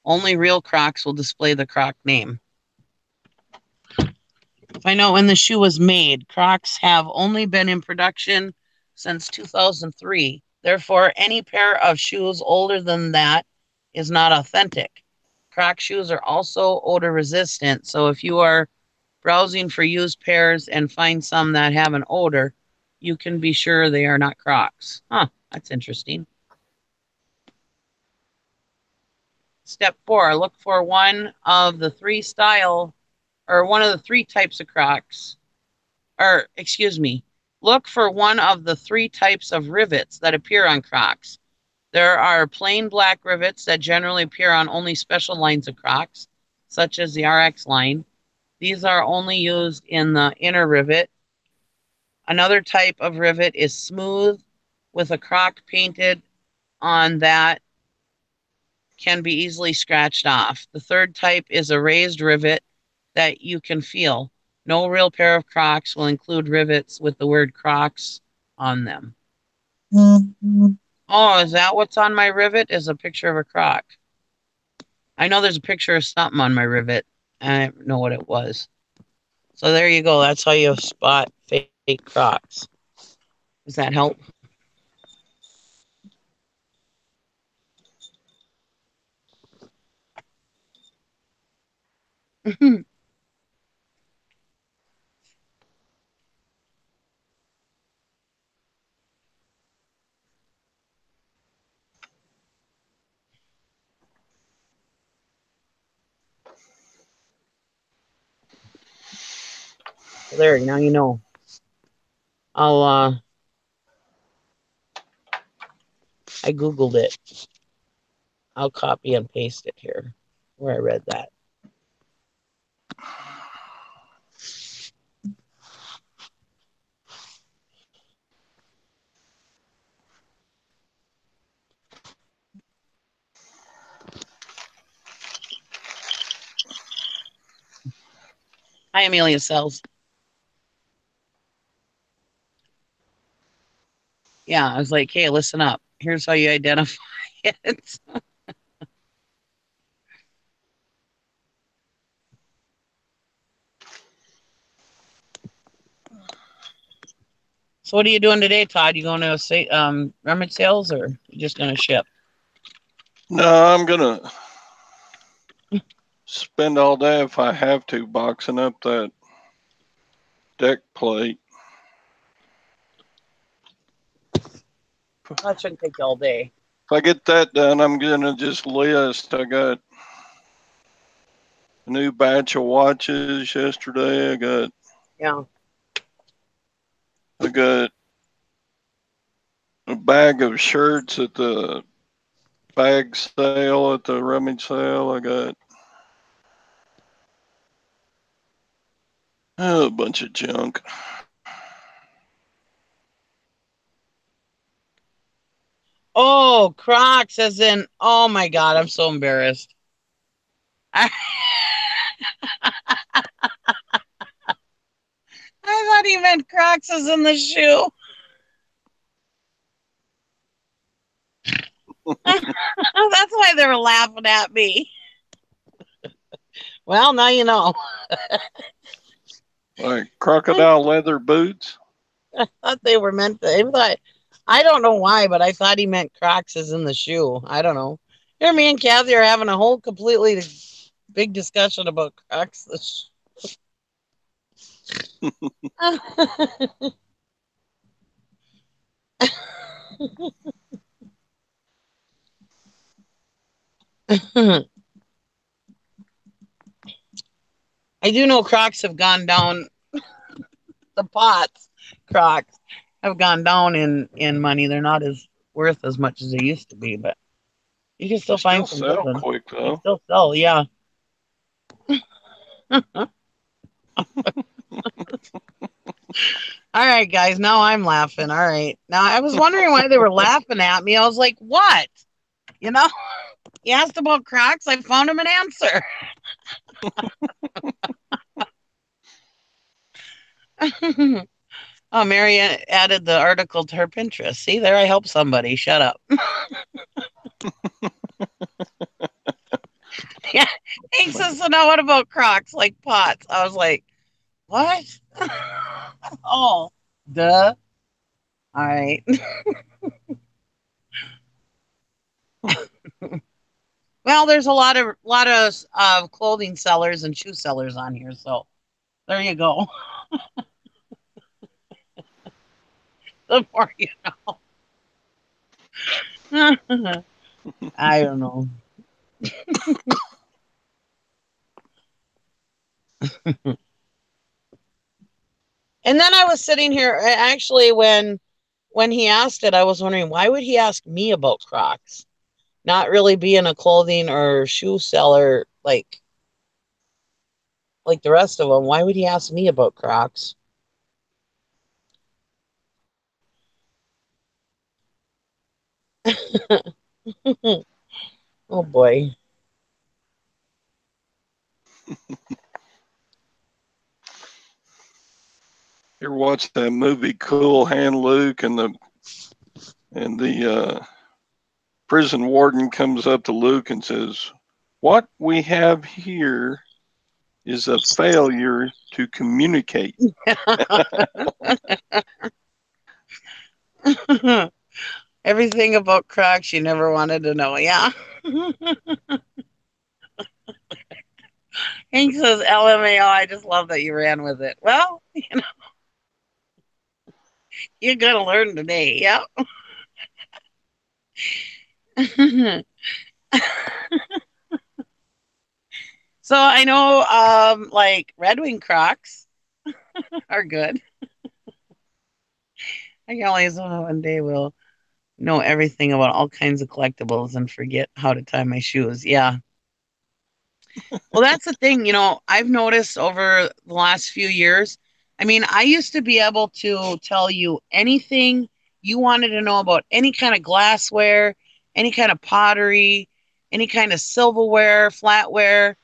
Only real Crocs will display the Croc name. Find out when the shoe was made. Crocs have only been in production since 2003. Therefore, any pair of shoes older than that is not authentic. Croc shoes are also odor resistant, so if you are browsing for used pairs and find some that have an odor, you can be sure they are not Crocs. Huh, that's interesting. Step 4, look for one of the three types of Crocs. Or, excuse me, look for one of the 3 types of rivets that appear on Crocs. There are plain black rivets that generally appear on only special lines of Crocs, such as the RX line. These are only used in the inner rivet. Another type of rivet is smooth, with a Croc painted on that can be easily scratched off. The third type is a raised rivet that you can feel. No real pair of Crocs will include rivets with the word Crocs on them. Oh, is that what's on my rivet? Is a picture of a Croc. I know there's a picture of something on my rivet. I don't know what it was. So there you go. That's how you spot fake Crocs. Does that help? There, now you know. I Googled it. I'll copy and paste it here where I read that. Hi, Amelia Sells. Yeah, I was like, hey, listen up. Here's how you identify it. So what are you doing today, Todd? You going to say rummage sales, or you just going to ship? No, I'm gonna spend all day if I have to boxing up that deck plate. That shouldn't take you all day. If I get that done, I'm gonna just list. I got a new batch of watches yesterday. Yeah. I got a bag of shirts at the bag sale at the rummage sale. I got a bunch of junk. Oh, Crocs, as in, oh my God, I'm so embarrassed. I thought he meant Crocs as in the shoe. That's why they were laughing at me. Well, now you know. Like crocodile leather boots. I thought they were meant to. I don't know why, but I thought he meant Crocs as in the shoe. I don't know. Here, me and Kathy are having a whole completely big discussion about Crocs. I do know Crocs have gone down. The pots, Crocs, have gone down in money. They're not as worth as much as they used to be, but you can They still still find some good sell ones. quick They though. still sell, yeah. All right, guys. Now I'm laughing. All right. Now I was wondering why they were laughing at me. I was like, what? You know, you asked about Crocs. I found him an answer. Oh, Mary added the article to her Pinterest. See, there I helped somebody. Shut up. Yeah. He says, so now what about Crocs like pots? I was like, what? Oh, duh. All right. Well, there's a lot of clothing sellers and shoe sellers on here, so there you go. The more you know. I don't know. And then I was sitting here actually when he asked it, I was wondering why would he ask me about Crocs? Not really being a clothing or shoe seller like the rest of them. Why would he ask me about Crocs? Oh boy. You ever watch that movie Cool Hand Luke and the prison warden comes up to Luke and says, "What we have here is a failure to communicate." Everything about Crocs you never wanted to know. Yeah. Hank says LMAO. I just love that you ran with it. Well, you're gonna learn today. Yep. So I know like Red Wing Crocs are good. I can always one day will know everything about all kinds of collectibles and forget how to tie my shoes. Yeah. Well, that's the thing, I've noticed over the last few years. I mean, I used to be able to tell you anything you wanted to know about any kind of glassware, any kind of pottery, any kind of silverware, flatware.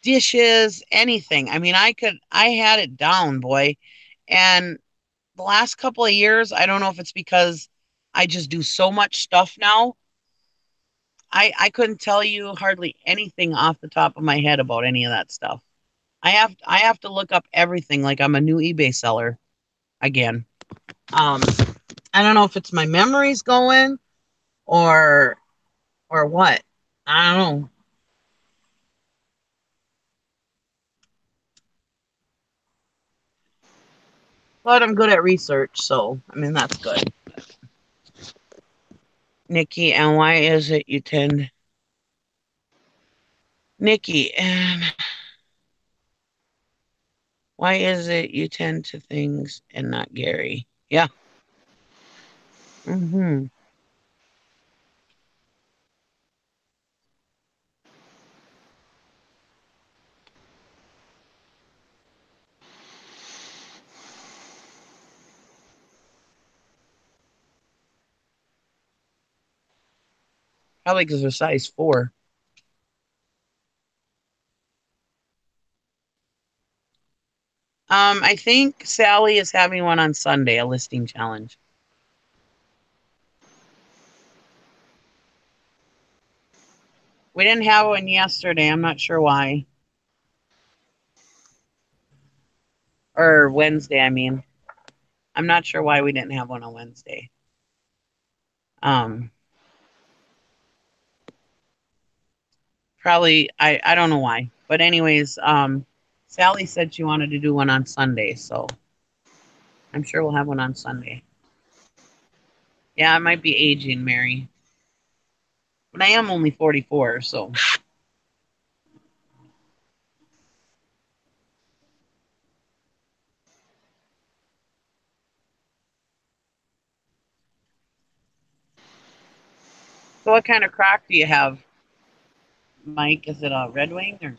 dishes, anything. I mean, I had it down, boy. And the last couple of years, I don't know if it's because I just do so much stuff now. I couldn't tell you hardly anything off the top of my head about any of that stuff. I have to look up everything like I'm a new eBay seller again. Um, I don't know if it's my memories going or what. I don't know. But I'm good at research, so I mean that's good. Nikki, and why is it you tend Nikki, and why is it you tend to things and not Gary? Yeah. Mm-hmm. Probably because they're size 4. I think Sally is having one on Sunday, a listing challenge. We didn't have one yesterday. I'm not sure why. Or Wednesday, I mean. I'm not sure why we didn't have one on Wednesday. Um, Probably I don't know why. But anyways, Sally said she wanted to do one on Sunday, so I'm sure we'll have one on Sunday. Yeah, I might be aging, Mary. But I am only 44, so what kind of crock do you have, Mike? Is it a Red Wing or?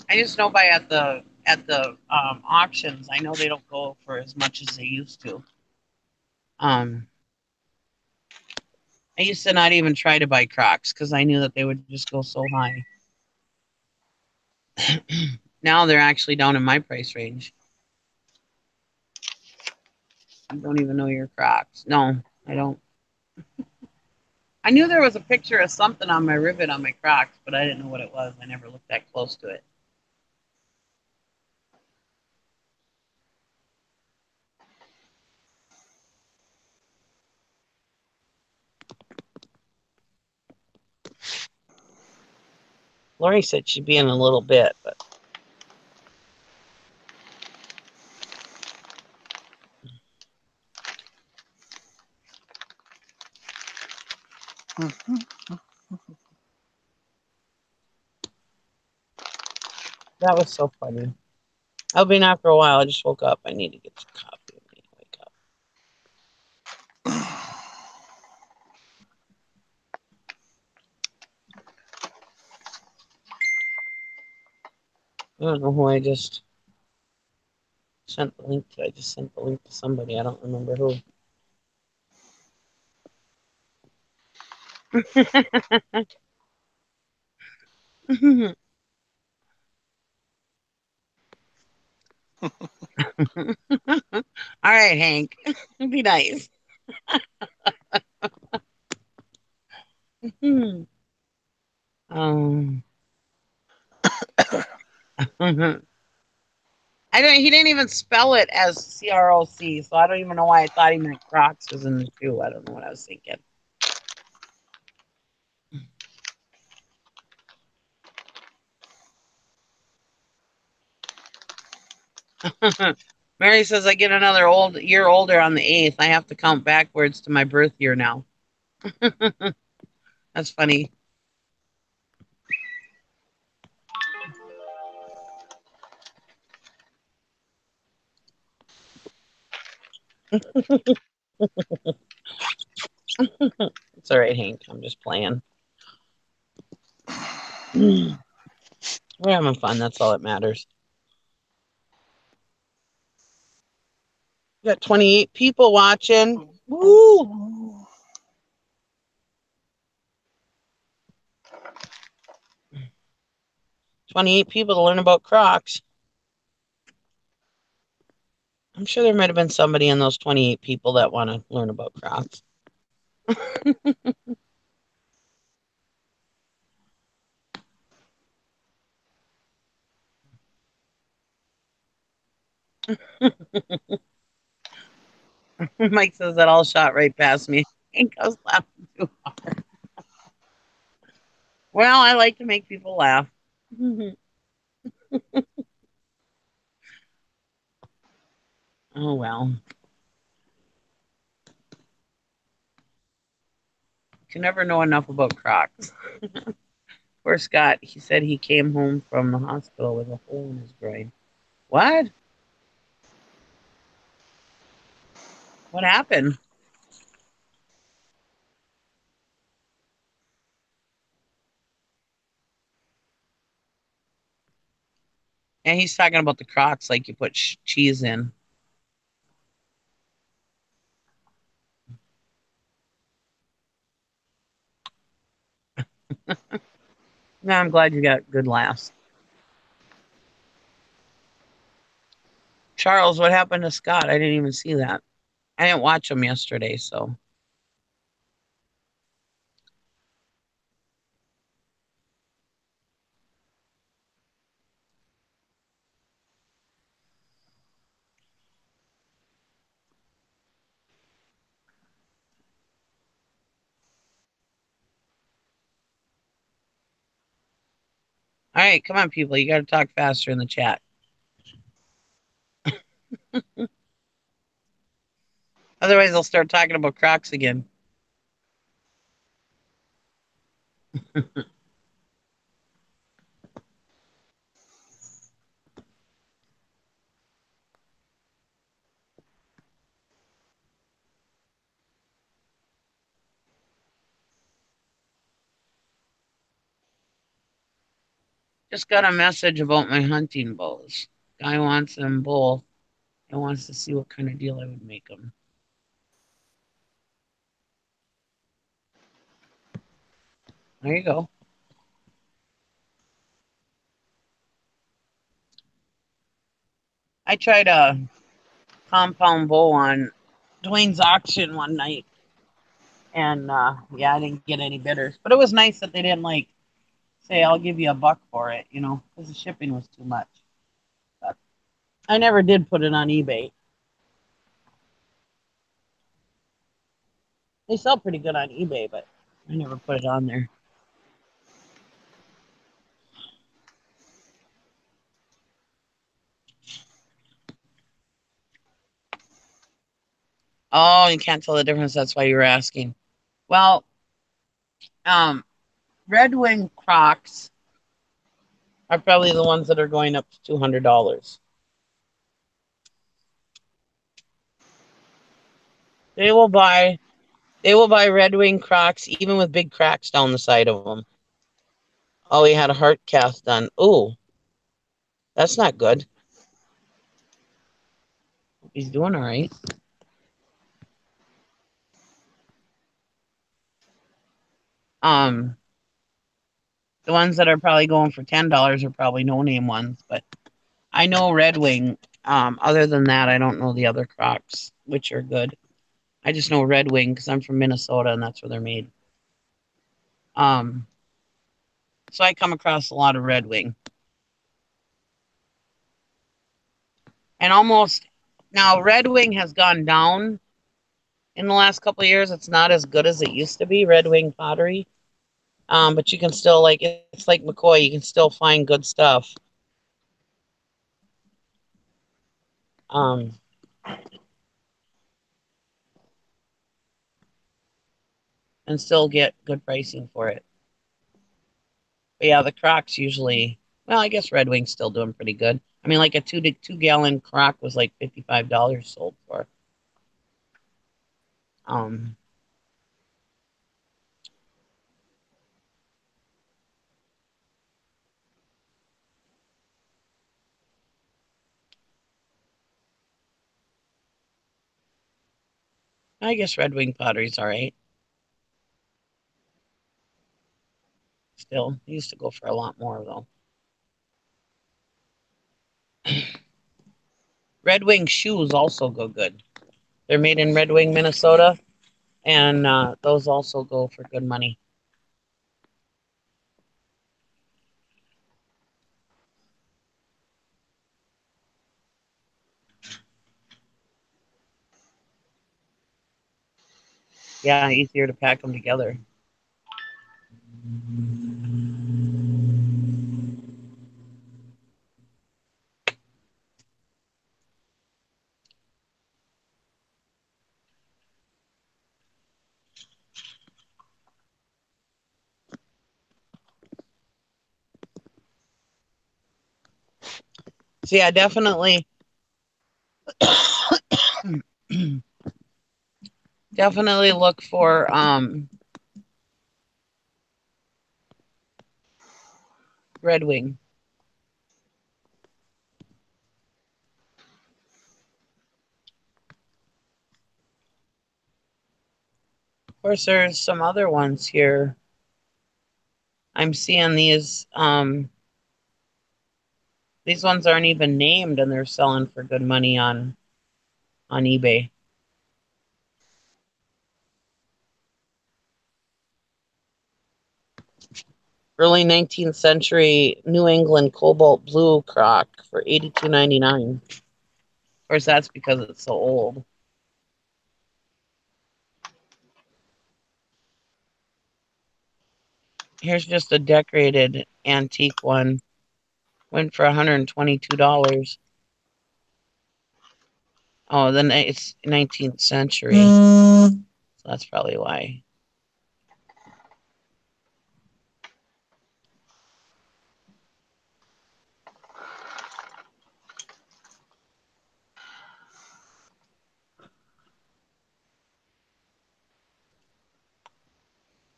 I just know by at the auctions, I know they don't go for as much as they used to. Um, I used to not even try to buy Crocs because I knew that they would just go so high. Now they're actually down in my price range. I don't even know your Crocs. No, I don't. I knew there was a picture of something on my rivet on my Crocs, but I didn't know what it was. I never looked that close to it. Lori said she'd be in a little bit, but that was so funny. I'll be in after a while. I just woke up. I need to get some coffee. I need to wake up. I don't know who I just sent the link to. I just sent the link to somebody. I don't remember who. All right, Hank. Be nice. um, I don't. He didn't even spell it as CROC, so I don't even know why I thought he meant Crocs was in the shoe. I don't know what I was thinking. Mary says I get another year older on the 8th. I have to count backwards to my birth year now. That's funny. It's all right, Hank. I'm just playing. We're having fun. That's all that matters. We got 28 people watching. Woo! 28 people to learn about Crocs. I'm sure there might have been somebody in those 28 people that want to learn about Crocs. Mike says that all shot right past me. And goes laughing too hard. Well, I like to make people laugh. Oh well. Can never know enough about Crocs. Poor Scott, he said he came home from the hospital with a hole in his groin. What? What happened? And he's talking about the Crocs like you put cheese in. No, I'm glad you got good laughs. Charles, what happened to Scott? I didn't even see that. I didn't watch him yesterday, so. All right, come on, people. You got to talk faster in the chat. Otherwise, they'll start talking about Crocs again. Just got a message about my hunting bows. Guy wants them both and wants to see what kind of deal I would make them. There you go. I tried a compound bow on Dwayne's auction one night, and yeah, I didn't get any bidders. But it was nice that they didn't like say, "I'll give you $1 for it," because the shipping was too much. But I never did put it on eBay. They sell pretty good on eBay, but I never put it on there. Oh, you can't tell the difference. That's why you were asking. Well, um, Red Wing Crocs are probably the ones that are going up to $200. They will buy they will buy Red Wing Crocs even with big cracks down the side of them. Oh, he had a heart cath done. Ooh, that's not good. He's doing all right. Um, the ones that are probably going for $10 are probably no name ones, but I know Red Wing. Other than that, I don't know the other Crocs which are good. I just know Red Wing because I'm from Minnesota and that's where they're made. Um, so I come across a lot of Red Wing. And almost now Red Wing has gone down in the last couple of years. It's not as good as it used to be, Red Wing pottery. But you can still it's like McCoy, you can still find good stuff. Um, and still get good pricing for it. But yeah, the Crocs usually, well, I guess Red Wing's still doing pretty good. I mean, like a 2 gallon Croc was like $55 sold for. Um, I guess Red Wing pottery's all right. Still, it used to go for a lot more though. Red Wing shoes also go good. They're made in Red Wing, Minnesota, and those also go for good money. Yeah, easier to pack them together. So yeah, definitely definitely look for Red Wing. Of course, there's some other ones here. I'm seeing these ones aren't even named and they're selling for good money on eBay. Early 19th century New England cobalt blue croc for $82.99. Of course, that's because it's so old. Here's just a decorated antique one. Went for $122. Oh, then it's 19th century. So that's probably why.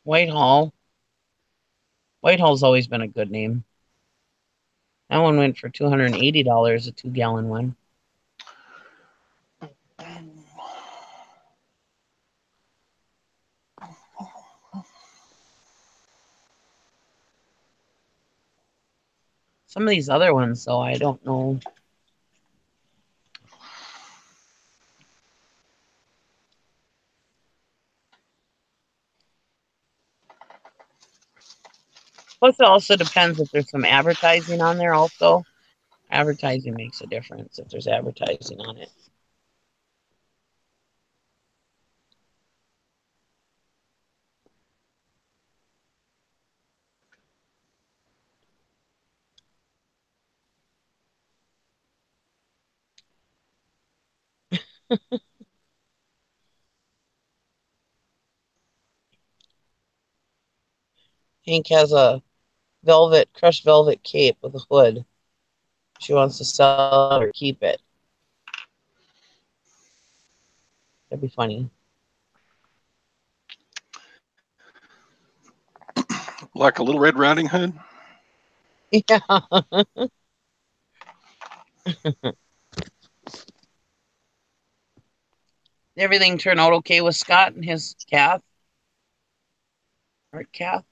Whitehall. Whitehall's always been a good name. That one went for $280, a 2-gallon one. Some of these other ones, though, I don't know. Plus, it also depends if there's some advertising on there also. Advertising makes a difference if there's advertising on it. Hank has a crushed velvet cape with a hood. She wants to sell it or keep it. That'd be funny. Like a little Red Riding Hood? Yeah. Everything turned out okay with Scott and his calf? Heart calf?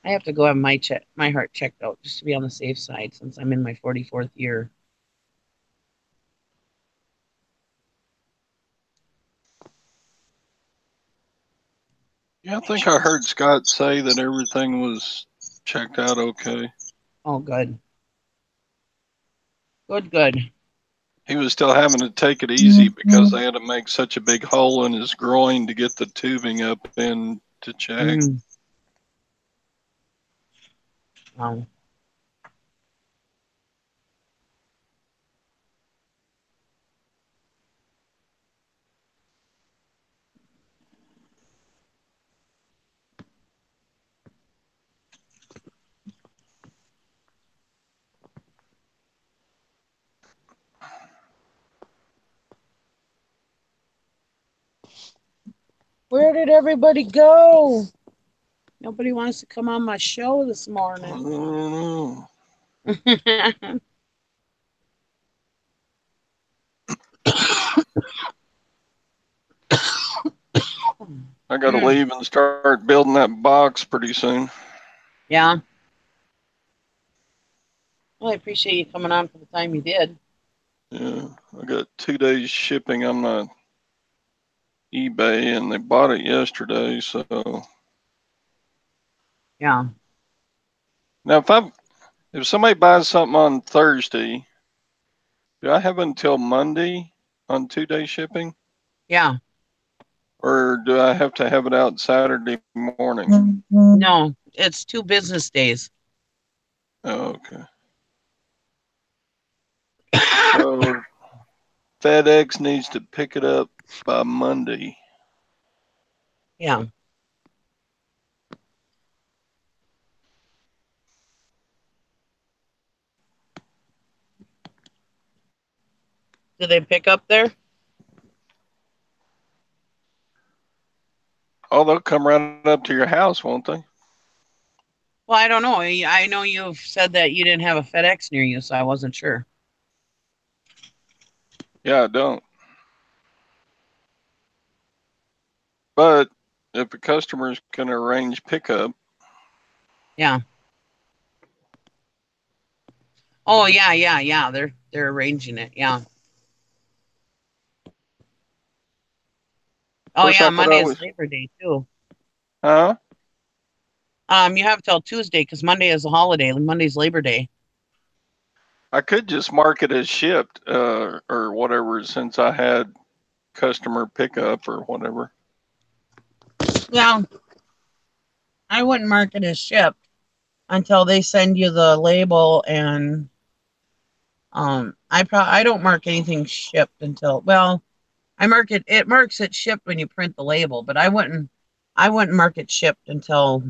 I have to go have my heart checked out just to be on the safe side since I'm in my 44th year. Yeah, I think I heard Scott say that everything was checked out okay. Oh, good. Good. He was still having to take it easy because they had to make such a big hole in his groin to get the tubing up in to check. Wow. Where did everybody go? Nobody wants to come on my show this morning. I got to leave and start building that box pretty soon. Yeah. Well, I appreciate you coming on for the time you did. Yeah, I got 2 days shipping on my eBay, and they bought it yesterday. So Yeah. now, if somebody buys something on Thursday, do I have until Monday on 2 day shipping, Yeah. or do I have to have it out Saturday morning? No, it's 2 business days. Oh, okay. So FedEx needs to pick it up by Monday. Yeah. Do they pick up there? Oh, they'll come right up to your house, won't they? Well, I don't know. I know you've said that you didn't have a FedEx near you, so I wasn't sure. Yeah, I don't. But if the customers can arrange pickup, Yeah. Oh, yeah. They're arranging it. Yeah. of Oh, course, yeah. I thought Monday I is was, Labor Day too. huh? You have till Tuesday because Monday is a holiday. Monday's Labor Day. I could just mark it as shipped, or whatever, since I had customer pickup or whatever. Yeah. I wouldn't mark it as shipped until they send you the label, and I don't mark anything shipped until, well, it marks it shipped when you print the label, but I wouldn't mark it shipped until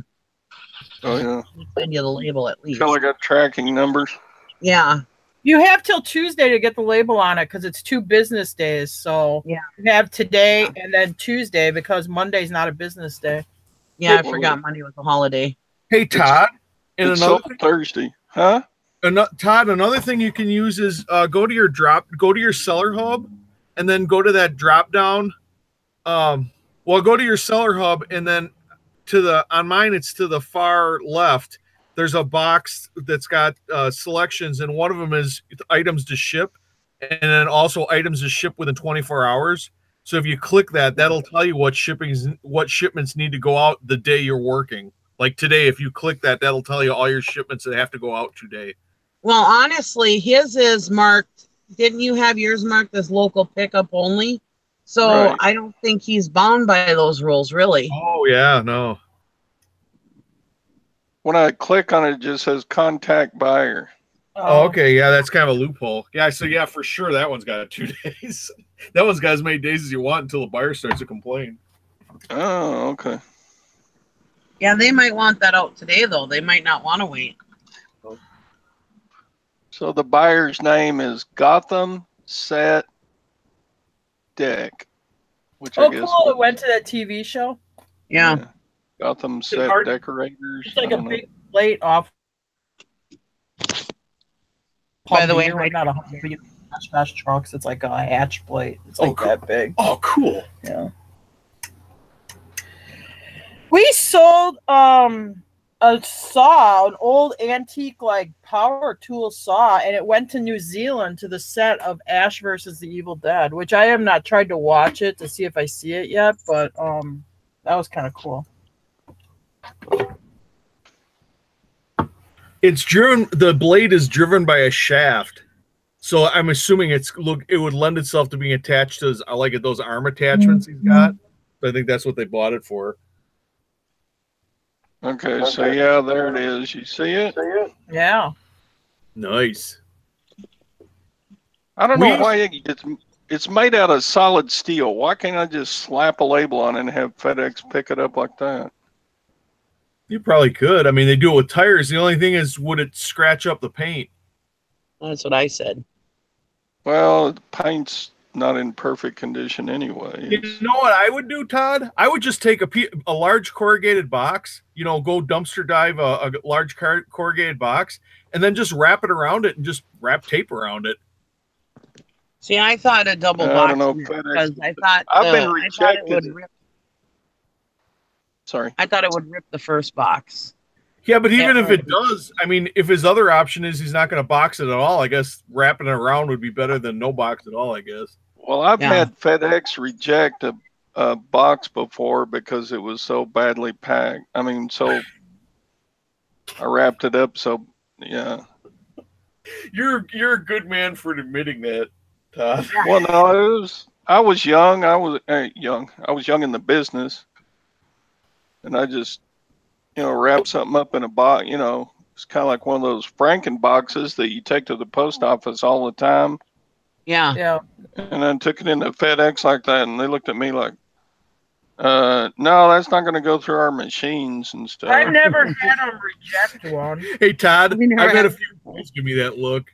Oh yeah, they send you the label at until I least. got tracking numbers. Yeah. You have till Tuesday to get the label on it because it's 2 business days. So Yeah. you have today and then Tuesday because Monday's not a business day. Yeah, I Well, forgot Monday was a holiday. Hey, Todd. And it's another sold Thursday, huh? Todd, another thing you can use is go to your seller hub, and then go to that drop down. Go to your seller hub, and then on mine it's to the far left. There's a box that's got selections, and one of them is items to ship, and then also items to ship within 24 hours. So if you click that, that'll tell you what shipments need to go out the day you're working. Like today, if you click that, that'll tell you all your shipments that have to go out today. Well, honestly, his is marked. Didn't you have yours marked as local pickup only? So Right. I don't think he's bound by those rules, really. Oh yeah, no. When I click on it, it just says contact buyer. Oh, okay, yeah, that's kind of a loophole. Yeah, so yeah, for sure that one's got 2 days. That one's got as many days as you want until the buyer starts to complain. Oh, okay. Yeah, they might want that out today, though. They might not want to wait. So the buyer's name is Gotham Set Deck, which I guess Cool. It went to that TV show. Yeah. Gotham Set Decorators. It's like a big plate off. By the way, not a Smash trucks. It's like a hatch plate. It's like cool. that big. Oh, cool. Yeah. We sold a saw, an old antique like power tool saw, and it went to New Zealand to the set of Ash versus the Evil Dead, which I have not tried to watch it to see if I see it yet, but that was kind of cool. It's driven. The blade is driven by a shaft, so I'm assuming it would lend itself to being attached to those arm attachments he's got. So I think that's what they bought it for. Okay, so yeah, there it is. You see it? Yeah. Nice. I don't know why it's made out of solid steel. Why can't I just slap a label on it and have FedEx pick it up like that? You probably could. I mean, they do it with tires. The only thing is, would it scratch up the paint? That's what I said. Well, the paint's not in perfect condition anyway. You know what I would do, Todd? I would just take a large corrugated box, go dumpster dive a large corrugated box, and then just wrap it around it and just wrap tape around it. See, I thought a double box. I don't know, because I thought I've been rejected. I thought it would rip the first box. Yeah, but even if it does, I mean, if his other option is he's not going to box it at all, I guess wrapping it around would be better than no box at all, I guess. Well, I've had FedEx reject a box before because it was so badly packed. I mean, so I wrapped it up. So yeah. You're a good man for admitting that, Todd. Well, no, I was young. I was young. I was young in the business, and I just, wrap something up in a box. It's kind of like one of those Franken boxes that you take to the post office all the time. Yeah. Yeah. And then took it into FedEx like that, and they looked at me like, no, that's not going to go through our machines and stuff. I've never had them reject one. Hey, Todd, I've had a few girls give me that look.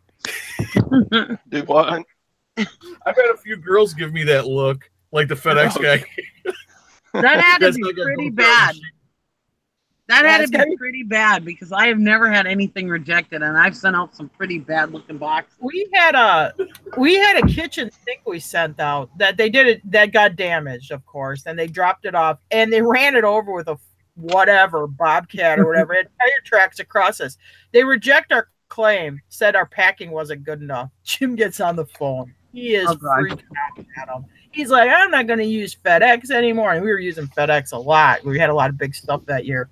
Do what? I've had a few girls give me that look, like the FedEx guy. That had to be pretty bad. That had to be pretty bad because I have never had anything rejected, and I've sent out some pretty bad looking boxes. We had a kitchen sink we sent out that they did it that got damaged, of course, and they dropped it off and they ran it over with a whatever Bobcat or whatever. It had tire tracks across us. They reject our claim, said our packing wasn't good enough. Jim gets on the phone. He is freaking out at him. He's like, I'm not going to use FedEx anymore. And we were using FedEx a lot. We had a lot of big stuff that year.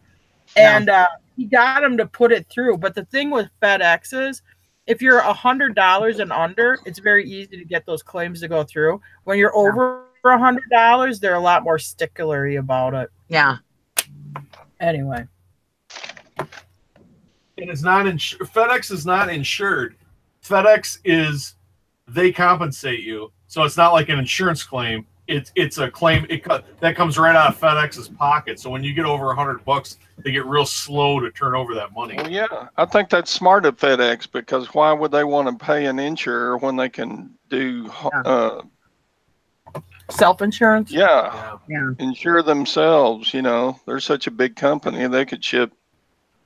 And he got him to put it through. But the thing with FedEx is, if you're $100 and under, it's very easy to get those claims to go through. When you're over $100, they're a lot more sticklery about it. Yeah. Anyway. And it's not FedEx is not insured. FedEx is, they compensate you. So it's not like an insurance claim. It's a claim that comes right out of FedEx's pocket. So when you get over $100, they get real slow to turn over that money. Well, yeah, I think that's smart of FedEx, because why would they want to pay an insurer when they can do self-insurance? Yeah, insure themselves. They're such a big company, they could ship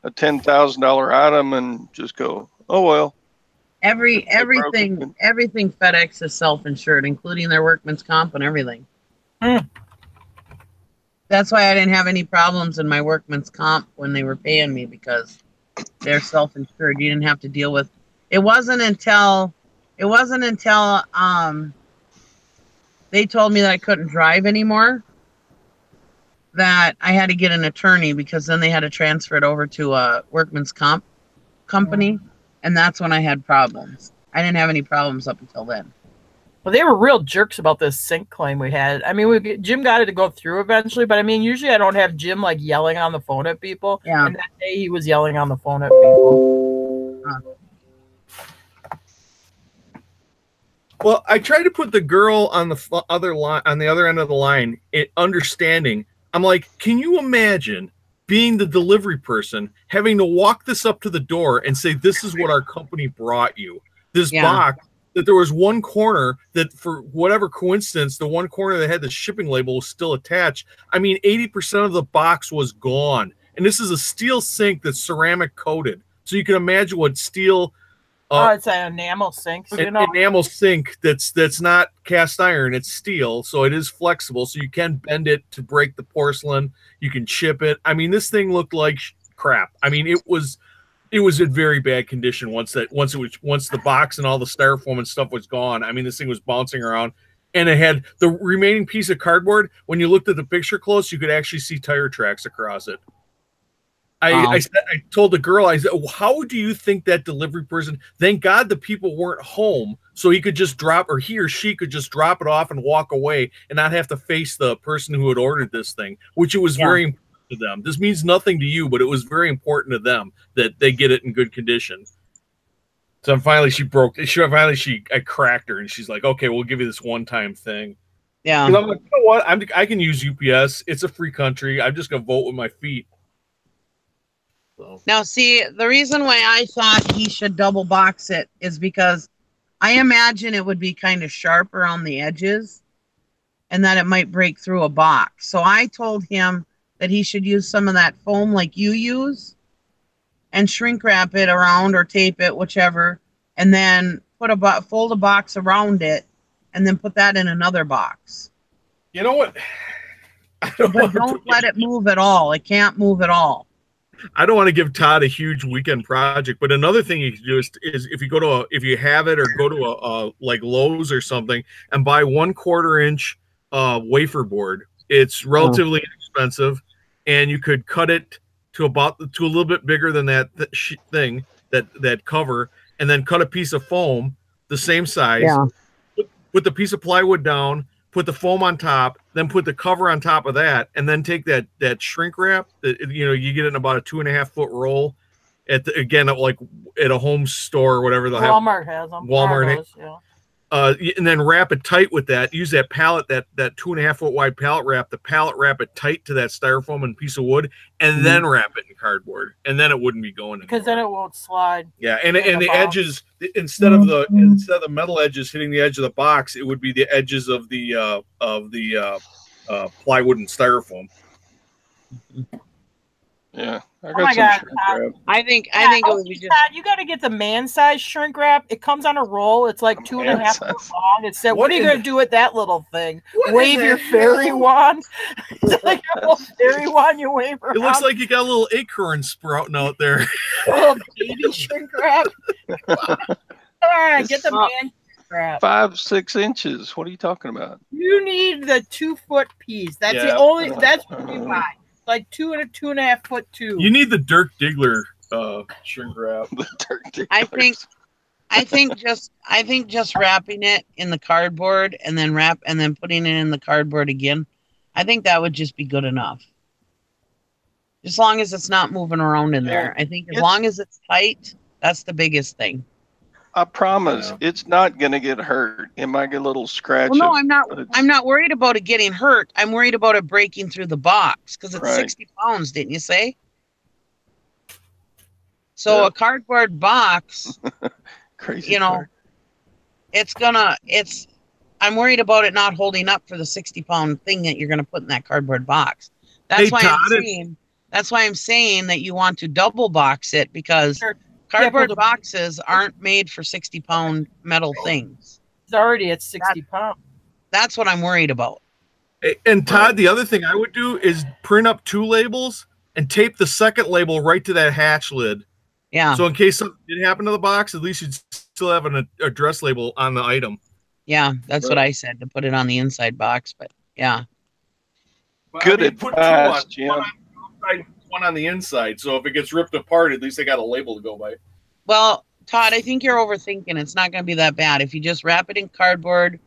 a $10,000 item and just go, oh well. Everything FedEx is self-insured, including their workman's comp and everything. That's why I didn't have any problems in my workman's comp when they were paying me, because they're self-insured. You didn't have to deal with. It wasn't until they told me that I couldn't drive anymore that I had to get an attorney, because then they had to transfer it over to a workman's comp company. And that's when I had problems. I didn't have any problems up until then. Well, they were real jerks about this sink claim we had. I mean, Jim got it to go through eventually, but I mean, usually I don't have Jim like yelling on the phone at people. Yeah. And that day he was yelling on the phone at people. Well, I tried to put the girl on the other line, on the other end of the line, understanding. I'm like, can you imagine being the delivery person, having to walk this up to the door and say, this is what our company brought you. This box, that there was one corner that, for whatever coincidence, the one corner that had the shipping label was still attached. I mean, 80% of the box was gone. And this is a steel sink that's ceramic coated. So you can imagine what steel... it's an enamel sink. So enamel sink that's not cast iron, it's steel, so it is flexible, so you can bend it to break the porcelain. You can chip it. I mean, this thing looked like crap. I mean, it was in very bad condition once the box and all the styrofoam and stuff was gone. I mean, this thing was bouncing around, and it had the remaining piece of cardboard. When you looked at the picture close, you could actually see tire tracks across it. I told the girl, I said, how do you think that delivery person, thank God the people weren't home, so he could just drop, or he or she could just drop it off and walk away and not have to face the person who had ordered this thing, which it was very important to them. This means nothing to you, but it was very important to them that they get it in good condition. So finally I cracked her, and she's like, okay, we'll give you this one-time thing. Yeah. I'm like, you know what? I can use UPS. It's a free country. I'm just going to vote with my feet. So. Now, see, the reason why I thought he should double box it is because I imagine it would be kind of sharp around the edges and that it might break through a box. So I told him that he should use some of that foam like you use and shrink wrap it around or tape it, whichever, and then fold a box around it and then put that in another box. You know what? But don't let it move at all. It can't move at all. I don't want to give Todd a huge weekend project, but another thing you can do is if you go to if you have it or go to a like Lowe's or something and buy 1/4 inch wafer board. It's relatively inexpensive, and you could cut it to a little bit bigger than that thing that cover, and then cut a piece of foam the same size. Yeah. Put the piece of plywood down, put the foam on top, then put the cover on top of that, and then take that shrink wrap that you get in about a 2.5 foot roll again like at a home store or whatever. Walmart has them. Walmart, yeah. And then wrap it tight with that. Use that pallet, that 2.5 foot wide pallet wrap. The pallet wrap it tight to that styrofoam and piece of wood, and then wrap it in cardboard, and then it wouldn't be going anywhere. Because then it won't slide. Yeah, and the edges instead of the metal edges hitting the edge of the box, it would be the edges of the plywood and styrofoam. Yeah, I Oh my God, I think it would be just. You got to get the man size shrink wrap. It comes on a roll. It's like 2.5 feet long. It said, "What are you going to do with that little thing? Wave your fairy wand." It's like a little fairy wand you wave around. It looks like you got a little acorn sprouting out there. A little baby shrink wrap. All right, get the man shrink wrap. 5-6 inches. What are you talking about? You need the 2 foot piece. That's the only. That's pretty wide. Like 2 and a 2.5 foot tube. You need the Dirk Diggler shrink wrap. I think just wrapping it in the cardboard and then putting it in the cardboard again. I think that would just be good enough. As long as it's not moving around in there. I think as long as it's tight, that's the biggest thing. I promise it's not going to get hurt. It might get a little scratch. Well, no, I'm not worried about it getting hurt. I'm worried about it breaking through the box because it's 60 pounds, didn't you say? So a cardboard box, crazy. I'm worried about it not holding up for the 60-pound thing that you're going to put in that cardboard box. That's why I'm saying that you want to double box it because cardboard boxes aren't made for 60-pound metal things. It's already at 60 pounds. That's what I'm worried about. And Todd, the other thing I would do is print up 2 labels and tape the second label right to that hatch lid. Yeah. So in case something did happen to the box, at least you'd still have an address label on the item. Yeah, that's what I said, to put it on the inside box. But yeah. Good advice, Jim. One on the inside, so if it gets ripped apart, at least they got a label to go by. Well, Todd, I think you're overthinking. It's not going to be that bad if you just wrap it in cardboard.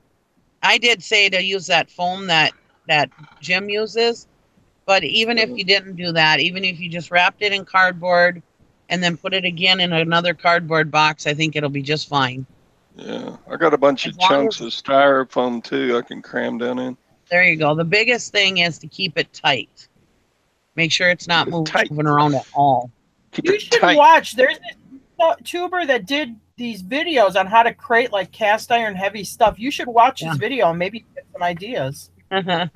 I did say to use that foam that Jim uses, but even if you didn't do that, even if you just wrapped it in cardboard and then put it again in another cardboard box, I think it'll be just fine. Yeah, I got a bunch of chunks of styrofoam too I can cram down in. There you go. The biggest thing is to keep it tight. Make sure it's not moving around at all. You should watch. There's this tuber that did these videos on how to create like cast iron heavy stuff. You should watch his video and maybe get some ideas. Yeah,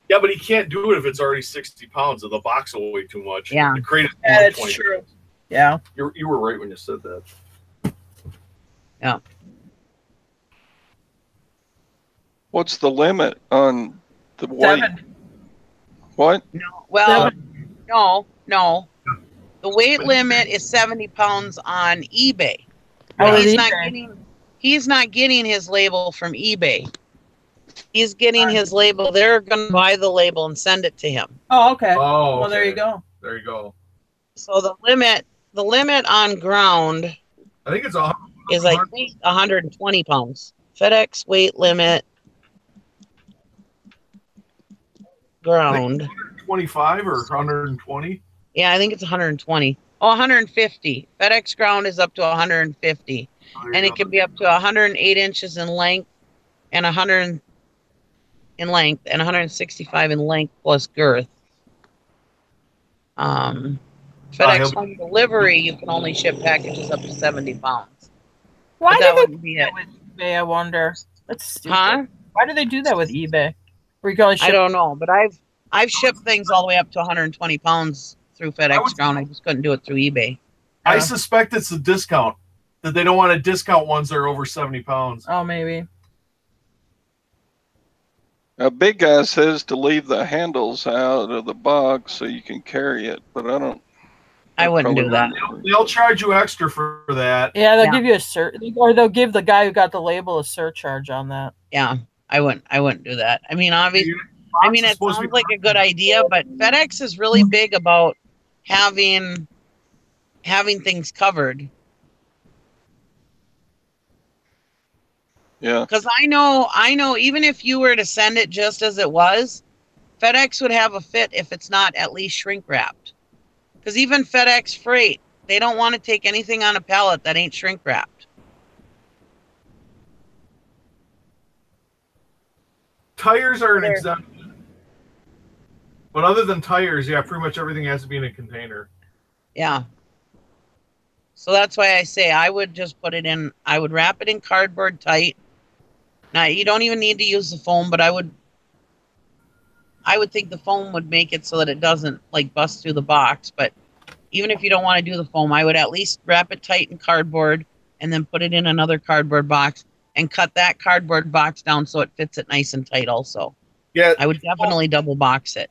but he can't do it if it's already 60 pounds. The box will weigh too much. Yeah, the crate is that's true. Yeah, you were right when you said that. Yeah. What's the limit on the weight? 7. What? No. Well, no. The weight limit is 70 pounds on eBay. He's not getting his label from eBay. He's getting his label. They're going to buy the label and send it to him. Oh, okay. Oh, well, there you go. There you go. So the limit on ground, I think it's is I think 120 pounds. FedEx weight limit ground. 125 or 120? Yeah, I think it's 120. Oh, 150. FedEx ground is up to 150. And it can be up to 108 inches in length and 100 in length and 165 in length plus girth. FedEx home delivery, you can only ship packages up to 70 pounds. Why do they do that with eBay, I wonder? That's stupid. Huh? Why do they do that with eBay? Where you can only ship I don't know, but I've shipped things all the way up to 120 pounds through FedEx ground. I just couldn't do it through eBay. I suspect it's a discount, that they don't want to discount ones that are over 70 pounds. Oh, maybe. A big guy says to leave the handles out of the box so you can carry it, but I don't. I wouldn't do that. They'll charge you extra for that. Yeah, they'll give you or they'll give the guy who got the label a surcharge on that. Yeah, I wouldn't do that. I mean, obviously, it sounds like a good idea, but FedEx is really big about having things covered. Yeah. Because I know, even if you were to send it just as it was, FedEx would have a fit if it's not at least shrink wrapped. Because even FedEx Freight, they don't want to take anything on a pallet that ain't shrink wrapped. Tires are an exemption. But other than tires, yeah, pretty much everything has to be in a container. Yeah. So that's why I say I would just put it in, I would wrap it in cardboard tight. Now, you don't even need to use the foam, but I would think the foam would make it so that it doesn't like bust through the box. But even if you don't want to do the foam, I would at least wrap it tight in cardboard and then put it in another cardboard box and cut that cardboard box down so it fits it nice and tight also. Yeah. I would definitely double box it.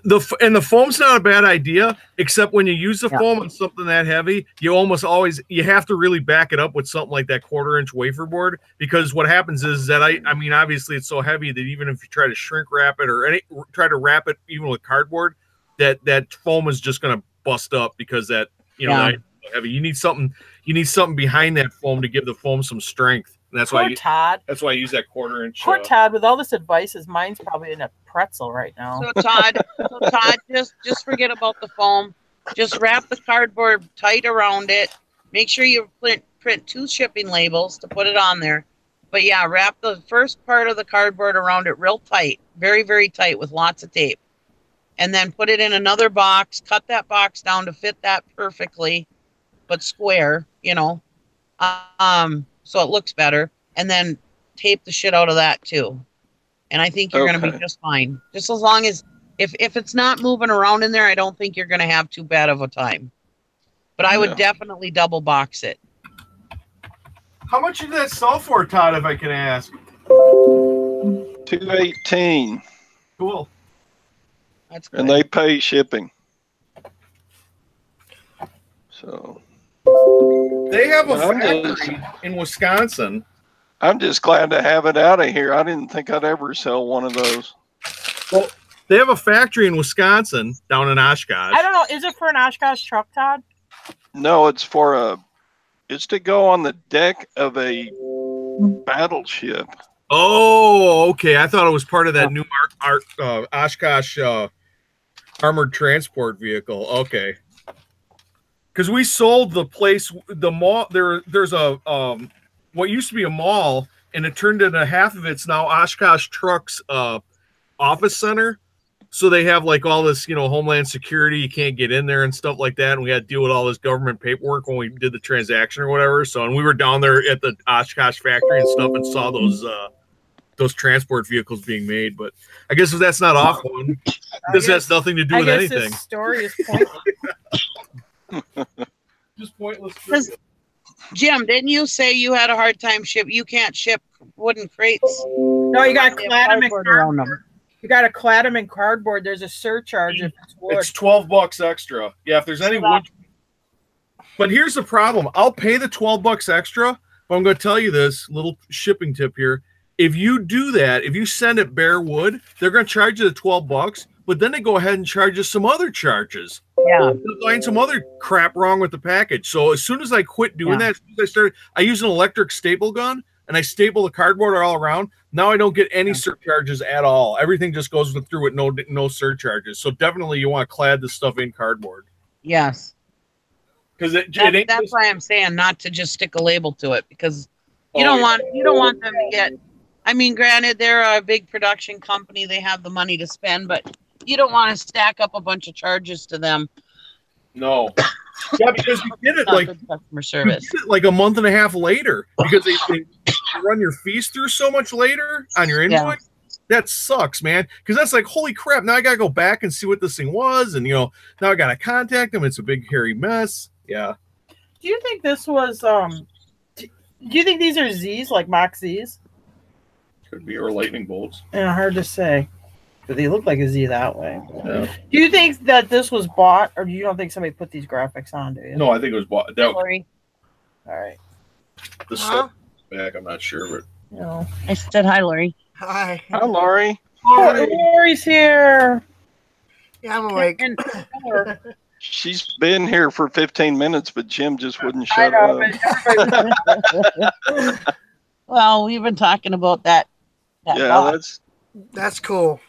The foam's not a bad idea, except when you use the foam on something that heavy, you almost always have to really back it up with something like that 1/4-inch wafer board, because what happens is that I mean obviously it's so heavy that even if you try to shrink wrap it or try to wrap it even with cardboard, that foam is just going to bust up because that that heavy. You need something behind that foam to give the foam some strength. And that's why Todd. That's why I use that 1/4-inch. Poor Todd, with all this advice, mine's probably in a pretzel right now. So Todd, just forget about the foam. Just wrap the cardboard tight around it. Make sure you print 2 shipping labels to put it on there. But yeah, wrap the first part of the cardboard around it real tight, very, very tight with lots of tape. And then put it in another box, cut that box down to fit that perfectly, but square, so it looks better. And then tape the shit out of that too. And I think you're going to be just fine. Just as long as, if it's not moving around in there, I don't think you're going to have too bad of a time. But I would definitely double box it. How much did that sell for, Todd, if I can ask? $218. Cool. That's good. And they pay shipping. So they have a factory in Wisconsin. I'm just glad to have it out of here. I didn't think I'd ever sell one of those. Well, they have a factory in Wisconsin down in Oshkosh. I don't know. Is it for an Oshkosh truck, Todd? No, it's to go on the deck of a battleship. Oh, okay. I thought it was part of that new Oshkosh armored transport vehicle. Okay. Because we sold the place, the mall. There's a what used to be a mall, and it turned into half of it's now Oshkosh Trucks office center. So they have like all this, Homeland Security. You can't get in there and stuff like that. And we had to deal with all this government paperwork when we did the transaction or whatever. So, and we were down there at the Oshkosh factory and stuff and saw those transport vehicles being made. But I guess if that's not off one, this has nothing to do with anything. This story is pointless. Just pointless. Jim, didn't you say you had a hard time you can't ship wooden crates? No, you got to clad them in cardboard. You got to clad them in cardboard. There's a surcharge if it's wood. It's $12 extra. Yeah, if there's any wood. But here's the problem. I'll pay the $12 extra, but I'm going to tell you this little shipping tip here. If you do that, if you send it bare wood, they're going to charge you the $12, but then they go ahead and charge you some other charges. Yeah. They'll find some other crap wrong with the package. So as soon as I quit doing that, as soon as I use an electric staple gun and I staple the cardboard all around. Now I don't get any surcharges at all. Everything just goes through with no surcharges. So definitely you want to clad this stuff in cardboard. Yes. Because that's why I'm saying not to just stick a label to it, because you don't want them to get. I mean, granted, they're a big production company; they have the money to spend, but you don't want to stack up a bunch of charges to them. No. Yeah, because you get it like customer service. You get it like a month and a half later because they run your fees through so much later on your invoice. Yeah. That sucks, man. Because that's like, holy crap! Now I gotta go back and see what this thing was, and now I gotta contact them. It's a big hairy mess. Yeah. Do you think this was? Do you think these are Z's, like Mach Z's? Could be, or lightning bolts. Yeah, hard to say. But they look like a Z that way. Do you think that this was bought, or you don't think somebody put these graphics on? Do you? No, I think it was bought. That, Lori. All right. the stuff back, I'm not sure, but No. I said hi, Lori. Hi. Hi, Lori. Oh, Lori's here. Yeah, I'm awake. And She's been here for 15 minutes, but Jim just wouldn't I shut know, up. but everybody. Well, we've been talking about that Yeah, box. That's cool.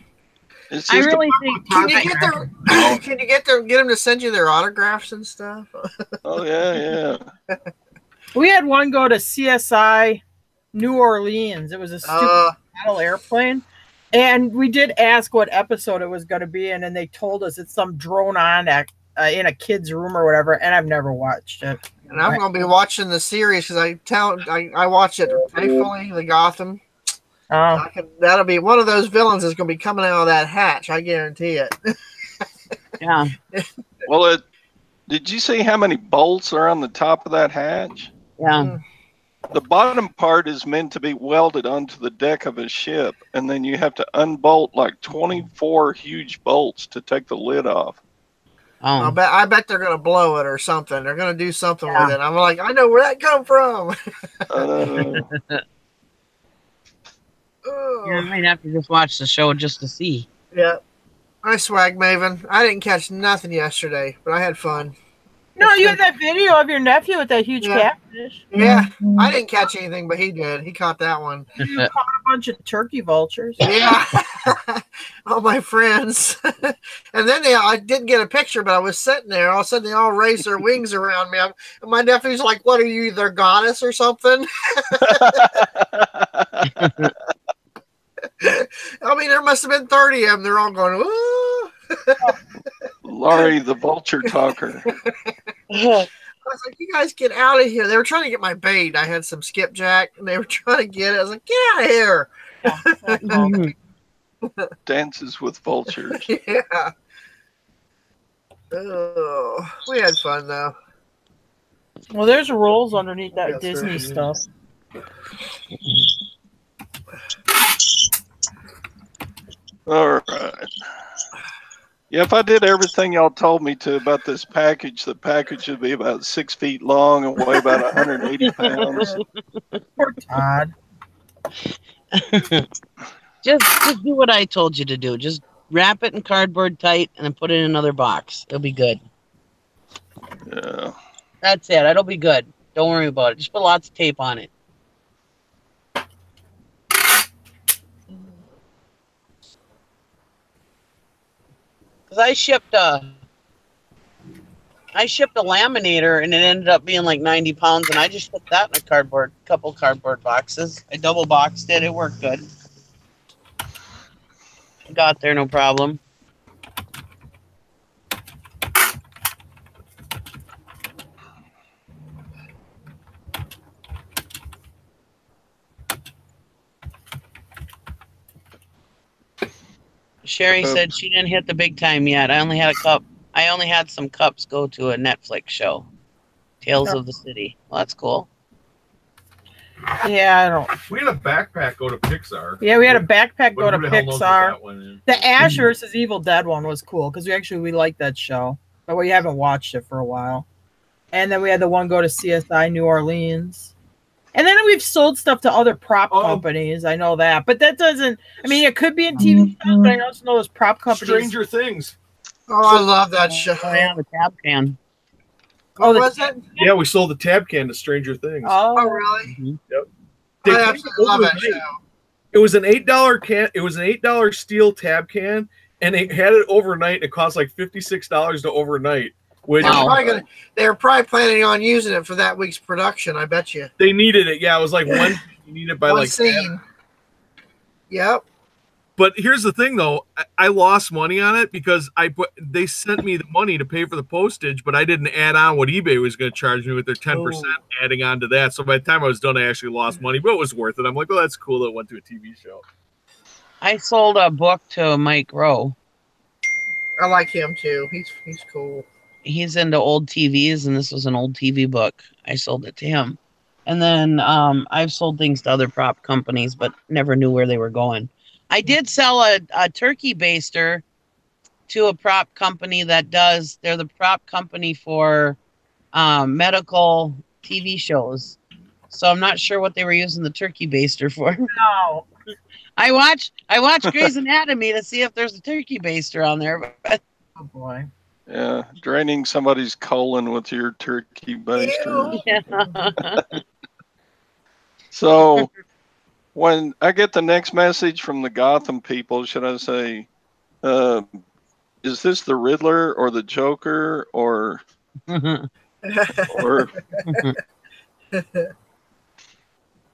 it's I just really think. Can you get their? Can you get them to send you their autographs and stuff? oh yeah. We had one go to CSI New Orleans. It was a stupid model airplane. And we did ask what episode it was going to be in, and they told us it's some drone on in a kid's room or whatever, and I've never watched it. And I'm going to be watching the series because I watch it faithfully, the Gotham. Oh. That'll be one of those villains that's going to be coming out of that hatch. I guarantee it. Yeah. Well, did you see how many bolts are on the top of that hatch? Yeah. The bottom part is meant to be welded onto the deck of a ship, and then you have to unbolt like 24 huge bolts to take the lid off. Oh. I bet they're going to blow it or something. They're going to do something with it. I'm like, I know where that come from. You might have to just watch the show just to see. Yeah. I swag Maven. I didn't catch nothing yesterday, but I had fun. No, you had that video of your nephew with that huge catfish. Yeah, I didn't catch anything, but he did. He caught that one. You caught a bunch of turkey vultures. Yeah, all my friends. And then I didn't get a picture, but I was sitting there. All of a sudden, they all raised their wings around me. And my nephew's like, "What are you, their goddess or something?" I mean, there must have been 30 of them. They're all going, "Ooh." Laurie, the vulture talker. I was like, you guys get out of here. They were trying to get my bait. I had some skipjack, and they were trying to get it. I was like, get out of here. Dances with vultures. Yeah. Oh, we had fun, though. Well, there's rolls underneath that Disney stuff. All right. Yeah, if I did everything y'all told me to about this package, the package would be about 6 feet long and weigh about 180 pounds. Poor Todd. Just do what I told you to do. Just wrap it in cardboard tight and then put it in another box. It'll be good. Yeah. That's it. It'll be good. Don't worry about it. Just put lots of tape on it. Because I shipped a laminator and it ended up being like 90 pounds, and I just put that in a couple cardboard boxes. I double boxed it. It worked good. Got there, no problem. Sherry said she didn't hit the big time yet. I only had a cup. I only had some cups go to a Netflix show, Tales of the City. Well, that's cool. Yeah, I don't. we had a backpack go to Pixar. Yeah, we had a backpack go to Who the hell knows what Pixar. that one is? The Ash versus Evil Dead one was cool because we liked that show, but we haven't watched it for a while. And then we had the one go to CSI New Orleans. And then we've sold stuff to other prop companies. I know that. But that doesn't... I mean, it could be in TV stuff, but I also know those prop companies... Stranger Things. Oh, I love that show. Oh, yeah, the tab can. What was it? Yeah, we sold the tab can to Stranger Things. Oh, really? Yep. I absolutely love that show. It was an $8 can. It was an $8 steel tab can, and they had it overnight. It cost like $56 to overnight. Which they were probably planning on using it for that week's production. I bet you. They needed it. Yeah, it was like one. You need it by one like scene. Yep. But here's the thing, though. I lost money on it because they sent me the money to pay for the postage, but I didn't add on what eBay was going to charge me with their 10% adding on to that. So by the time I was done, I actually lost money, but it was worth it. I'm like, oh, that's cool that it went to a TV show. I sold a book to Mike Rowe. I like him too. He's cool. He's into old TVs, and this was an old TV book. I sold it to him. And then I've sold things to other prop companies, but never knew where they were going. I did sell a turkey baster to a prop company that does. They're the prop company for medical TV shows. So I'm not sure what they were using the turkey baster for. No. I watch Grey's Anatomy to see if there's a turkey baster on there. But Oh boy. Yeah, draining somebody's colon with your turkey baster. yeah. So when I get the next message from the Gotham people, should I say, is this the Riddler or the Joker or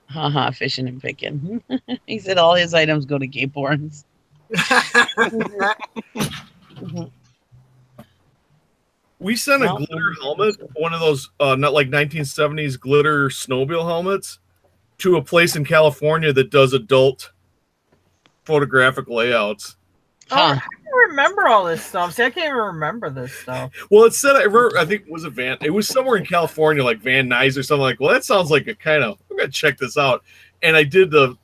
Haha, fishing and picking. He said all his items go to gay porns. We sent a Well, glitter helmet, one of those not like 1970s glitter snowmobile helmets, to a place in California that does adult photographic layouts. Oh, I can't remember all this stuff. See, I can't even remember this stuff. Well, it said, I think it was a Van. It was somewhere in California, like Van Nuys or something. Like, well, that sounds like a kind of. I'm gonna check this out. And I did the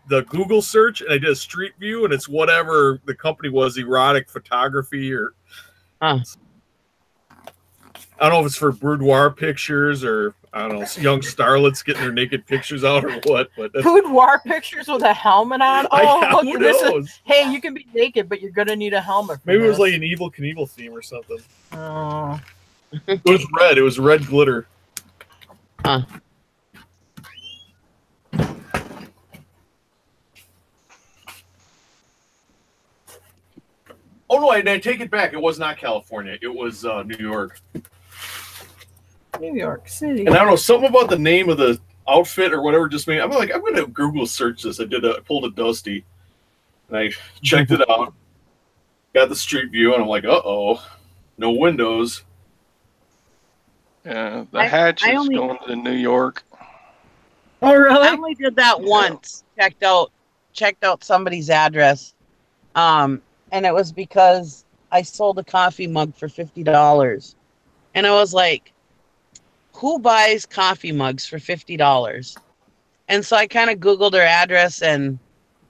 Google search, and I did a street view, and it's whatever the company was, erotic photography or. I don't know if it's for boudoir pictures or I don't know, young starlets getting their naked pictures out or what. But boudoir pictures with a helmet on. Oh, who look, this knows? is. Hey, you can be naked, but you're gonna need a helmet. Maybe it was like an Evel Knievel theme or something. Oh. It was red. It was red glitter. Huh. Oh no, I take it back. It was not California. It was New York. New York City. And I don't know, something about the name of the outfit or whatever just made. I'm like, I'm gonna Google search this. I pulled a Dusty, and I checked it out. Got the street view, and I'm like, uh-oh, no windows. Yeah, the hatch is going to New York. Oh really? I only did that once. Checked out somebody's address. And it was because I sold a coffee mug for $50. And I was like, who buys coffee mugs for $50? And so I kind of Googled her address and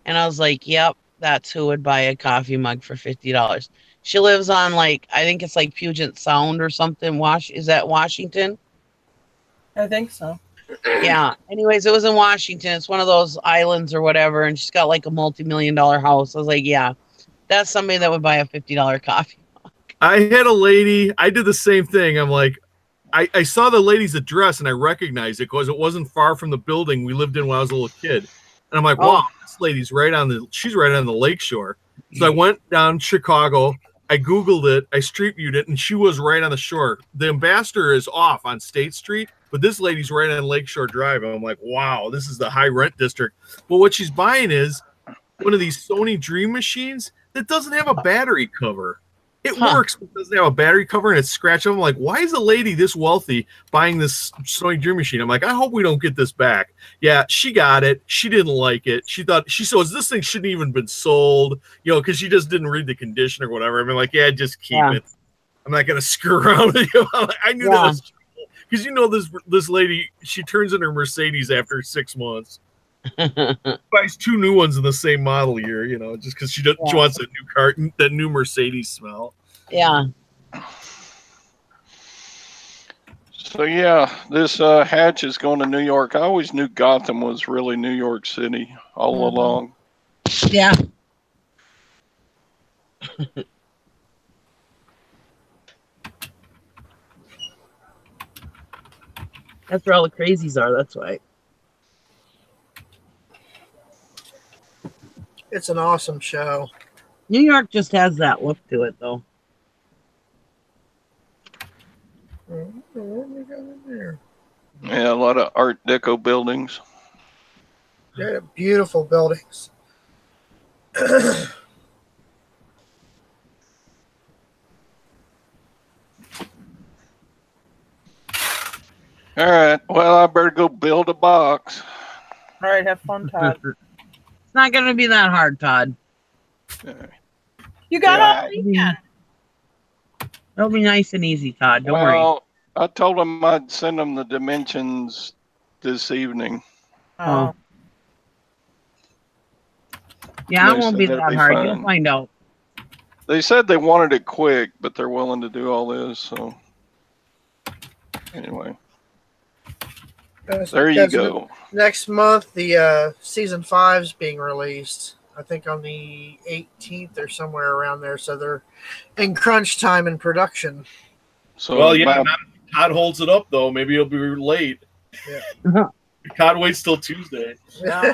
I was like, yep, that's who would buy a coffee mug for $50. She lives on I think it's like Puget Sound or something. Is that Washington? I think so. Yeah. Anyways, it was in Washington. It's one of those islands or whatever. And she's got like a multi-million-dollar house. I was like, yeah. That's somebody that would buy a $50 coffee mug. I had a lady. I did the same thing. I'm like, I saw the lady's address and I recognized it because it wasn't far from the building we lived in when I was a little kid. And I'm like, wow, this lady's she's right on the lakeshore. So I went down Chicago. I Googled it. I street viewed it, and she was right on the shore. The Ambassador is off on State Street, but this lady's right on Lakeshore Drive. And I'm like, wow, this is the high rent district. But what she's buying is one of these Sony Dream machines that doesn't have a battery cover. It works, but it doesn't have a battery cover, and it's scratched up. I'm like, why is a lady this wealthy buying this Sony Dream machine? I'm like, I hope we don't get this back. Yeah, she got it. She didn't like it. She says this thing shouldn't even been sold, because she just didn't read the condition or whatever. I mean, like, yeah, just keep it. I'm not gonna screw around with you. I knew that was because this lady, she turns in her Mercedes after 6 months. Buys 2 new ones in the same model year, just because she wants a new car, that new Mercedes smell. Yeah. So yeah, this hatch is going to New York. I always knew Gotham was really New York City all along. Yeah. That's where all the crazies are. That's why. It's an awesome show. New York just has that look to it, though. Yeah, a lot of Art Deco buildings. Yeah, beautiful buildings. All right. Well, I better go build a box. All right, have fun, Todd. It's not going to be that hard, Todd. You got all weekend. It'll be nice and easy, Todd. Don't worry. I told him I'd send him the dimensions this evening. Oh. Yeah, it They won't said be that'd that be hard. fine. You'll find out. They said they wanted it quick, but they're willing to do all this. So anyway, That's there you because go. next month the season 5 is being released. I think on the 18th or somewhere around there. So they're in crunch time in production. So Well, yeah, about- Todd holds it up though. Maybe he'll be late. Yeah. Todd waits till Tuesday. Yeah.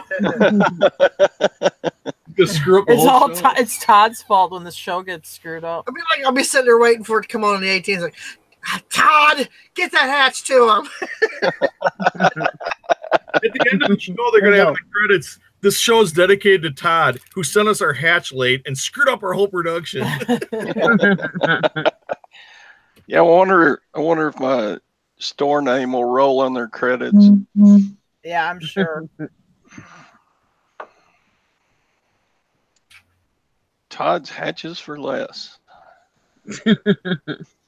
To screw up the It's whole all show. it's Todd's fault when the show gets screwed up. I'll be sitting there waiting for it to come on the 18th. Like, Todd, get that hatch to him. At the end of the show, they're going to have the credits. This show is dedicated to Todd, who sent us our hatch late and screwed up our whole production. Yeah, I wonder if my store name will roll on their credits. Yeah, I'm sure. Todd's hatches for less. You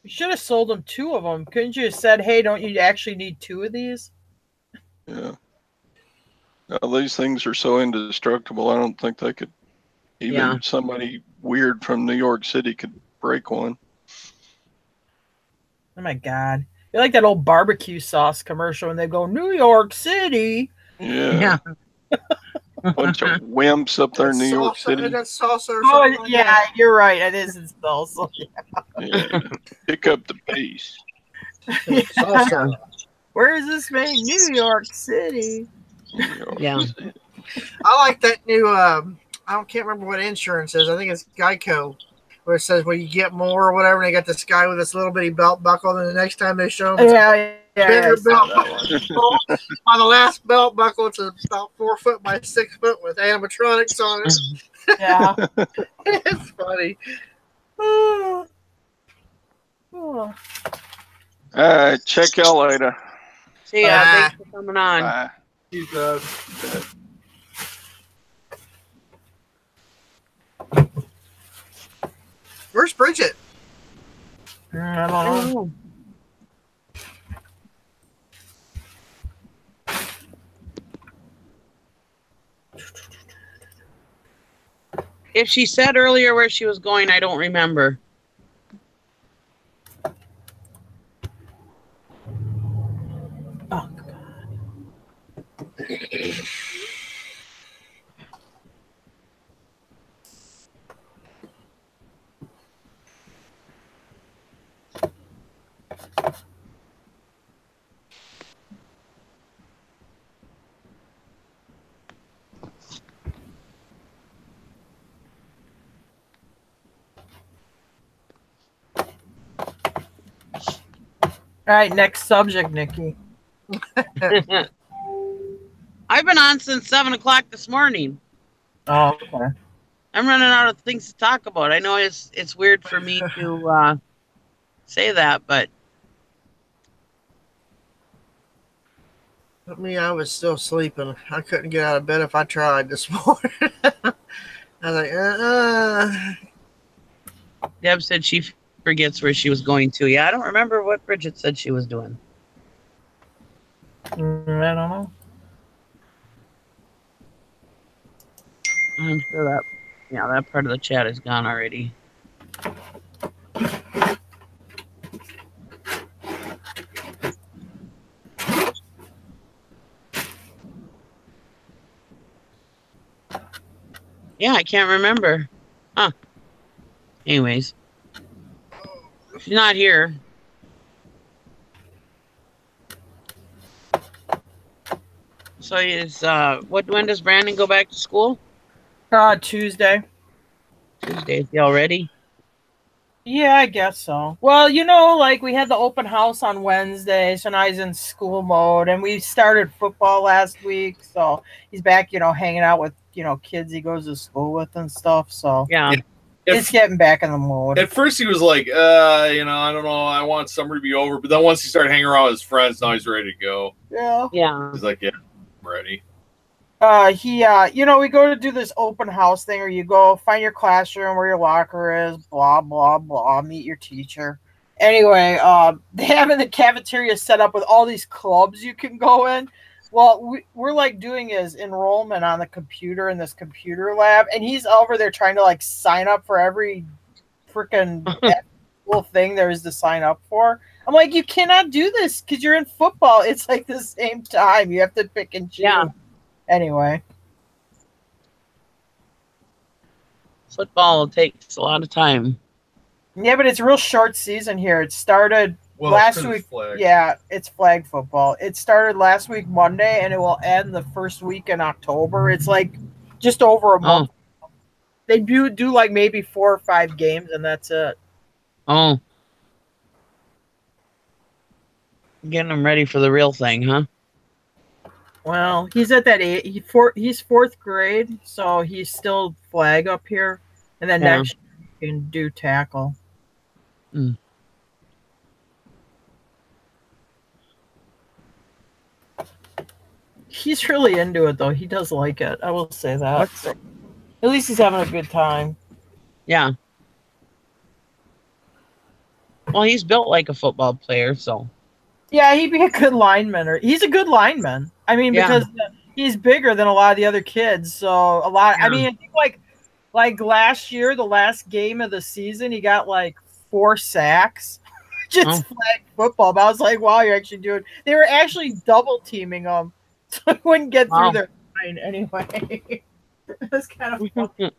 should have sold them 2 of them. Couldn't you have said, hey, don't you actually need 2 of these? Yeah. Now, these things are so indestructible. I don't think they could. Even somebody weird from New York City could break one. Oh my God. You're like that old barbecue sauce commercial when they go, New York City. Yeah. Bunch of wimps up there in New York City. That's salsa or Oh, something like yeah, that. you're right. It is in salsa. Yeah. Pick up the pace. Salsa. Where is this made? New York City. New York Yeah. City. I like that new. I can't remember what insurance is. I think it's Geico, where it says, "Well, you get more or whatever." And they got this guy with this little bitty belt buckle, and the next time they show him, it's Yeah, bigger I belt saw that buckle. On the last belt buckle, it's about 4 foot by 6 foot with animatronics on it. Yeah. It's funny. Oh. All right. Check y'all later. See ya. Bye. Thanks for coming on. Bye. He's Where's Bridget? I don't know. If she said earlier where she was going, I don't remember. Oh, All right, next subject, Nikki. I've been on since 7 o'clock this morning. Oh, okay. I'm running out of things to talk about. I know it's weird for me to say that, but I was still sleeping. I couldn't get out of bed if I tried this morning. I was like, Deb said she forgets where she was going to. Yeah, I don't remember what Bridget said she was doing. I don't know. I'm sure that, that part of the chat is gone already. Yeah, I can't remember. Huh. Anyways. She's not here. So when does Brandon go back to school? Tuesday. Tuesday. Is he all ready? Yeah, I guess so. Well, like we had the open house on Wednesday, so now he's in school mode, and we started football last week, so he's back, hanging out with, kids he goes to school with and stuff, so Yeah. he's getting back in the mode. At first, he was like, I don't know, I want summer to be over, but then once he started hanging around with his friends, now he's ready to go. Yeah. Yeah. He's like, yeah, I'm ready. We go to do this open house thing where you go find your classroom where your locker is, blah, blah, blah, meet your teacher. Anyway, they have in the cafeteria set up with all these clubs you can go in. Well, we're like doing his enrollment on the computer in this computer lab, and he's over there trying to like sign up for every freaking little thing there is to sign up for. I'm like, you cannot do this because you're in football. It's like the same time. You have to pick and choose. Yeah. Anyway. Football takes a lot of time. Yeah, but it's a real short season here. It started last week. Yeah, it's flag football. It started last week Monday, and it will end the first week in October. It's like just over a month. They do like maybe 4 or 5 games, and that's it. Oh. Getting them ready for the real thing, huh? Well, he's at that age. He's 4th grade, so he's still flag up here. And then next year he can do tackle. Mm. He's really into it, though. He does like it. I will say that. So, at least he's having a good time. Yeah. Well, he's built like a football player, so. Yeah, he'd be a good lineman. Or he's a good lineman. I mean, because he's bigger than a lot of the other kids. So a lot. I mean, I think like last year, the last game of the season, he got like 4 sacks. Just flag football. But I was like, wow, you're actually doing. They were actually double teaming him, so he wouldn't get through their line anyway. That's kind of fun. And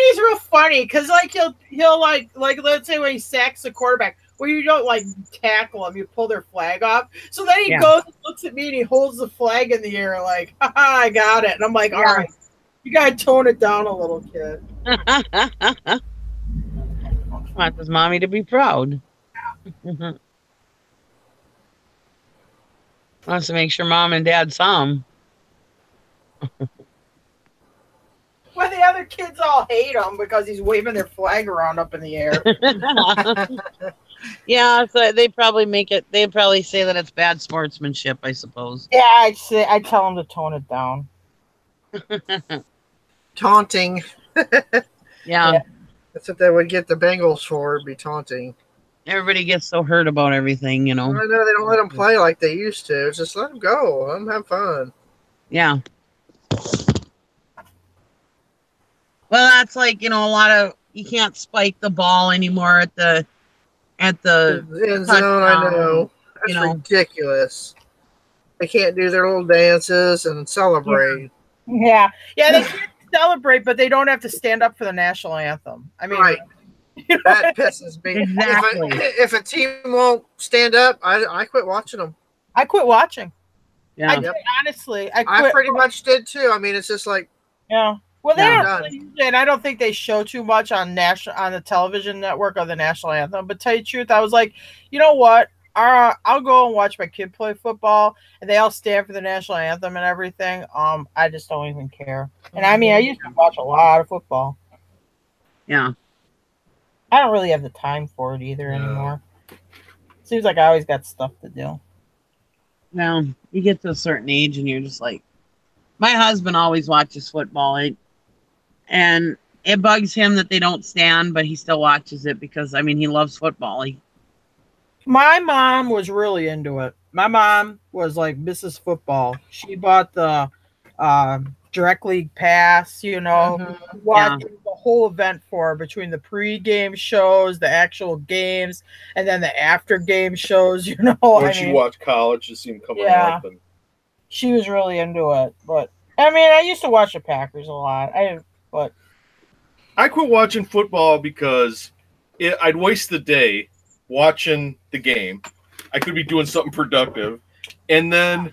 he's real funny because like he'll like let's say when he sacks the quarterback. Well, you don't like tackle them; you pull their flag off. So then he goes and looks at me and he holds the flag in the air, like, "Haha, I got it." And I'm like, "All right, you gotta tone it down a little, kid." Wants his mommy to be proud. Wants to make sure mom and dad saw him. Well, the other kids all hate him because he's waving their flag around up in the air. Yeah, so they probably make it. They probably say that it's bad sportsmanship, I suppose. Yeah, I tell him to tone it down. Taunting. Yeah. That's what they would get the Bengals for, be taunting. Everybody gets so hurt about everything, you know. I know they don't let them play like they used to. It's just let them go. Let them have fun. Yeah. Well, that's like, you know, a lot of you can't spike the ball anymore at the end zone. I know. That's ridiculous. They can't do their little dances and celebrate. Yeah, they can't celebrate, but they don't have to stand up for the national anthem. I mean, right. That pisses me. Exactly. If a team won't stand up, I quit watching them. I quit watching. Yeah. I did, honestly. I pretty much did too. I mean, it's just like. Yeah. Well, they don't really use it, and I don't think they show too much on the television network of the national anthem. But tell you the truth, I was like, you know what? I'll go and watch my kid play football, and they all stand for the national anthem and everything. I just don't even care. And I mean, I used to watch a lot of football. Yeah. I don't really have the time for it either anymore. Seems like I always got stuff to do. Well, you get to a certain age, and you're just like, my husband always watches football. And it bugs him that they don't stand, but he still watches it because, I mean, he loves football. My mom was really into it. My mom was like Mrs. Football. She bought the direct league pass, watched the whole event for her, between the pre-game shows, the actual games, and then the after-game shows, Once you watch college, you see them coming up. And she was really into it. But, I mean, I used to watch the Packers a lot. I quit watching football because I'd waste the day watching the game. I could be doing something productive. And then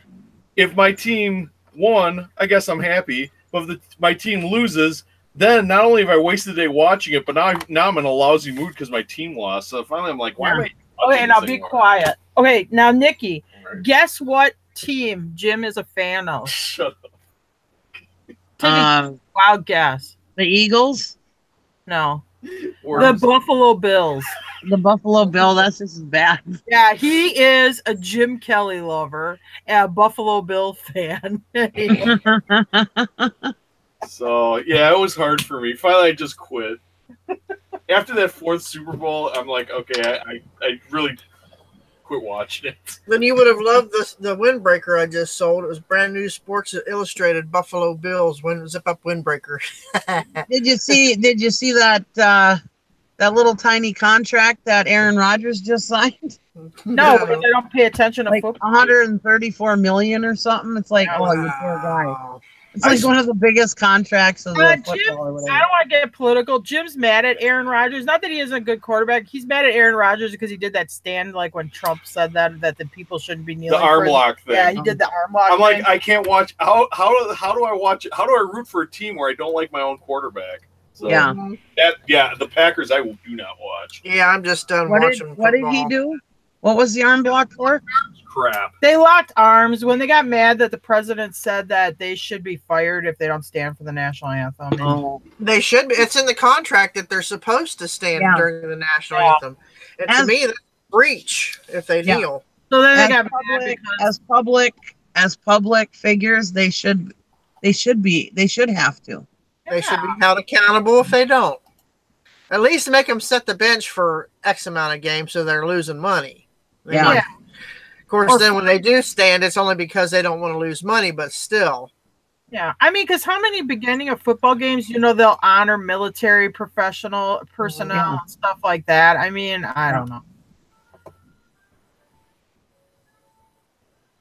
if my team won, I guess I'm happy. But if my team loses, then not only have I wasted the day watching it, but now I'm in a lousy mood because my team lost. So finally I'm like, why am I okay, now be quiet. Okay, now, Nikki, guess what team Jim is a fan of? Shut up. Take a wild guess. The Eagles? No. The Buffalo Bills. The Buffalo Bill, that's just as bad. Yeah, he is a Jim Kelly lover and a Buffalo Bill fan. So, yeah, it was hard for me. Finally, I just quit. After that 4th Super Bowl, I'm like, okay, I really quit watching it. Then you would have loved the windbreaker I just sold. It was brand new Sports Illustrated Buffalo Bills zip up windbreaker. Did you see that that little tiny contract that Aaron Rodgers just signed? No, because I don't pay attention to Like football. 134 million or something. It's like, oh, you poor guy. It's like one of the biggest contracts of the football Jim, or I whatever. don't want to get political. Jim's mad at Aaron Rodgers. Not that he isn't a good quarterback. He's mad at Aaron Rodgers because he did that stand like when Trump said that the people shouldn't be kneeling. The arm lock thing. Yeah, he did the arm lock. I'm like, thing. I can't watch. How do I watch it? How do I root for a team where I don't like my own quarterback? So Yeah. The Packers I do not watch. Yeah, I'm just done watching. What did he do? What was the arm block for? Crap. They locked arms when they got mad that the president said that they should be fired if they don't stand for the national anthem. Oh. They should be. It's in the contract that they're supposed to stand during the national anthem. And to me, that's a breach if they kneel. So then they As got public, mad because as public figures, they should have to. They should be held accountable if they don't. At least make them set the bench for X amount of games so they're losing money. Yeah. Of course, then when they do stand, it's only because they don't want to lose money, but still. Yeah, I mean, because how many beginning of football games, they'll honor military personnel and stuff like that. I mean, I don't know.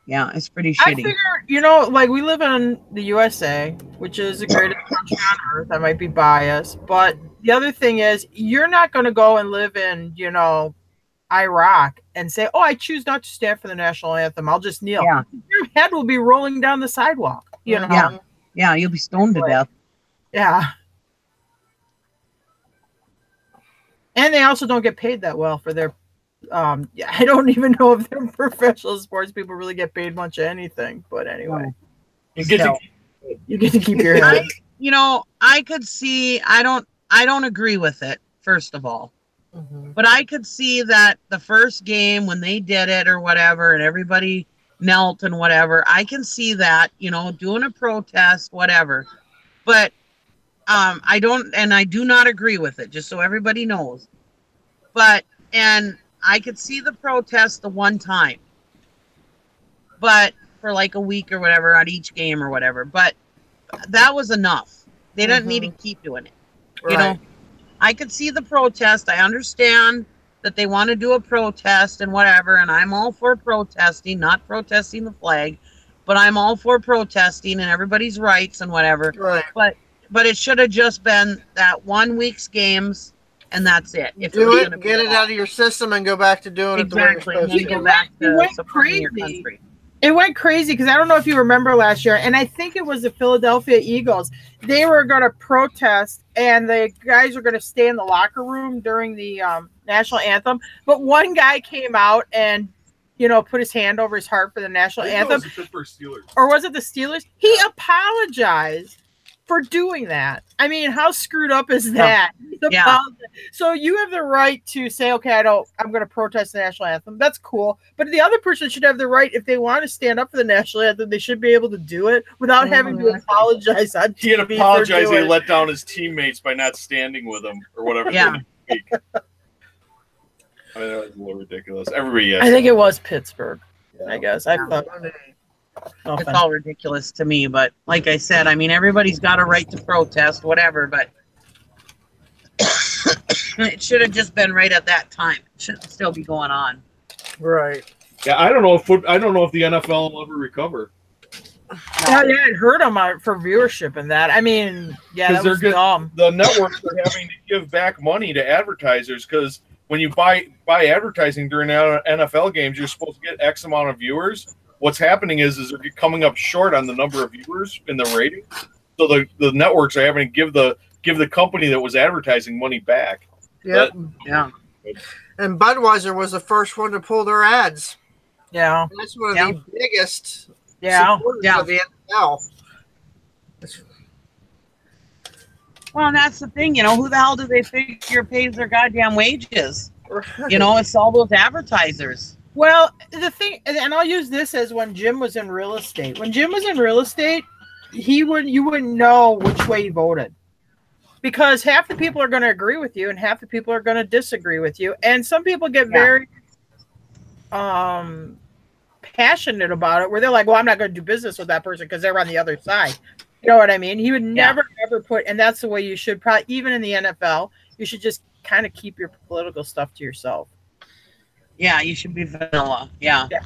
Yeah, it's pretty I shitty. figure, like we live in the USA, which is the greatest country on earth. I might be biased, but the other thing is, you're not going to go and live in, Iraq and say, "Oh, I choose not to stand for the national anthem. I'll just kneel." Yeah. Your head will be rolling down the sidewalk. Yeah, you'll be stoned to death. Yeah. And they also don't get paid that well for their. I don't even know if they're professional sports people really get paid much of anything. But anyway, You get to keep your head. I could see. I don't agree with it. First of all. But I could see that the first game when they did it or whatever and everybody knelt and whatever, I can see that, doing a protest, whatever. But I do not agree with it, just so everybody knows. And I could see the protest the one time. But for like a week or whatever on each game or whatever. But that was enough. They didn't need to keep doing it. Right. I could see the protest. I understand that they want to do a protest and whatever, and I'm all for protesting, not protesting the flag, but I'm all for protesting and everybody's rights and whatever. Right. But it should have just been that 1 week's games, and that's it. If Do was it, gonna be get it out of your system, and go back to doing it the way you're exactly, supposed and to. then go back It to went supporting your crazy. country. It went crazy because I don't know if you remember last year, and I think it was the Philadelphia Eagles. They were going to protest, and the guys were going to stay in the locker room during the national anthem. But one guy came out and, put his hand over his heart for the national anthem. Was the Pittsburgh Steelers. Or was it the Steelers? He apologized for doing that. I mean, how screwed up is that? Yeah. So you have the right to say, okay, I'm going to protest the national anthem. That's cool. But the other person should have the right, if they want to stand up for the national anthem, they should be able to do it without having to apologize on He had TV apologized. for He doing let down his teammates by not standing with him or whatever. Yeah. I mean, that was a little ridiculous. Everybody, I think it was Pittsburgh. I guess. I thought. It's all ridiculous to me, but like I said, I mean, everybody's got a right to protest, whatever, but it should have just been right at that time. It shouldn't still be going on. Right. Yeah, I don't know if the NFL will ever recover. Yeah, it hurt them for viewership and that. I mean, yeah, that was dumb. The networks are having to give back money to advertisers because when you buy advertising during NFL games, you're supposed to get X amount of viewers. What's happening is they're coming up short on the number of viewers in the rating. So the networks are having to give the company that was advertising money back. Yep. Yeah. And Budweiser was the first one to pull their ads. Yeah. That's one of the biggest supporters of the NFL. Well, and that's the thing, who the hell do they figure pays their goddamn wages? It's all those advertisers. Well, the thing, and I'll use this as when Jim was in real estate. When Jim was in real estate, you wouldn't know which way he voted. Because half the people are going to agree with you and half the people are going to disagree with you. And some people get very passionate about it, where they're like, well, I'm not going to do business with that person because they're on the other side. You know what I mean? He would never ever put, and that's the way you should probably, even in the NFL, you should just kind of keep your political stuff to yourself. Yeah, you should be vanilla. Yeah. Yeah.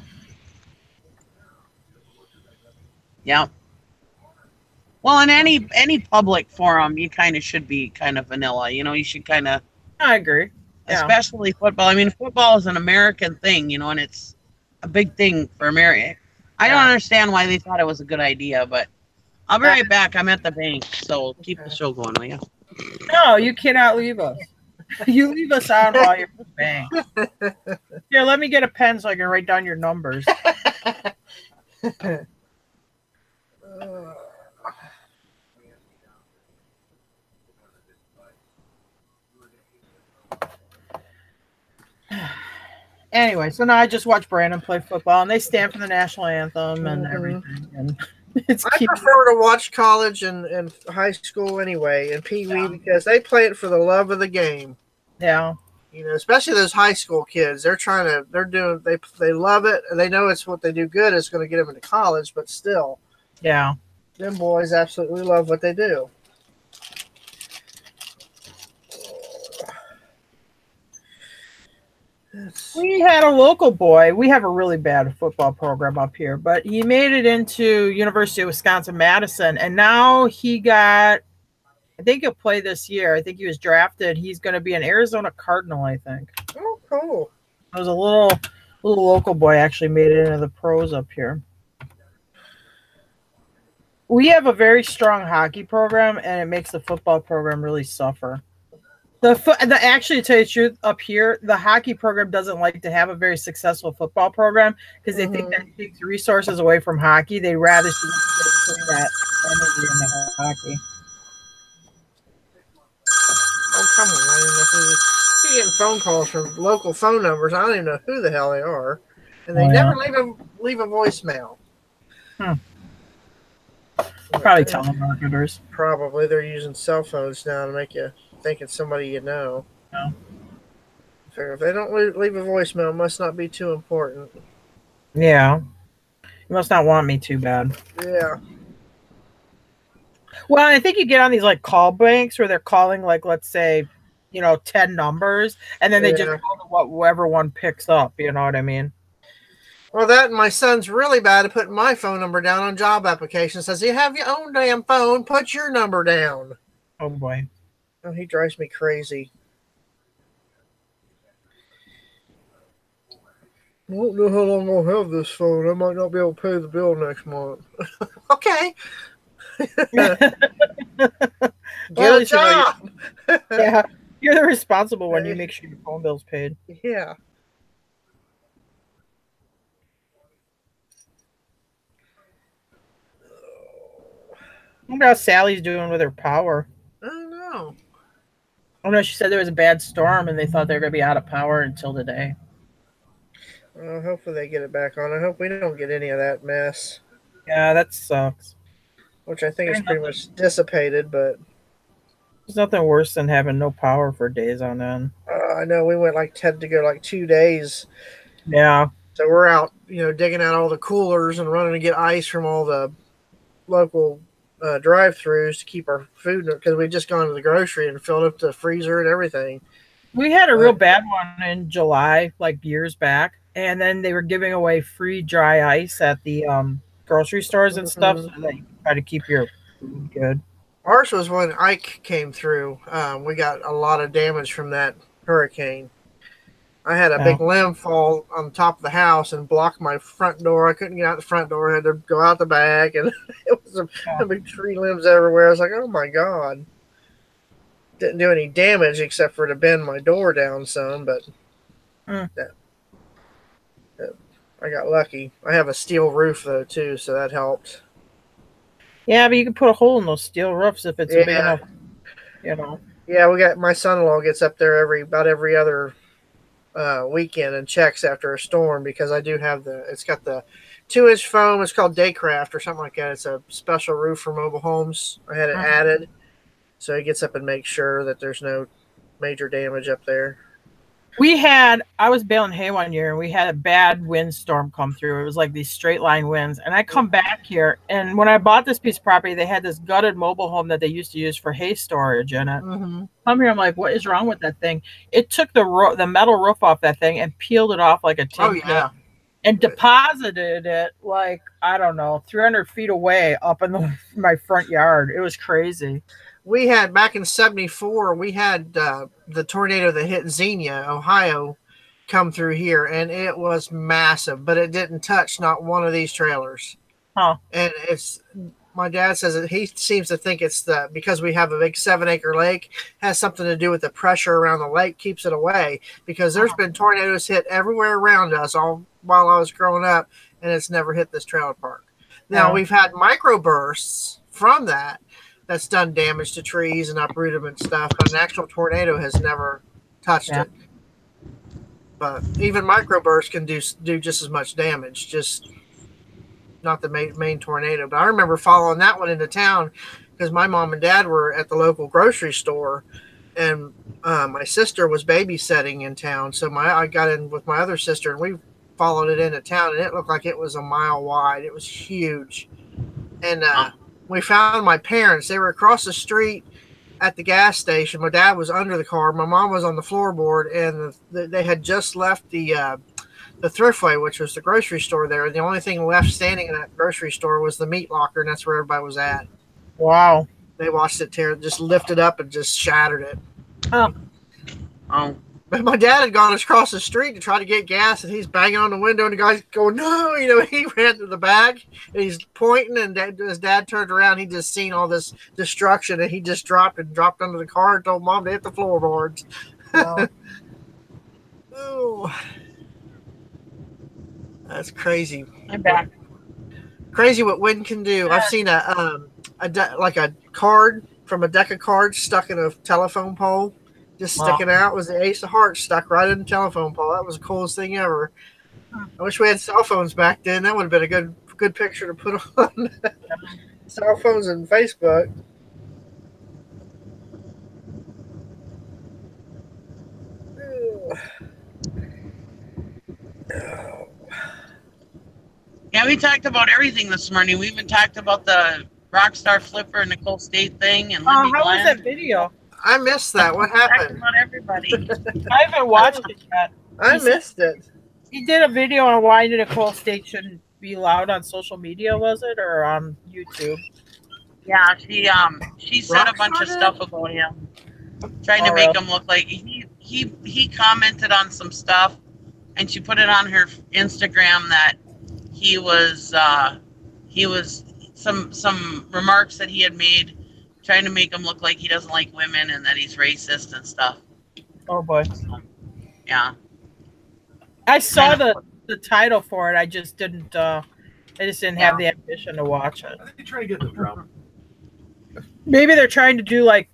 Yeah. Well, in any public forum, you kind of should be kind of vanilla. You know, you should kind of, I agree. Yeah. especially football. I mean, football is an American thing, you know, and it's a big thing for America. I don't understand why they thought it was a good idea, but I'll be right back. I'm at the bank, so keep the show going, will you? No, you cannot leave us. You leave us on while you're at the bank. Here, let me get a pen so I can write down your numbers. Anyway, so now I just watch Brandon play football, and they stand for the national anthem and everything. And I prefer to watch college and high school anyway, and Pee Wee, because they play it for the love of the game. Yeah. You know, especially those high school kids. They love it, and they know it's what they do good. It's going to get them into college, but still. Yeah. Them boys absolutely love what they do. We had a local boy. We have a really bad football program up here, but he made it into University of Wisconsin-Madison, and now he got, I think he'll play this year. I think he was drafted. He's going to be an Arizona Cardinal, I think. Oh, cool. It was a little local boy actually made it into the pros up here. We have a very strong hockey program, and it makes the football program really suffer. Actually, to tell you the truth, up here, the hockey program doesn't like to have a very successful football program because they think that takes resources away from hockey. They'd rather see that energy in the hockey. Oh, come on. I don't know who. You're getting phone calls from local phone numbers. I don't even know who the hell they are. And they never leave a voicemail. Probably telemarketers. Probably. They're using cell phones now to make you think it's somebody you know. No. If they don't leave a voicemail, it must not be too important. Yeah. You must not want me too bad. Yeah. Well, I think you get on these like call banks where they're calling like, let's say, 10 numbers, and then they just call to whoever one picks up. You know what I mean? Well, that and my son's really bad at putting my phone number down on job applications. Says, you have your own damn phone. Put your number down. Oh, boy. Oh, he drives me crazy. I don't know how long I'll have this phone. I might not be able to pay the bill next month. Okay. Get a job. Yeah. You're the responsible one. You make sure your phone bill's paid. Yeah. I wonder how Sally's doing with her power. I don't know. Oh, no, she said there was a bad storm and they thought they were going to be out of power until today. Well, hopefully they get it back on. I hope we don't get any of that mess. Yeah, that sucks. Which I think is pretty much dissipated, but... There's nothing worse than having no power for days on end. I know. We went had to go 2 days. Yeah. So we're out, digging out all the coolers and running to get ice from all the local drive-thrus to keep our food, because we'd just gone to the grocery and filled up the freezer and everything. We had a real bad one in July, like years back, and then they were giving away free dry ice at the grocery stores and stuff, so that you try to keep your food good. Ours was when Ike came through. We got a lot of damage from that hurricane. I had a big limb fall on top of the house and block my front door. I couldn't get out the front door. I had to go out the back, and it was a big tree limbs everywhere. I was like, oh my God. Didn't do any damage except for to bend my door down some, but I got lucky. I have a steel roof though too, so that helped. Yeah, but you can put a hole in those steel roofs if it's big enough, Yeah, we got my son-in-law gets up there about every other weekend and checks after a storm, because I do have it's got the 2-inch foam. It's called Daycraft or something like that. It's a special roof for mobile homes. I had it added, so he gets up and makes sure that there's no major damage up there. I was baling hay one year, and we had a bad windstorm come through. It was like these straight line winds. And I come back here, and when I bought this piece of property, they had this gutted mobile home that they used to use for hay storage in it. Come here, I'm like, what is wrong with that thing? It took the metal roof off that thing and peeled it off like a tin can and deposited it like, I don't know, 300 feet away up in my front yard. It was crazy. We had back in '74, we had the tornado that hit Xenia, Ohio, come through here, and it was massive, but it didn't touch not one of these trailers. Huh. And my dad says that he seems to think it's because we have a big 7-acre lake, has something to do with the pressure around the lake keeps it away, because there's been tornadoes hit everywhere around us all while I was growing up, and it's never hit this trailer park. Now, we've had microbursts from that's done damage to trees and uprooted them and stuff, but an actual tornado has never touched it. But even microbursts can do just as much damage, just not the main tornado. But I remember following that one into town because my mom and dad were at the local grocery store, and my sister was babysitting in town. So I got in with my other sister, and we followed it into town, and it looked like it was a mile wide. It was huge. And we found my parents. They were across the street at the gas station. My dad was under the car. My mom was on the floorboard, and they had just left the Thriftway, which was the grocery store there. And the only thing left standing in that grocery store was the meat locker, and that's where everybody was at. Wow. They watched it just lift it up and just shattered it. But my dad had gone across the street to try to get gas, and he's banging on the window, and the guy's going, no, he ran to the back, and he's pointing, and his dad turned around, he just seen all this destruction, and he just dropped under the car and told Mom to hit the floorboards. Wow. Oh, that's crazy. I'm back. Crazy what wind can do. I've seen a card from a deck of cards stuck in a telephone pole. Just sticking out was the Ace of Hearts stuck right in the telephone pole. That was the coolest thing ever. I wish we had cell phones back then. That would have been a good picture to put on cell phones and Facebook. Yeah, we talked about everything this morning. We even talked about the Rockstar Flipper and Nicole State thing. And how was that video? I missed that. What happened? About everybody. I haven't watched it yet. I missed it. He did a video on why Nicole State shouldn't be allowed on social media, was it, or on YouTube? Yeah, she said a bunch of stuff about him, trying to make him look like he commented on some stuff, and she put it on her Instagram that he was some remarks that he had made, trying to make him look like he doesn't like women and that he's racist and stuff. Oh boy. Yeah. I saw the title for it. I just didn't have the ambition to watch it. They're trying to get the drama. Maybe they're trying to do like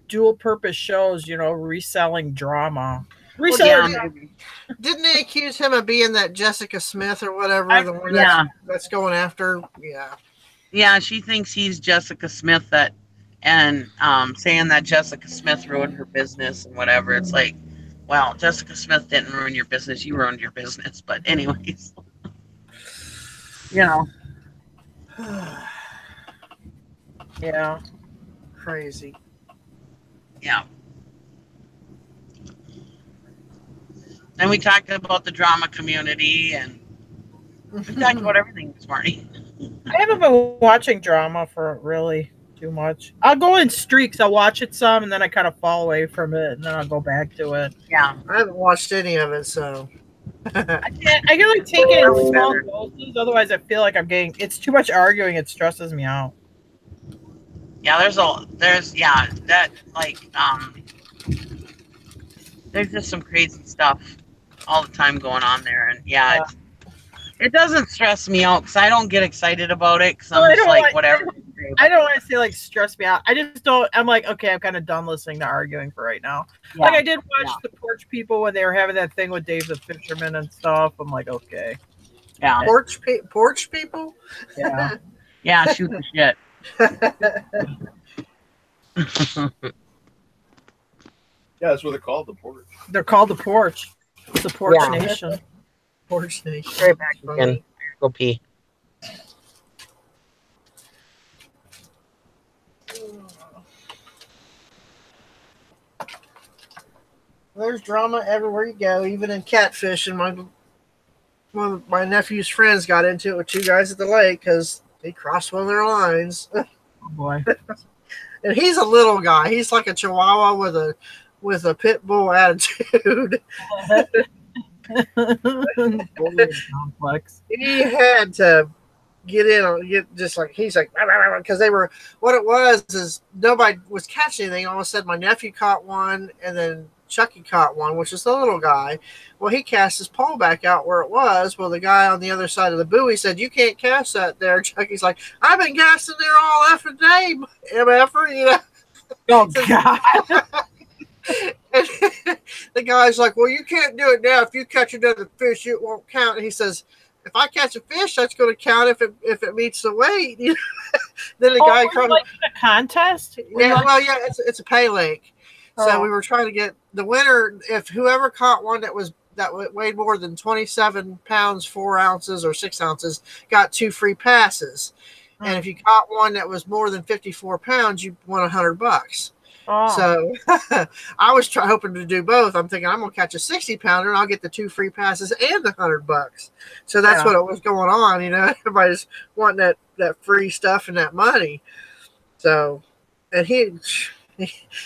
dual purpose shows, reselling drama. Didn't they accuse him of being that Jessica Smith or whatever? The one that's going after? Yeah. Yeah, she thinks he's Jessica Smith and saying that Jessica Smith ruined her business and whatever. It's like, well, Jessica Smith didn't ruin your business. You ruined your business. But anyways, Yeah. Crazy. Yeah. And we talked about the drama community, and we talked about everything this morning. I haven't been watching drama for really too much. I'll go in streaks. I'll watch it some, and then I kind of fall away from it, and then I'll go back to it. Yeah. I haven't watched any of it, so. I can like take it in small doses. Otherwise, I feel like it's too much arguing. It stresses me out. Yeah, there's just some crazy stuff all the time going on there, and it doesn't stress me out because I don't get excited about it because I'm just like whatever. I don't want to say like stress me out. I just don't. I'm like, okay, I'm kind of done listening to arguing for right now. Yeah. Like I did watch the Porch People when they were having that thing with Dave the Fisherman and stuff. I'm like, okay. Yeah. Porch People? Yeah. Yeah, shoot the shit. Yeah, that's what they're called, the porch. They're called the porch. It's the porch Yeah. nation. Porch nation. Right back again. Go pee. There's drama everywhere you go, even in catfishing. One of my nephew's friends got into it with two guys at the lake because they crossed one of their lines. Oh boy. And he's a little guy. He's like a chihuahua with a pit bull attitude. Complex. He had to get just like he's like because they were what it was is nobody was catching anything. All of a sudden, my nephew caught one, and then Chucky caught one, which is the little guy. Well, he cast his pole back out where it was. Well, the guy on the other side of the buoy said, "You can't cast that there." Chucky's like, "I've been casting there all effing day, MFer, you know." Oh God. And the guy's like, "Well, you can't do it now. If you catch another fish, it won't count." And he says, "If I catch a fish, that's going to count if it meets the weight." You know? Then the guy comes. Like a contest? Yeah, well, yeah, it's a pay lake. So Oh. we were trying to get the winner. If whoever caught one that weighed more than 27 pounds, 4 ounces, or 6 ounces, got 2 free passes. And if you caught one that was more than 54 pounds, you won $100. Oh. So I was hoping to do both. I'm thinking I'm gonna catch a 60-pounder and I'll get the 2 free passes and the $100. So that's what it was going on. You know, everybody's wanting that free stuff and that money. So, and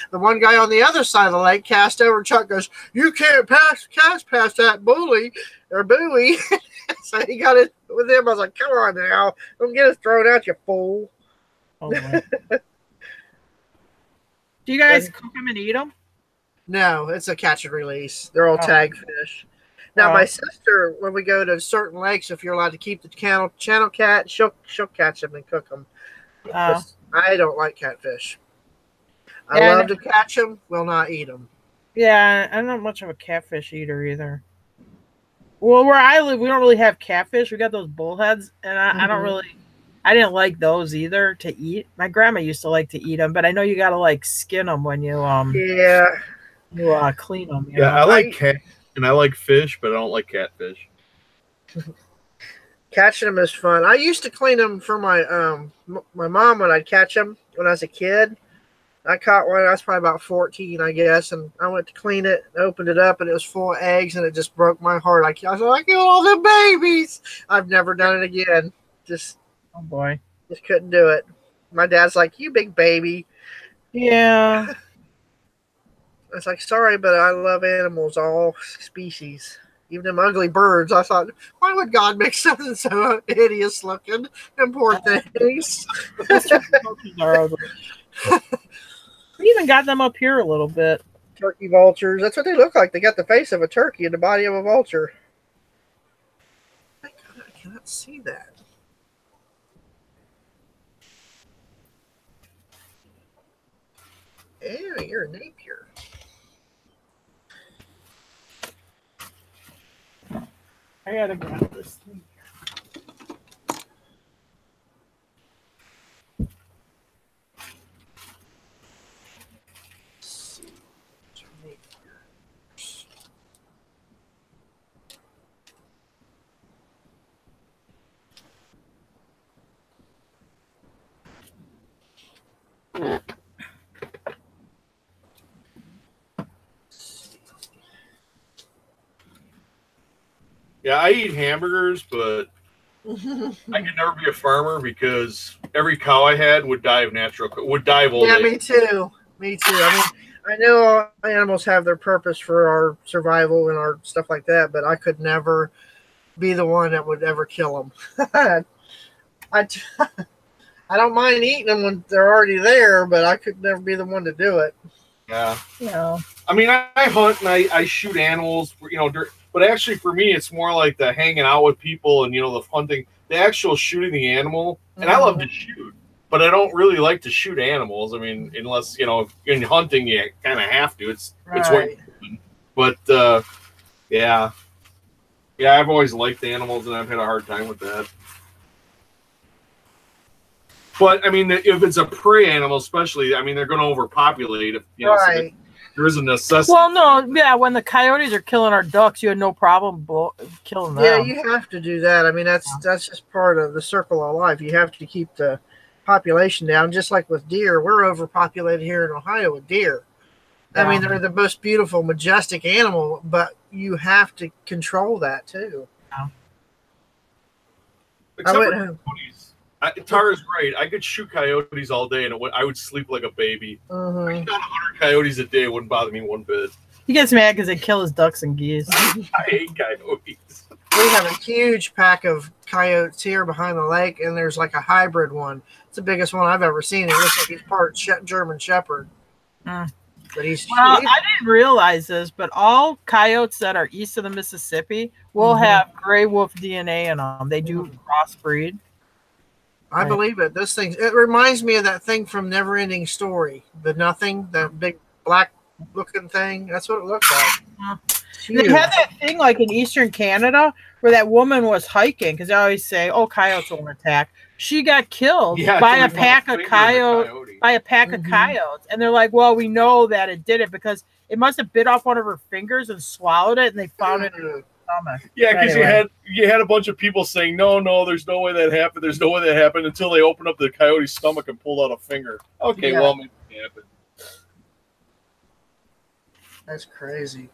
the one guy on the other side of the lake cast over. Chuck goes, "You can't cast past that buoy." So he got it with him. I was like, "Come on now, don't get us thrown out, you fool." Oh, do you guys cook them and eat them? No, it's a catch and release. They're all tag fish. Now, my sister, when we go to certain lakes, if you're allowed to keep the channel cat, she'll catch them and cook them. I don't like catfish. I love to catch them, will not eat them. Yeah, I'm not much of a catfish eater either. Well, where I live, we don't really have catfish. We got those bullheads, and I didn't like those either to eat. My grandma used to like to eat them, but I know you got to like skin them when you clean them. You know? I like cat and I like fish, but I don't like catfish. Catching them is fun. I used to clean them for my mom when I'd catch them when I was a kid. I caught one. I was probably about 14, I guess, and I went to clean it, opened it up, and it was full of eggs, and it just broke my heart. I was like, "I killed all the babies." I've never done it again. Oh boy, just couldn't do it. My dad's like, "You big baby." Yeah. I was like, "Sorry, but I love animals, all species, even them ugly birds." I thought, why would God make something so hideous looking? Them poor things. Are ugly. We even got them up here a little bit. Turkey vultures. That's what they look like. They got the face of a turkey and the body of a vulture. I cannot see that. Yeah, you're a napier. I gotta grab this thing. Yeah, I eat hamburgers, but I could never be a farmer because every cow I had would die of old age. Yeah, me too. Me too. I mean, I know all animals have their purpose for our survival and our stuff like that, but I could never be the one that would ever kill them. I don't mind eating them when they're already there, but I could never be the one to do it. Yeah. Yeah. I mean, I hunt and I shoot animals, but actually for me, it's more like the hanging out with people and, the hunting, the actual shooting the animal. And I love to shoot, but I don't really like to shoot animals. I mean, unless, in hunting, you kind of have to. It's what you're doing. But, yeah, I've always liked animals and I've had a hard time with that. But I mean, if it's a prey animal, especially, I mean, they're going to overpopulate. If, right. There is a necessity. Well, no, yeah. When the coyotes are killing our ducks, you had no problem killing them. Yeah, you have to do that. I mean, that's just part of the circle of life. You have to keep the population down. Just like with deer, we're overpopulated here in Ohio with deer. I mean, they're the most beautiful, majestic animal, but you have to control that too. Yeah. Except for coyotes. Tara's right. I could shoot coyotes all day, and I would sleep like a baby. I shot 100 coyotes a day. It wouldn't bother me one bit. He gets mad because they kill his ducks and geese. I hate coyotes. We have a huge pack of coyotes here behind the lake, and there's like a hybrid one. It's the biggest one I've ever seen. It looks like he's part German Shepherd. But I didn't realize this, but all coyotes that are east of the Mississippi will have gray wolf DNA in them. They do crossbreed. I believe it. This thing, it reminds me of that thing from Neverending Story. The nothing, that big black looking thing. That's what it looks like. They had that thing like in eastern Canada where that woman was hiking, because I always say, "Oh, coyotes won't attack." She got killed by a pack of coyotes. And they're like, "Well, we know that it did it because it must have bit off one of her fingers and swallowed it, and they found it in her stomach." Yeah, because you had a bunch of people saying, "No, there's no way that happened. There's no way that happened," until they opened up the coyote's stomach and pulled out a finger. Okay, well, maybe it happened. That's crazy.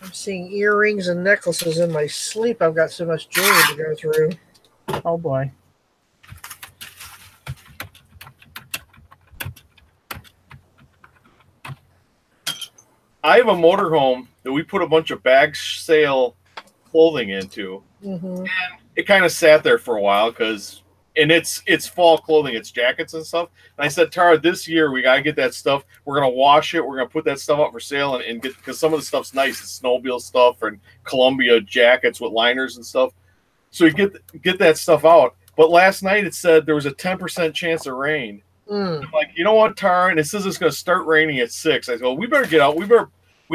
I'm seeing earrings and necklaces in my sleep. I've got so much jewelry to go through. Oh boy. I have a motorhome that we put a bunch of bag sale clothing into, and it kind of sat there for a while and it's fall clothing, it's jackets and stuff. And I said, Tara, this year we gotta get that stuff. We're gonna wash it. We're gonna put that stuff up for sale and get, because some of the stuff's nice. It's snowmobile stuff and Columbia jackets with liners and stuff. So you get that stuff out. But last night it said there was a 10% chance of rain. I'm like, you know what, Tara? And it says it's gonna start raining at 6. I said, well, we better get out. We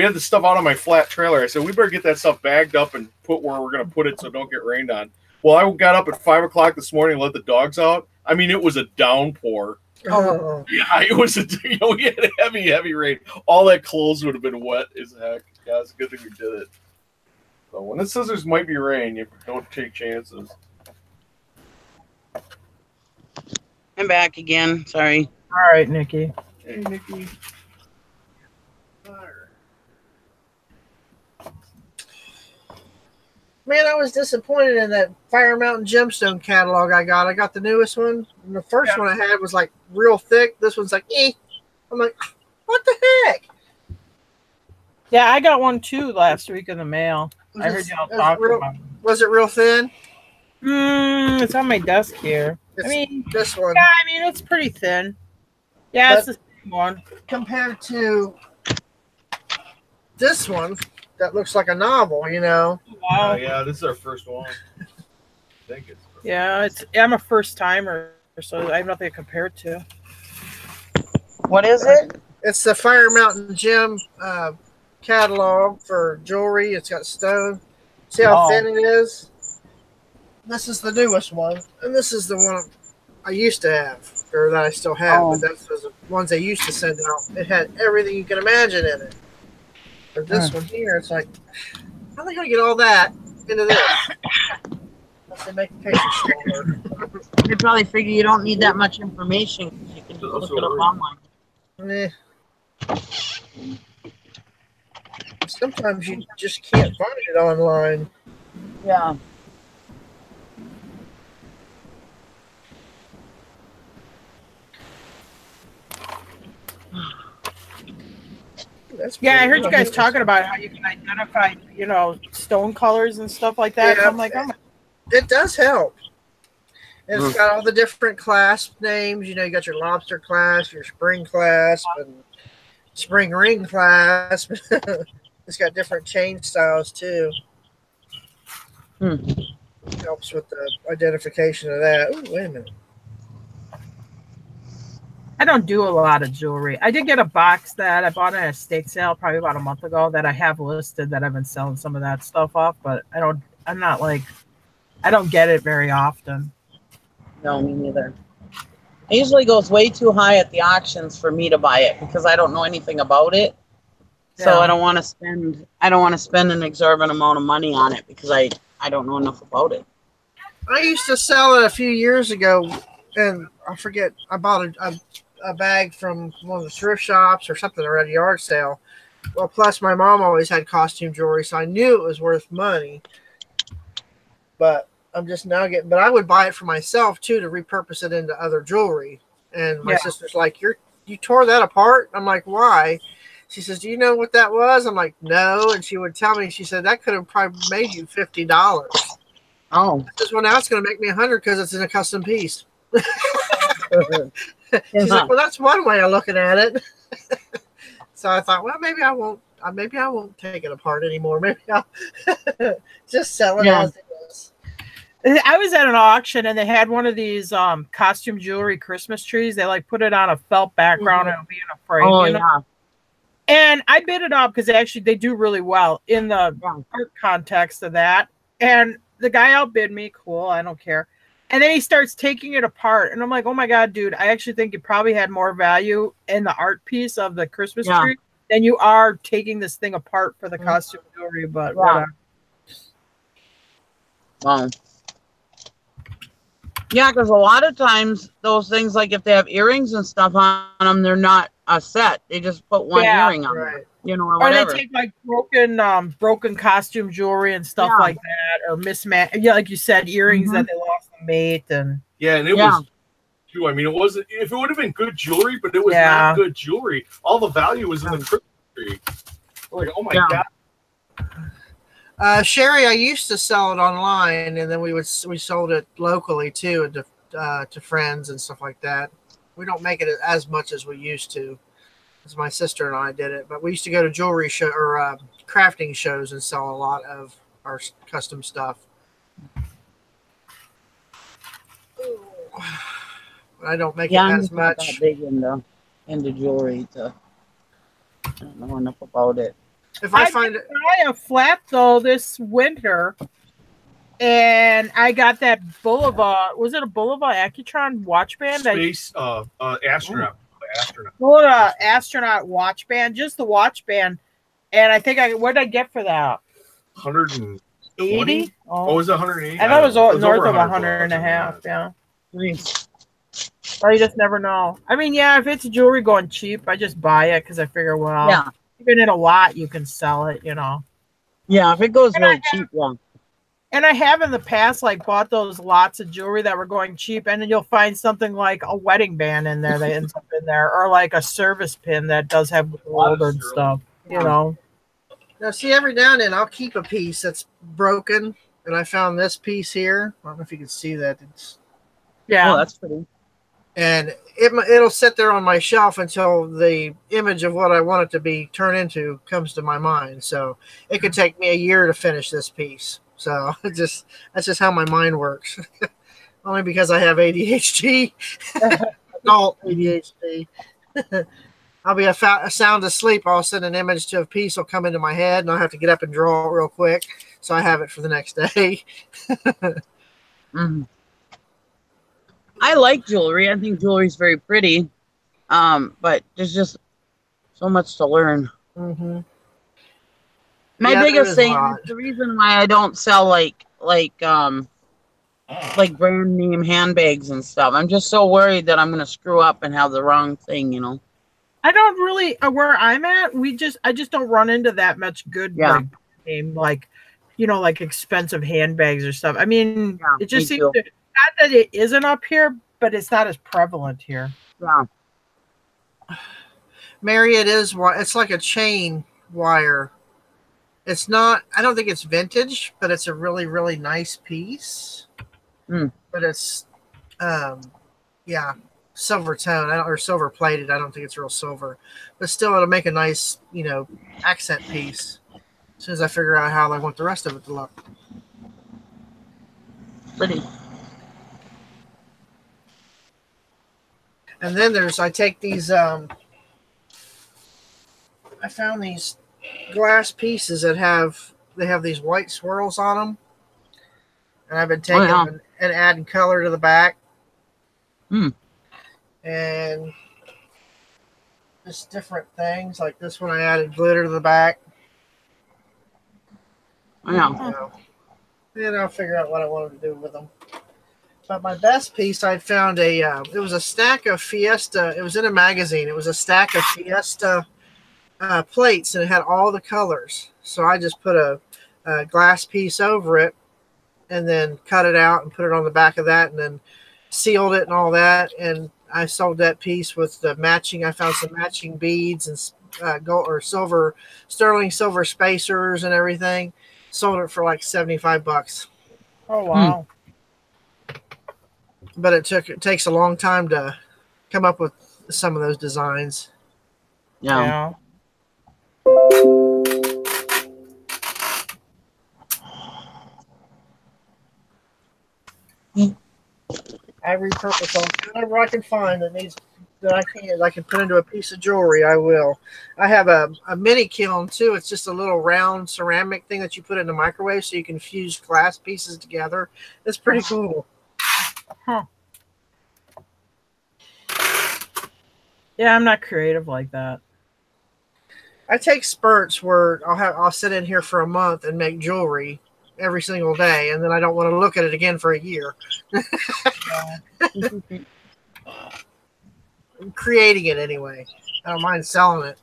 had the stuff out on my flat trailer. I said, we better get that stuff bagged up and put where we're gonna put it so it don't get rained on. Well, I got up at 5 o'clock this morning and let the dogs out. I mean, it was a downpour. Oh. Yeah, it was we had a heavy rain. All that clothes would have been wet as heck. Yeah, it's a good thing we did it. So when it says there might be rain, you don't take chances. I'm back again. Sorry. All right, Nikki. Hey, Nikki. Man, I was disappointed in that Fire Mountain Gemstone catalog I got. I got the newest one. And the first one I had was like real thick. This one's like, eh. I'm like, what the heck? Yeah, I got one too last week in the mail. I heard y'all talk about it. Was it real thin? It's on my desk here. I mean, this one. Yeah, I mean, it's pretty thin. Yeah, it's the same one. Compared to this one, that looks like a novel, you know. Wow. Yeah, this is our first one. I think it's. Yeah, I'm a first timer, so I have nothing to compare it to. What is it? It's the Fire Mountain Gem catalog for jewelry. It's got stone. See how thin it is? This is the newest one, and this is the one I used to have, or that I still have, but that's the ones they used to send out. It had everything you can imagine in it. But this one here, it's like, how are they going to get all that into this? Unless they make the picture smaller. They probably figure you don't need that much information. You can just look it up online. Sometimes you just can't find it online. Yeah. I heard you guys talking about how you can identify, stone colors and stuff like that. Yeah, I'm like, oh, it does help. And it's got all the different clasp names. You got your lobster clasp, your spring clasp, and spring ring clasp. It's got different chain styles too. Helps with the identification of that. Ooh, wait a minute. I don't do a lot of jewelry. I did get a box that I bought at an estate sale probably about a month ago that I have listed that I've been selling some of that stuff off, but I'm not like, I don't get it very often. No, me neither. It usually goes way too high at the auctions for me to buy it because I don't know anything about it. So Yeah. I don't want to spend an exorbitant amount of money on it because I don't know enough about it. I used to sell it a few years ago, and I forget, I bought a bag from one of the thrift shops or something or at a yard sale. Well, plus my mom always had costume jewelry, so I knew it was worth money. But I'm just now getting, but I would buy it for myself too to repurpose it into other jewelry. And my sister's like, you tore that apart? I'm like, why? She says, do you know what that was? I'm like, no. And she would tell me, she said, that could have probably made you $50. Oh. I says, well, now it's going to make me $100 because it's in a custom piece. She's like, well, that's one way of looking at it. So I thought, well, maybe I won't take it apart anymore. Maybe I'll just sell it as it is. I was at an auction and they had one of these costume jewelry Christmas trees. They like put it on a felt background and it'll be in a frame. Oh, you know? yeah. And I bid it up because actually they do really well in the art context of that. And the guy outbid me. Cool. I don't care. And then he starts taking it apart. And I'm like, oh my God, dude, I actually think you probably had more value in the art piece of the Christmas tree than you are taking this thing apart for the costume jewelry. But whatever. Wow. Yeah, because a lot of times those things, like if they have earrings and stuff on them, they're not a set. They just put one earring on them, you know, or whatever. Or they take like broken costume jewelry and stuff like that, or mismatched. Yeah, like you said, earrings that they lost the mate, and and it was. Too. I mean, it wasn't. If it would have been good jewelry, but it was not good jewelry. All the value was in the Christmas tree. Like, oh my God. Sherry, I used to sell it online, and then we sold it locally too, to friends and stuff like that. We don't make it as much as we used to, as my sister and I did it. But we used to go to jewelry show or crafting shows and sell a lot of our custom stuff. I don't make it as much. I'm not big into jewelry. I don't know enough about it. If I find it, I a flat though this winter, and I got that Boulevard. Was it a Boulevard Accutron watch band? Space astronaut. Astronaut watch band, just the watch band. And I think what did I get for that? 180. Oh, was it 180? I thought it was north of 100 and a half. Yeah. Or you just never know. I mean, if it's jewelry going cheap, I just buy it because I figure, even in a lot, you can sell it, you know. Yeah, if it goes really cheap, And I have in the past, like, bought those lots of jewelry that were going cheap, and then you'll find something like a wedding band in there that ends up in there, or like a service pin that does have gold and stuff, you know. Now, see, every now and then I'll keep a piece that's broken, and I found this piece here. I don't know if you can see that. Oh, that's pretty. And it'll sit there on my shelf until the image of what I want it to be turned into comes to my mind. So it could take me a year to finish this piece. So that's just how my mind works. Only because I have ADHD, adult ADHD. I'll be sound asleep. All of a sudden, an image to a piece will come into my head, and I'll have to get up and draw it real quick, so I have it for the next day. I like jewelry. I think jewelry is very pretty, but there's just so much to learn. Mm-hmm. My biggest thing is the reason why I don't sell like brand name handbags and stuff. I'm just so worried that I'm gonna screw up and have the wrong thing, you know. I don't really where I'm at. I just don't run into that much good name like expensive handbags or stuff. I mean, it just seems to. Not that it isn't up here, but it's not as prevalent here. Yeah. Mary, it's like a chain wire. It's not, I don't think it's vintage, but it's a really, really nice piece. But it's, silver tone or silver plated. I don't think it's real silver, but still it'll make a nice, accent piece as soon as I figure out how I want the rest of it to look. Pretty. And then I take these, I found these glass pieces that have these white swirls on them. And I've been taking them and adding color to the back. And just different things. Like this one, I added glitter to the back. Yeah. And I'll figure out what I wanted to do with them. But my best piece, I found it was a stack of Fiesta. It was in a magazine. It was a stack of Fiesta plates, and it had all the colors. So I just put a glass piece over it and then cut it out and put it on the back of that and then sealed it and all that. And I sold that piece with the matching. I found some matching beads and gold or silver, sterling silver spacers and everything. Sold it for like $75. Oh wow! But it takes a long time to come up with some of those designs. Yeah. I repurpose whatever I can find that I can put into a piece of jewelry. I will. I have a mini kiln too. It's just a little round ceramic thing that you put in the microwave so you can fuse glass pieces together. It's pretty cool. Huh. Yeah, I'm not creative like that. I take spurts where I'll sit in here for a month and make jewelry every single day, and then I don't want to look at it again for a year. I'm creating it anyway. I don't mind selling it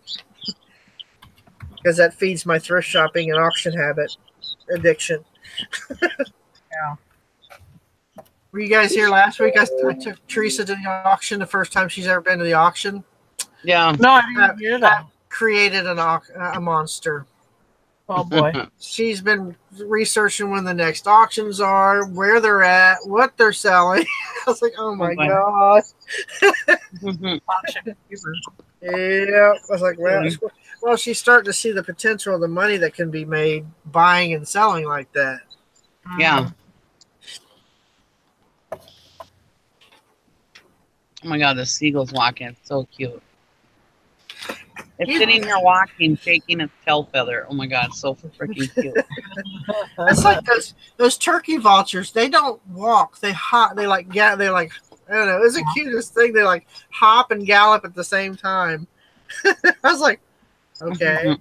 because that feeds my thrift shopping and auction habit addiction. Yeah. Were you guys here last week? I took Teresa to the auction, the first time she's ever been to the auction. Yeah. No, I didn't hear that. I created a monster. Oh boy. She's been researching when the next auctions are, where they're at, what they're selling. I was like, oh my gosh. Yeah. I was like, well, she's starting to see the potential of the money that can be made buying and selling like that. Yeah. Oh my God, the seagull's walking. It's so cute. It's sitting here walking, shaking its tail feather. Oh my God, so freaking cute. It's like those turkey vultures. They don't walk. They hop. They like I don't know. It's the cutest thing. They like hop and gallop at the same time. I was like, okay.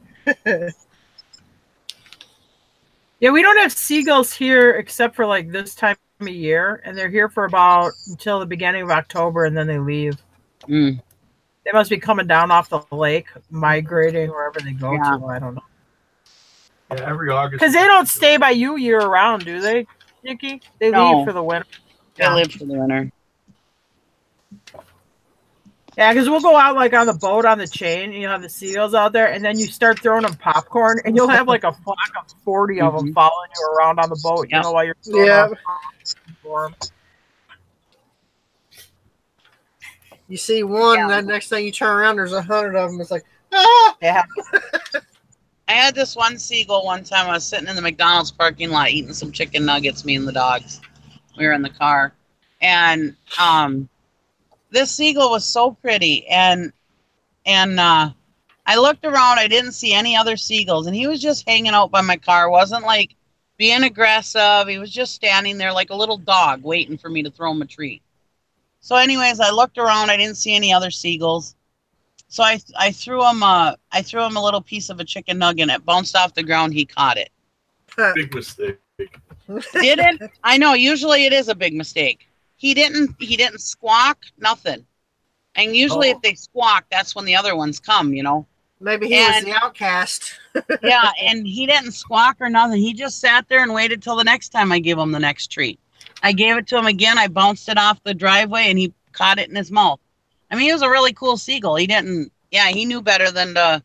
Yeah, we don't have seagulls here except for like this time of year, and they're here for about until the beginning of October, and then they leave. They must be coming down off the lake, migrating wherever they go to. I don't know. Yeah, every August. Because they don't stay by you year round, do they, Nikki? They leave for the winter. They live for the winter. Yeah, because we'll go out like on the boat on the chain, and you have the seagulls out there, and then you start throwing them popcorn, and you'll have like a flock of 40 of them following you around on the boat, you know, while you're throwing for them. You see one, then next thing you turn around, there's 100 of them. It's like, ah! Yeah. I had this one seagull one time. I was sitting in the McDonald's parking lot eating some chicken nuggets, me and the dogs. We were in the car. And this seagull was so pretty. And I looked around. I didn't see any other seagulls. And he was just hanging out by my car. Wasn't like being aggressive. He was just standing there like a little dog waiting for me to throw him a treat. So anyways, I looked around. I didn't see any other seagulls. So I threw him a little piece of a chicken nugget, and it bounced off the ground. He caught it. Big mistake. Didn't I know? Usually it is a big mistake. He didn't squawk, nothing. And usually if they squawk, that's when the other ones come, you know. Maybe he was the outcast. Yeah, and he didn't squawk or nothing. He just sat there and waited till the next time I give him the next treat. I gave it to him again. I bounced it off the driveway, and he caught it in his mouth. I mean, he was a really cool seagull. He didn't. Yeah, he knew better than to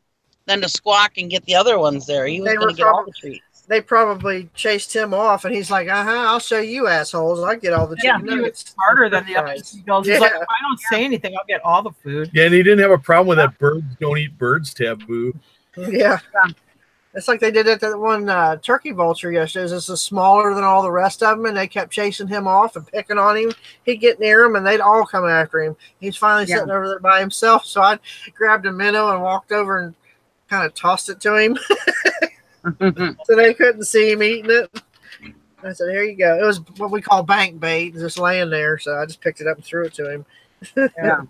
squawk and get the other ones there. He was going to get all the treats. They probably chased him off, and he's like, I'll show you assholes. I get all the chicken nuggets. He was smarter than the other seagulls. He's like, if I don't say anything, I'll get all the food. Yeah, and he didn't have a problem with that birds don't eat birds taboo. Yeah. It's like they did at that one turkey vulture yesterday. This is smaller than all the rest of them, and they kept chasing him off and picking on him. He'd get near him, and they'd all come after him. He's finally sitting over there by himself, so I grabbed a minnow and walked over and kind of tossed it to him so they couldn't see him eating it. I said, here you go. It was what we call bank bait, just laying there, so I just picked it up and threw it to him. Yeah.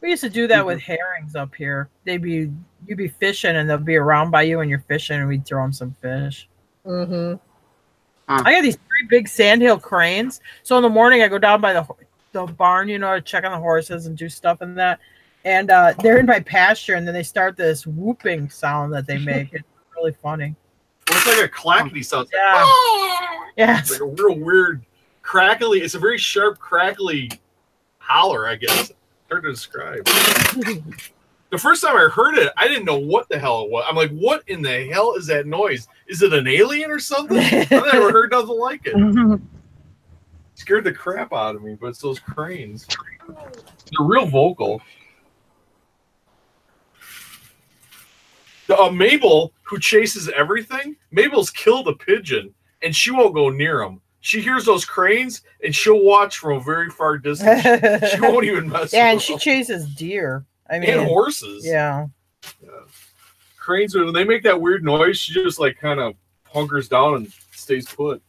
We used to do that with herrings up here. You'd be fishing and they'll be around by you and you're fishing and we'd throw them some fish. Mm-hmm. I got these 3 big sandhill cranes. So in the morning I go down by the barn, to check on the horses and do stuff in that. And they're in my pasture and then they start this whooping sound that they make. It's really funny. Well, it's like a clackety sound. It's Yeah. like, oh! Yeah. It's like a real weird crackly. It's a very sharp, crackly holler, I guess. Hard to describe. The first time I heard it, I didn't know what the hell it was. I'm like, what in the hell is that noise? Is it an alien or something? I've never heard nothing like it. Scared the crap out of me, but it's those cranes. They're real vocal. Mabel, who chases everything, Mabel's killed a pigeon, and she won't go near him. She hears those cranes, and she'll watch from a very far distance. She won't even mess with them. And she chases deer. And horses. Yeah. Cranes, when they make that weird noise, she just like kind of hunkers down and stays put.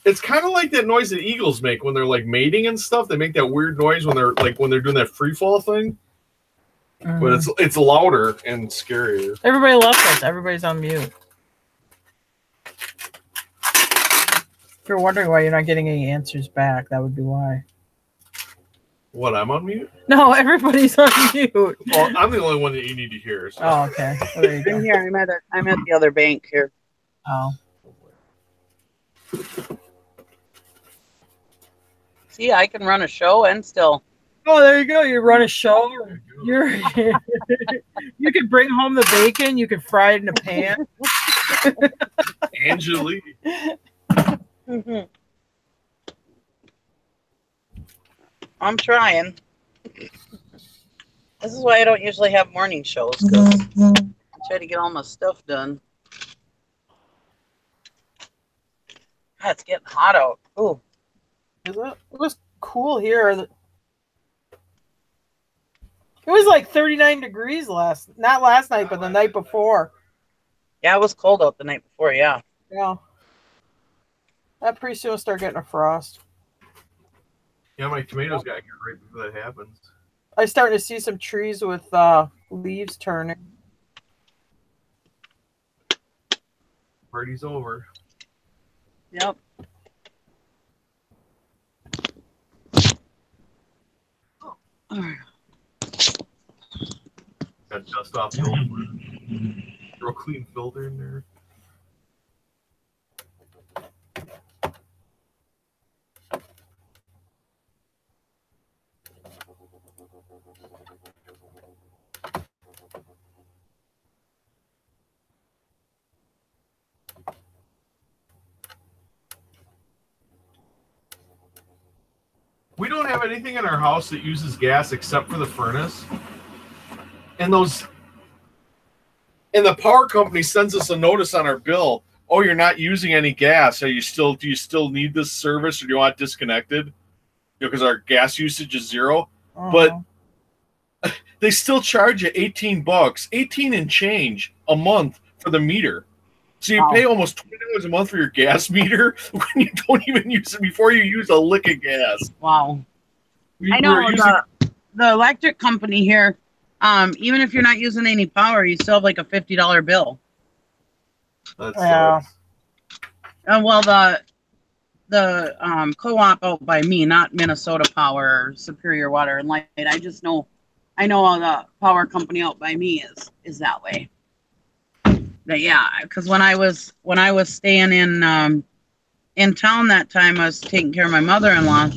It's kind of like that noise that eagles make when they're like mating and stuff. They make that weird noise when they're doing that free fall thing. But it's louder and scarier. Everybody left us. Everybody's on mute. If you're wondering why you're not getting any answers back, that would be why. What, I'm on mute? No, everybody's on mute. Well, I'm the only one that you need to hear. So. Oh, okay. Well, there you go. I'm here. I'm at the other bank here. Oh. See, I can run a show and still. Oh, there you go. You run a show. You can bring home the bacon. You can fry it in a pan. Angelique. I'm trying. This is why I don't usually have morning shows, because I try to get all my stuff done. God, it's getting hot out. Ooh. Is it? It was cool here. It was like 39 degrees not last night, but the night before. Yeah, it was cold out the night before, yeah. Yeah. That pretty soon will start getting a frost. Yeah, my tomatoes got here right before that happens. I'm starting to see some trees with leaves turning. Party's over. Yep. Got dust off the old real clean filter in there. We don't have anything in our house that uses gas except for the furnace. And the power company sends us a notice on our bill. Oh, you're not using any gas. Do you still need this service, or do you want it disconnected? Because our gas usage is 0. But they still charge you $18, 18 and change a month for the meter. So you pay almost $20 a month for your gas meter when you don't even use it before you use a lick of gas. Wow. I know the electric company here, even if you're not using any power, you still have like a $50 bill. That's well, the co-op out by me, not Minnesota Power or Superior Water and Light. I know the power company out by me is that way. But yeah, because when I was staying in town that time, I was taking care of my mother-in-law.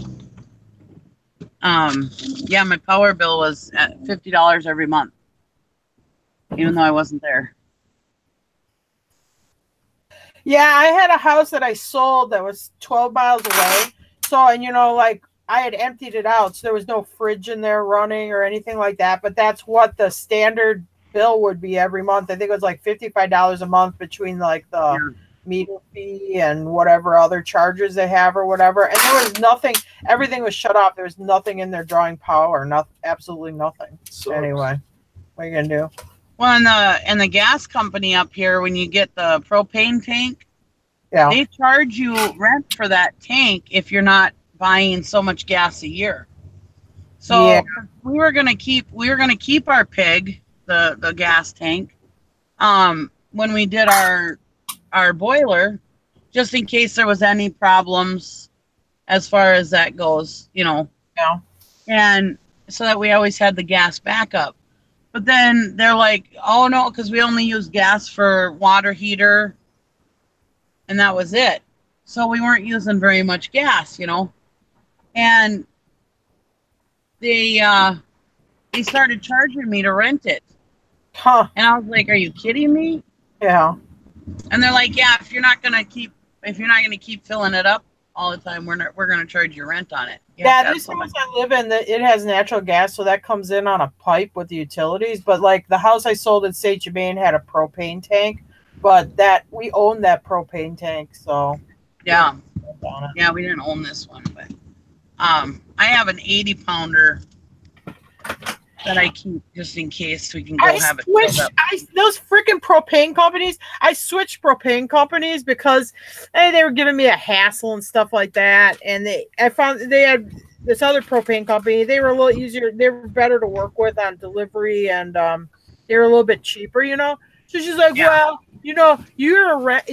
Yeah, my power bill was at $50 every month, even though I wasn't there. Yeah, I had a house that I sold that was 12 miles away, So, and you know, like I had emptied it out, so there was no fridge in there running or anything like that. But that's what the standard bill would be every month. I think it was like $55 a month between like the meter fee and whatever other charges they have or whatever. And there was nothing. Everything was shut off. There was nothing in there drawing power. Nothing. Absolutely nothing. Anyway, what are you gonna do? Well, and the gas company up here, when you get the propane tank, Yeah. they charge you rent for that tank if you're not buying so much gas a year. So Yeah. we were gonna keep our pig, the gas tank, when we did our boiler, just in case there was any problems as far as that goes, you know. Yeah. And so that we always had the gas backup. But then they're like, oh no, because we only use gas for water heater, and that was it. So we weren't using very much gas, you know. And they started charging me to rent it. Huh. And I was like, are you kidding me? Yeah. And they're like, yeah, if you're not gonna keep filling it up all the time, we're gonna charge you rent on it. Yeah, this house I live in, it has natural gas, so that comes in on a pipe with the utilities. But like the house I sold in St. Germain had a propane tank, but that we own that propane tank, so yeah, we didn't own this one, but I have an 80-pounder that I keep just in case we can go have it filled up. Those freaking propane companies, I switched propane companies because they were giving me a hassle and stuff like that. And I found they had this other propane company. They were a little easier. They were better to work with on delivery, and they were a little bit cheaper, you know. So she's like, well, you know, you're a rent.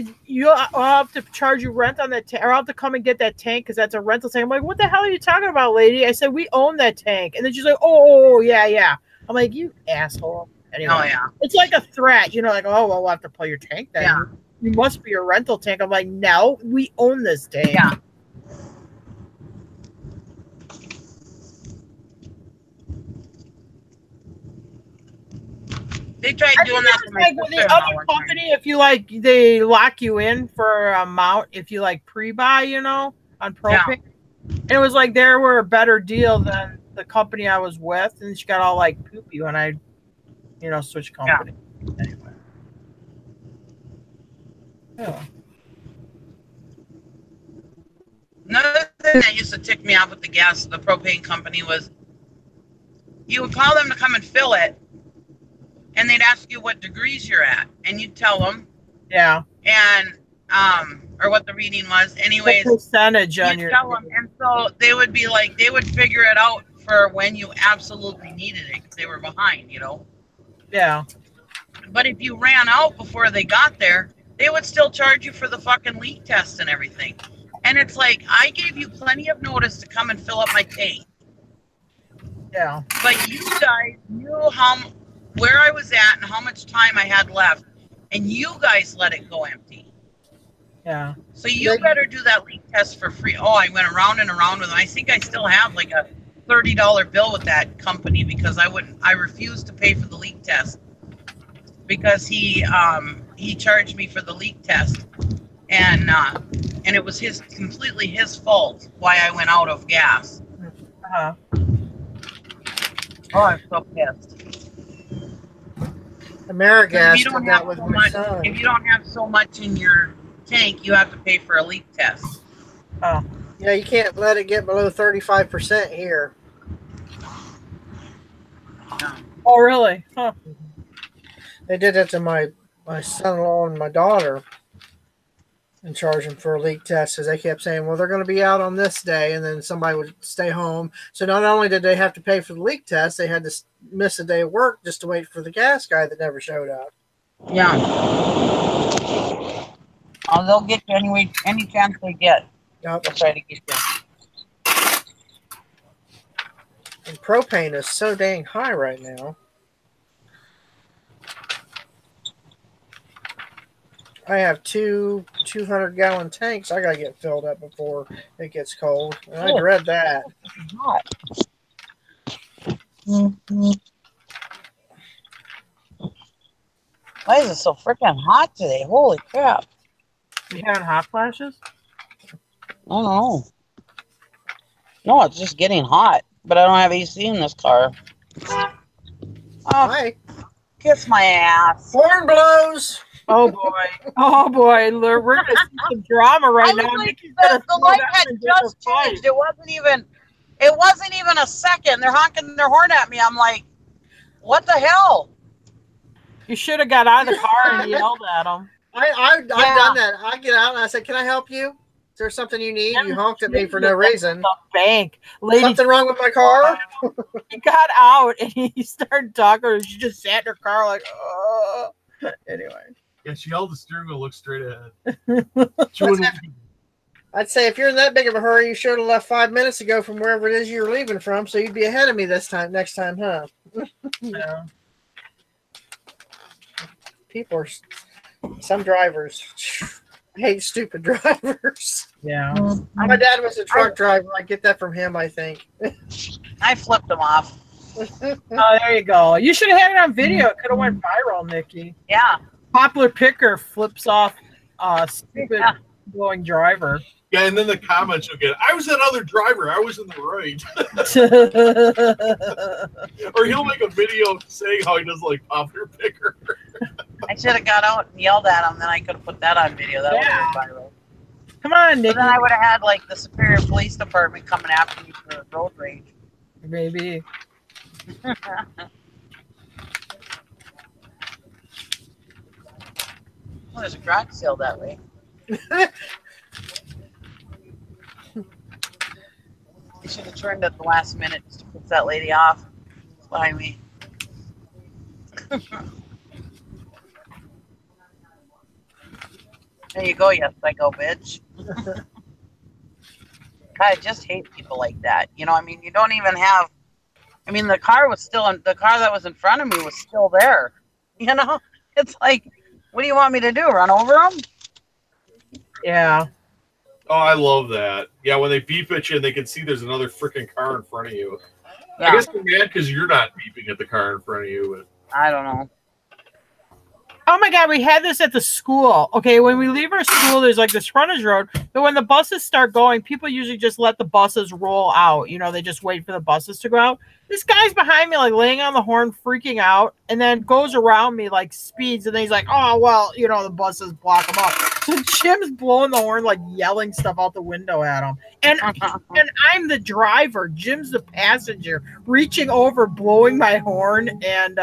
I'll have to charge you rent on that tank, or I'll have to come and get that tank because that's a rental tank. I'm like, what the hell are you talking about, lady? I said, we own that tank. And then she's like, oh, yeah. I'm like, you asshole. Anyway, oh, yeah. It's like a threat, you know, like, oh, well, we'll have to pull your tank then. Yeah. You must be a rental tank. I'm like, no, we own this tank. Yeah. They tried doing that to my like with the other company. If you like, they lock you in for an amount. If you like pre-buy, you know, on propane. Yeah. And it was like they were a better deal than the company I was with, and she got all like poopy when I, you know, switched company. Yeah. Anyway. Yeah. Another thing that used to tick me off with the propane company was you would call them to come and fill it, and they'd ask you what degrees you're at, and you'd tell them. Yeah. And or what the reading was. Anyways, the percentage on your. Tell them, and so they would be like, they would figure it out for when you absolutely needed it because they were behind, you know. Yeah. But if you ran out before they got there, they would still charge you for the fucking leak test and everything. And it's like, I gave you plenty of notice to come and fill up my tank. Yeah. But you guys knew where I was at and how much time I had left, and you guys let it go empty. Yeah. So you better do that leak test for free. Oh, I went around and around with them. I think I still have like a $30 bill with that company because I refused to pay for the leak test because he charged me for the leak test, and it was completely his fault why I went out of gas. Uh-huh. Oh, I'm so pissed. AmeriGas If you don't have so much in your tank, you have to pay for a leak test. Oh. Yeah, you can't let it get below 35% here. No. Oh, really? Huh. They did that to my son-in-law and my daughter and charged them for a leak test because they kept saying, well, they're going to be out on this day, and then somebody would stay home. So not only did they have to pay for the leak test, they had to miss a day of work just to wait for the gas guy that never showed up. Yeah. Oh, they'll get you any chance they get. Yep. They'll try to get you. And propane is so dang high right now. I have two 200-gallon tanks I got to get filled up before it gets cold. And I dread that. Hot. Mm-hmm. Why is it so freaking hot today? Holy crap. You having hot flashes? I don't know. No, it's just getting hot. But I don't have AC in this car. Oh, Hi. kiss my ass. Horn blows. Oh boy. Oh boy. We're gonna see some drama right now. Honestly, Nikki's gonna the throw light that had in different just changed. It wasn't even a second. They're honking their horn at me. I'm like, what the hell? You should have got out of the car and yelled at them. I've done that. I get out and I said, "Can I help you? Is there something you need?" You honked at me for no reason. The bank. Lady, Something wrong with my car? he got out and he started talking and she just sat in her car like, anyway. Yeah, she held the steering wheel, looked straight ahead. I'd say if you're in that big of a hurry, you should have left 5 minutes ago from wherever it is you're leaving from, so you'd be ahead of me next time, huh? Yeah. People are some drivers. I hate stupid drivers. Yeah. My dad was a truck driver. I get that from him, I think. I flipped them off. Oh, there you go. You should have had it on video. It could have went viral, Nikki. Yeah. Poplar picker flips off stupid going driver. Yeah, and then the comments you'll get, I was that other driver. I was in the right. Or he'll make a video saying how he does like poplar picker. I should have got out and yelled at him. Then I could have put that on video. That would have been viral. Come on, So Nikki. then I would have had like the Superior Police Department coming after me for road rage. Maybe. Well, there's a garage sale that way. I should have turned at the last minute just to piss that lady off behind me. There you go, you psycho bitch. God, I just hate people like that. You know, I mean, you don't even have. I mean, the car that was in front of me was still there. You know, it's like, what do you want me to do? Run over them? Yeah. Oh, I love that. Yeah, when they beep at you and they can see there's another freaking car in front of you. Yeah. I guess they're mad because you're not beeping at the car in front of you. But I don't know. Oh my God, we had this at the school. Okay, when we leave our school, there's like this frontage road. But when the buses start going, people usually just let the buses roll out. You know, they just wait for the buses to go out. This guy's behind me, like laying on the horn, freaking out, and then goes around me, like speeds, and then he's like, "Oh well, you know, the buses block him up." So Jim's blowing the horn, like yelling stuff out the window at him, and I'm the driver. Jim's the passenger, reaching over, blowing my horn, and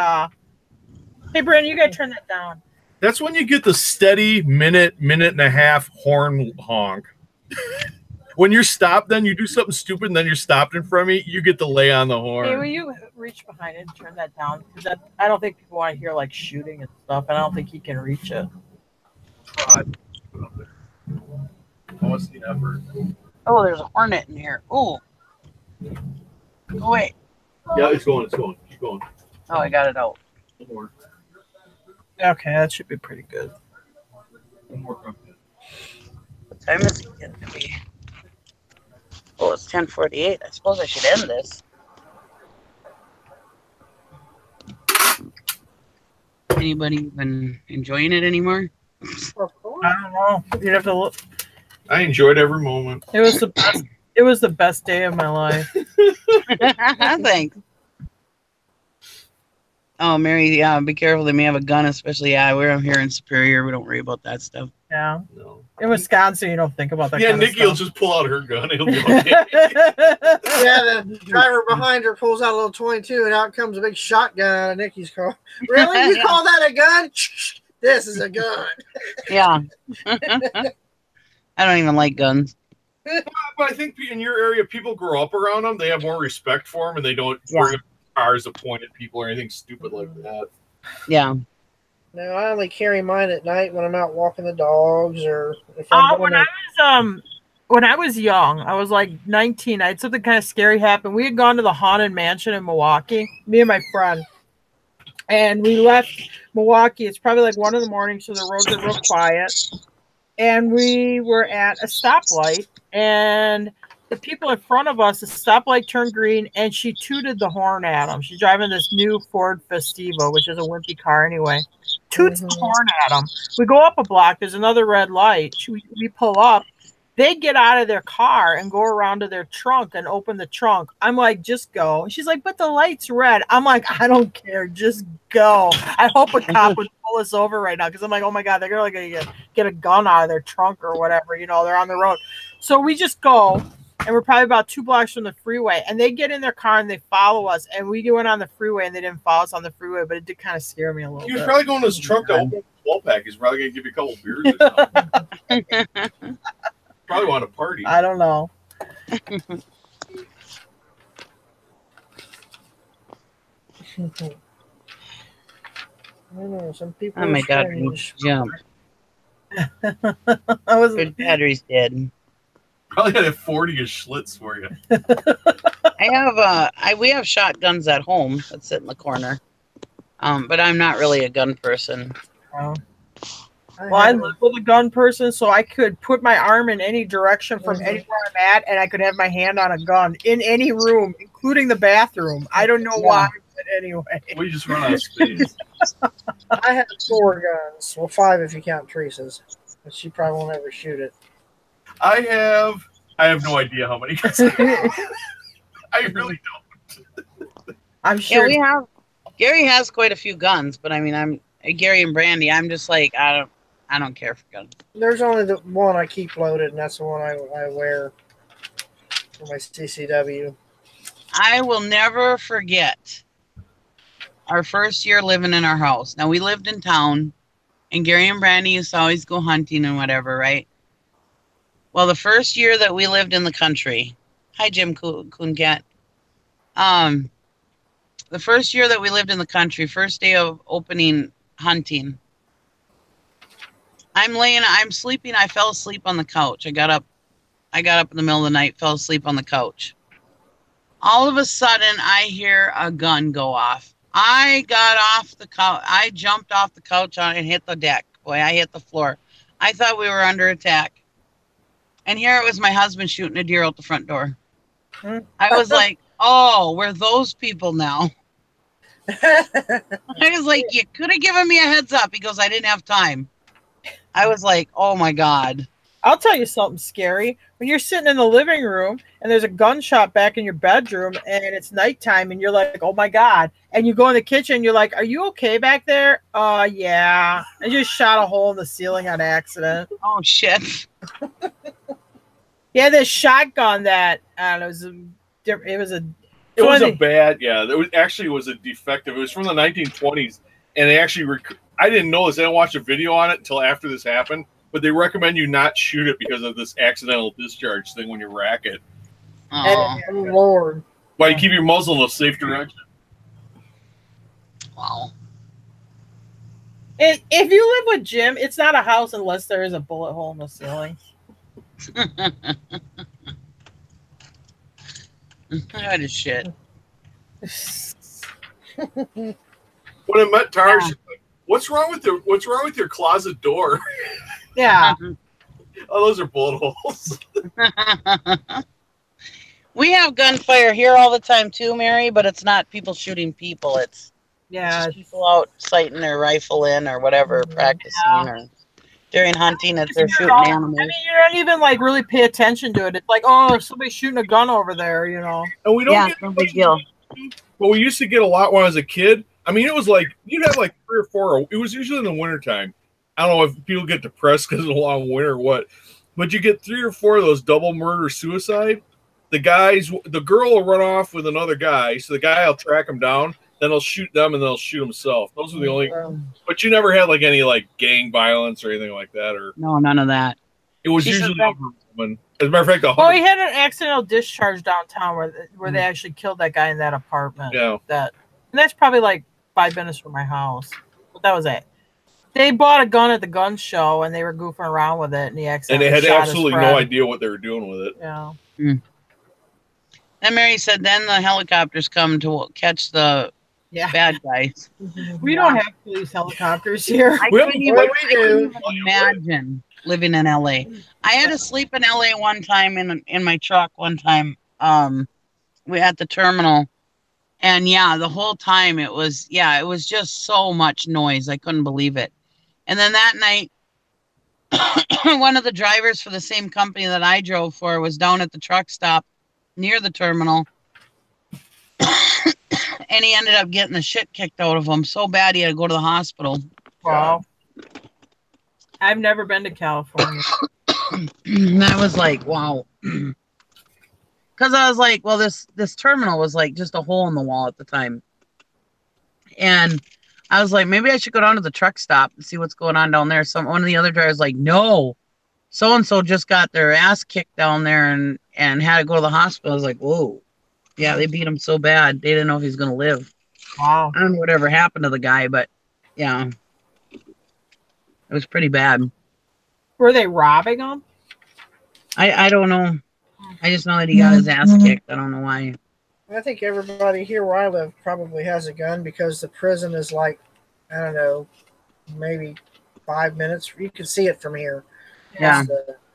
hey, Brandon, you gotta turn that down. that's when you get the steady minute and a half horn honk. When you're stopped, then you do something stupid, and then you're stopped in front of me, you get the lay on the horn. Hey, will you reach behind it and turn that down? Because I don't think people want to hear like shooting and stuff, and I don't think he can reach it. What's the effort? Oh, there's a hornet in here. Ooh. Oh, wait. Yeah, it's going. Keep going. Oh, I got it out. One more. Okay, that should be pretty good. One more. What time is it getting to be? Oh, it's 10:48. I suppose I should end this. Anybody even enjoying it anymore? I don't know. You'd have to look. I enjoyed every moment. It was the best. It was the best day of my life. Thanks. Oh, Mary, yeah, be careful. They may have a gun, especially, we're here in Superior. We don't worry about that stuff. Yeah. No. In Wisconsin, you don't think about that. Yeah, kind Nikki of will stuff. just pull out her gun. It'll be okay. Yeah, the driver behind her pulls out a little 22, and out comes a big shotgun out of Nikki's car. Really? You call that a gun? This is a gun. Yeah. I don't even like guns. But I think in your area, people grow up around them. They have more respect for them, and they don't bring up cars to point at people or anything stupid like that. Yeah. No, I only carry mine at night when I'm out walking the dogs, or if I'm When I was young, I was like 19. I had something kind of scary happen. We had gone to the Haunted Mansion in Milwaukee, me and my friend. And we left Milwaukee. It's probably like 1 a.m, so the roads are real quiet. And we were at a stoplight, and the people in front of us, the stoplight turned green, and she tooted the horn at them. She's driving this new Ford Festiva, which is a wimpy car anyway. Toots the horn at them. We go up a block. There's another red light. We pull up. They get out of their car and go around to their trunk and open the trunk. I'm like, just go. She's like, but the light's red. I'm like, I don't care. Just go. I hope a cop would pull us over right now because I'm like, oh my God, they're going to get a gun out of their trunk or whatever. You know, they're on the road. So we just go. And we're probably about 2 blocks from the freeway. And they get in their car and they follow us. And we went on the freeway and they didn't follow us on the freeway. But it did kind of scare me a little bit. He was probably going to his trunk to open a 12-pack. He's probably going to give you a couple beers or something. Probably want to party. I don't know. I don't know. Some people. Oh my God, I need to jump. I was. Good battery's dead. Probably had a 40 of Schlitz for you. We have shotguns at home that sit in the corner. But I'm not really a gun person. Well, I live with a gun person, so I could put my arm in any direction from anywhere I'm at, and I could have my hand on a gun in any room, including the bathroom. I don't know why, but anyway. We just run out of space. I have 4 guns. Well, 5 if you count Teresa's. But she probably won't ever shoot it. I have no idea how many guns I have. I really don't. I'm sure. Yeah, Gary has quite a few guns, but I mean, Gary and Brandy. I'm just like, I don't care for guns. There's only the one I keep loaded, and that's the one I wear for my CCW. I will never forget our first year living in our house. Now, we lived in town, and Gary and Brandy used to always go hunting and whatever, right? Well, the first year that we lived in the country, hi, Jim Cooncat. The first year that we lived in the country, first day of opening hunting, I'm sleeping. I fell asleep on the couch. I got up in the middle of the night, fell asleep on the couch. All of a sudden, I hear a gun go off. I got off the couch. I jumped off the couch and hit the deck. Boy, I hit the floor. I thought we were under attack. And here it was my husband shooting a deer out the front door. I was like, oh, we're those people now. I was like, you could have given me a heads up. He goes, I didn't have time. I was like, oh my God. I'll tell you something scary. When you're sitting in the living room and there's a gunshot back in your bedroom and it's nighttime and you're like, oh my God. And you go in the kitchen, you're like, are you okay back there? Yeah. I just shot a hole in the ceiling on accident. Oh shit. Yeah, this shotgun that, I don't know, it was a bad, yeah. It was a defective. It was from the 1920s. And they actually, I didn't know this. I didn't watch a video on it until after this happened. But they recommend you not shoot it because of this accidental discharge thing when you rack it. Oh, Lord. Why you keep your muzzle in a safe direction. Wow. If you live with Jim, it's not a house unless there is a bullet hole in the ceiling. That is shit. When I met Tara, she's like, what's wrong with your closet door? Yeah. Oh, those are bullet holes. We have gunfire here all the time too, Mary, but it's not people shooting people. It's just people out sighting their rifle in or whatever, practicing or during hunting if they're shooting animals. I mean, you don't even like really pay attention to it. It's like, oh, somebody's shooting a gun over there, you know. And we don't get no big deal. But we used to get a lot when I was a kid. I mean, it was like you'd have like 3 or 4. It was usually in the wintertime. I don't know if people get depressed because of a long winter or what, but you get 3 or 4 of those double murder suicide. The girl will run off with another guy, so the guy will track him down, then he'll shoot them, and then he'll shoot himself. Those are the only. But you never had like any like gang violence or anything like that, or no, none of that. It was usually over a woman. As a matter of fact, we had an accidental discharge downtown where they actually killed that guy in that apartment. Yeah, and that's probably like 5 minutes from my house. But that was it. They bought a gun at the gun show and they were goofing around with it, and they had absolutely no idea what they were doing with it. Yeah. And Mary said, then the helicopters come to catch the bad guys. We don't have police helicopters here. I couldn't even imagine living in LA. I had to sleep in LA one time in my truck one time. We at the terminal. And the whole time it was just so much noise. I couldn't believe it. And then that night one of the drivers for the same company that I drove for was down at the truck stop near the terminal. And he ended up getting the shit kicked out of him so bad he had to go to the hospital. Wow. I've never been to California. And I was like, wow. Because I was like, well, this terminal was like just a hole in the wall at the time. And I was like, maybe I should go down to the truck stop and see what's going on down there. One of the other drivers was like, no, so-and-so just got their ass kicked down there and had to go to the hospital. I was like, whoa. Yeah, they beat him so bad. They didn't know if he's going to live. Wow. I don't know whatever happened to the guy, but yeah. It was pretty bad. Were they robbing him? I don't know. I just know that he got his ass kicked. I don't know why. I think everybody here where I live probably has a gun because the prison is like, I don't know, maybe 5 minutes. You can see it from here. Yeah.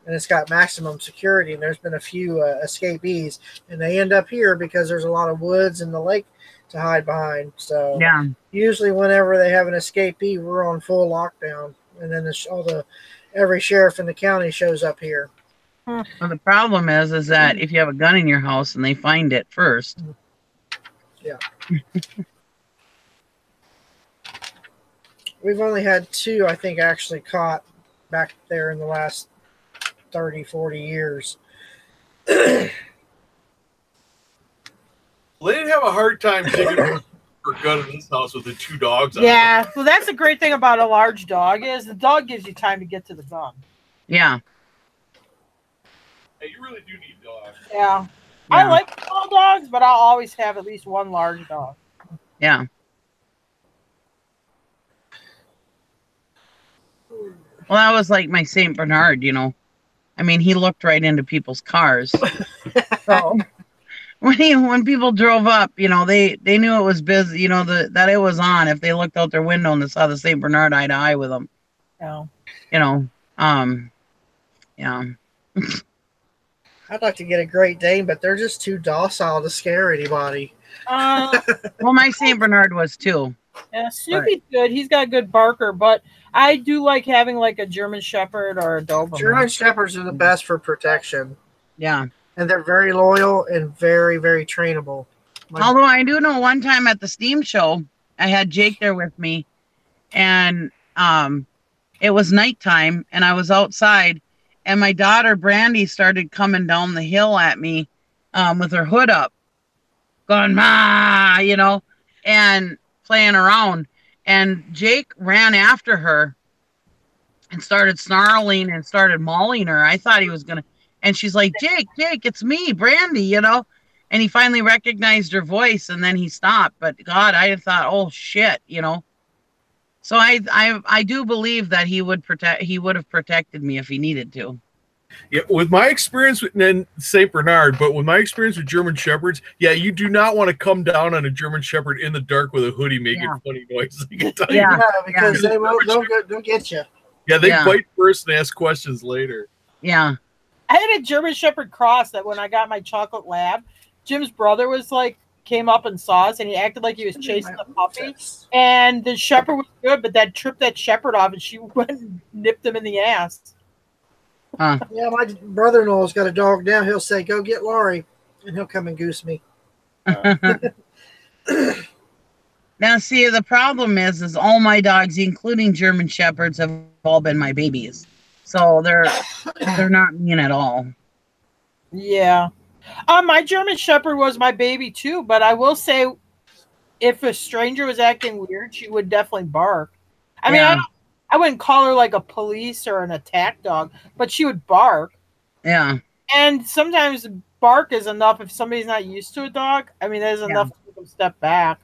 And it's got maximum security. And there's been a few escapees, and they end up here because there's a lot of woods in the lake to hide behind. So yeah, usually whenever they have an escapee, we're on full lockdown, and then every sheriff in the county shows up here. Well, the problem is that if you have a gun in your house and they find it first. Yeah. We've only had 2, I think, actually caught back there in the last 30, 40 years. Well, they didn't have a hard time digging for a gun in this house with the 2 dogs. Yeah, well, that's the great thing about a large dog is the dog gives you time to get to the gun. Yeah. Hey, you really do need dogs. Yeah. I like small dogs, but I'll always have at least one large dog. Yeah. Well, that was like my Saint Bernard, you know. I mean, he looked right into people's cars. So when people drove up, you know, they knew it was busy, you know, that it was on if they looked out their window and they saw the Saint Bernard eye to eye with them. Yeah. You know, yeah. I'd like to get a Great Dane, but they're just too docile to scare anybody. Well, my Saint Bernard was too. Yeah, Snoopy's good. He's got a good barker, but I do like having like a German Shepherd or a Doberman. German Shepherds are the best for protection. Yeah. And they're very loyal and very, very trainable. Although I do know one time at the Steam show, I had Jake there with me, and it was nighttime, and I was outside, and my daughter Brandy started coming down the hill at me with her hood up, going, "Ma," you know, and playing around. And Jake ran after her and started snarling and started mauling her. I thought he was going to, and she's like, Jake, it's me, Brandy, you know. And he finally recognized her voice, and then he stopped. But God, I thought, oh shit, you know. So I do believe that he would have protected me if he needed to. Yeah, with my experience with Saint Bernard, but with my experience with German Shepherds, yeah, you do not want to come down on a German Shepherd in the dark with a hoodie making funny noises. I can tell you. Yeah, because they'll get you. Yeah, they bite first and ask questions later. Yeah. I had a German Shepherd cross that when I got my chocolate lab, Jim's brother was like, came up and saw us, and he acted like he was chasing the puppy. And the Shepherd was good, but that tripped that Shepherd off, and she went and nipped him in the ass. Huh. Yeah, my brother-in-law's got a dog now. He'll say, "Go get Laurie," and he'll come and goose me. Now, see, the problem is all my dogs, including German Shepherds, have all been my babies. So they're not mean at all. Yeah. My German Shepherd was my baby too, but I will say if a stranger was acting weird, she would definitely bark. I mean, I wouldn't call her like a police or an attack dog, but she would bark. Yeah. And sometimes bark is enough if somebody's not used to a dog. I mean, that is enough to make them step back.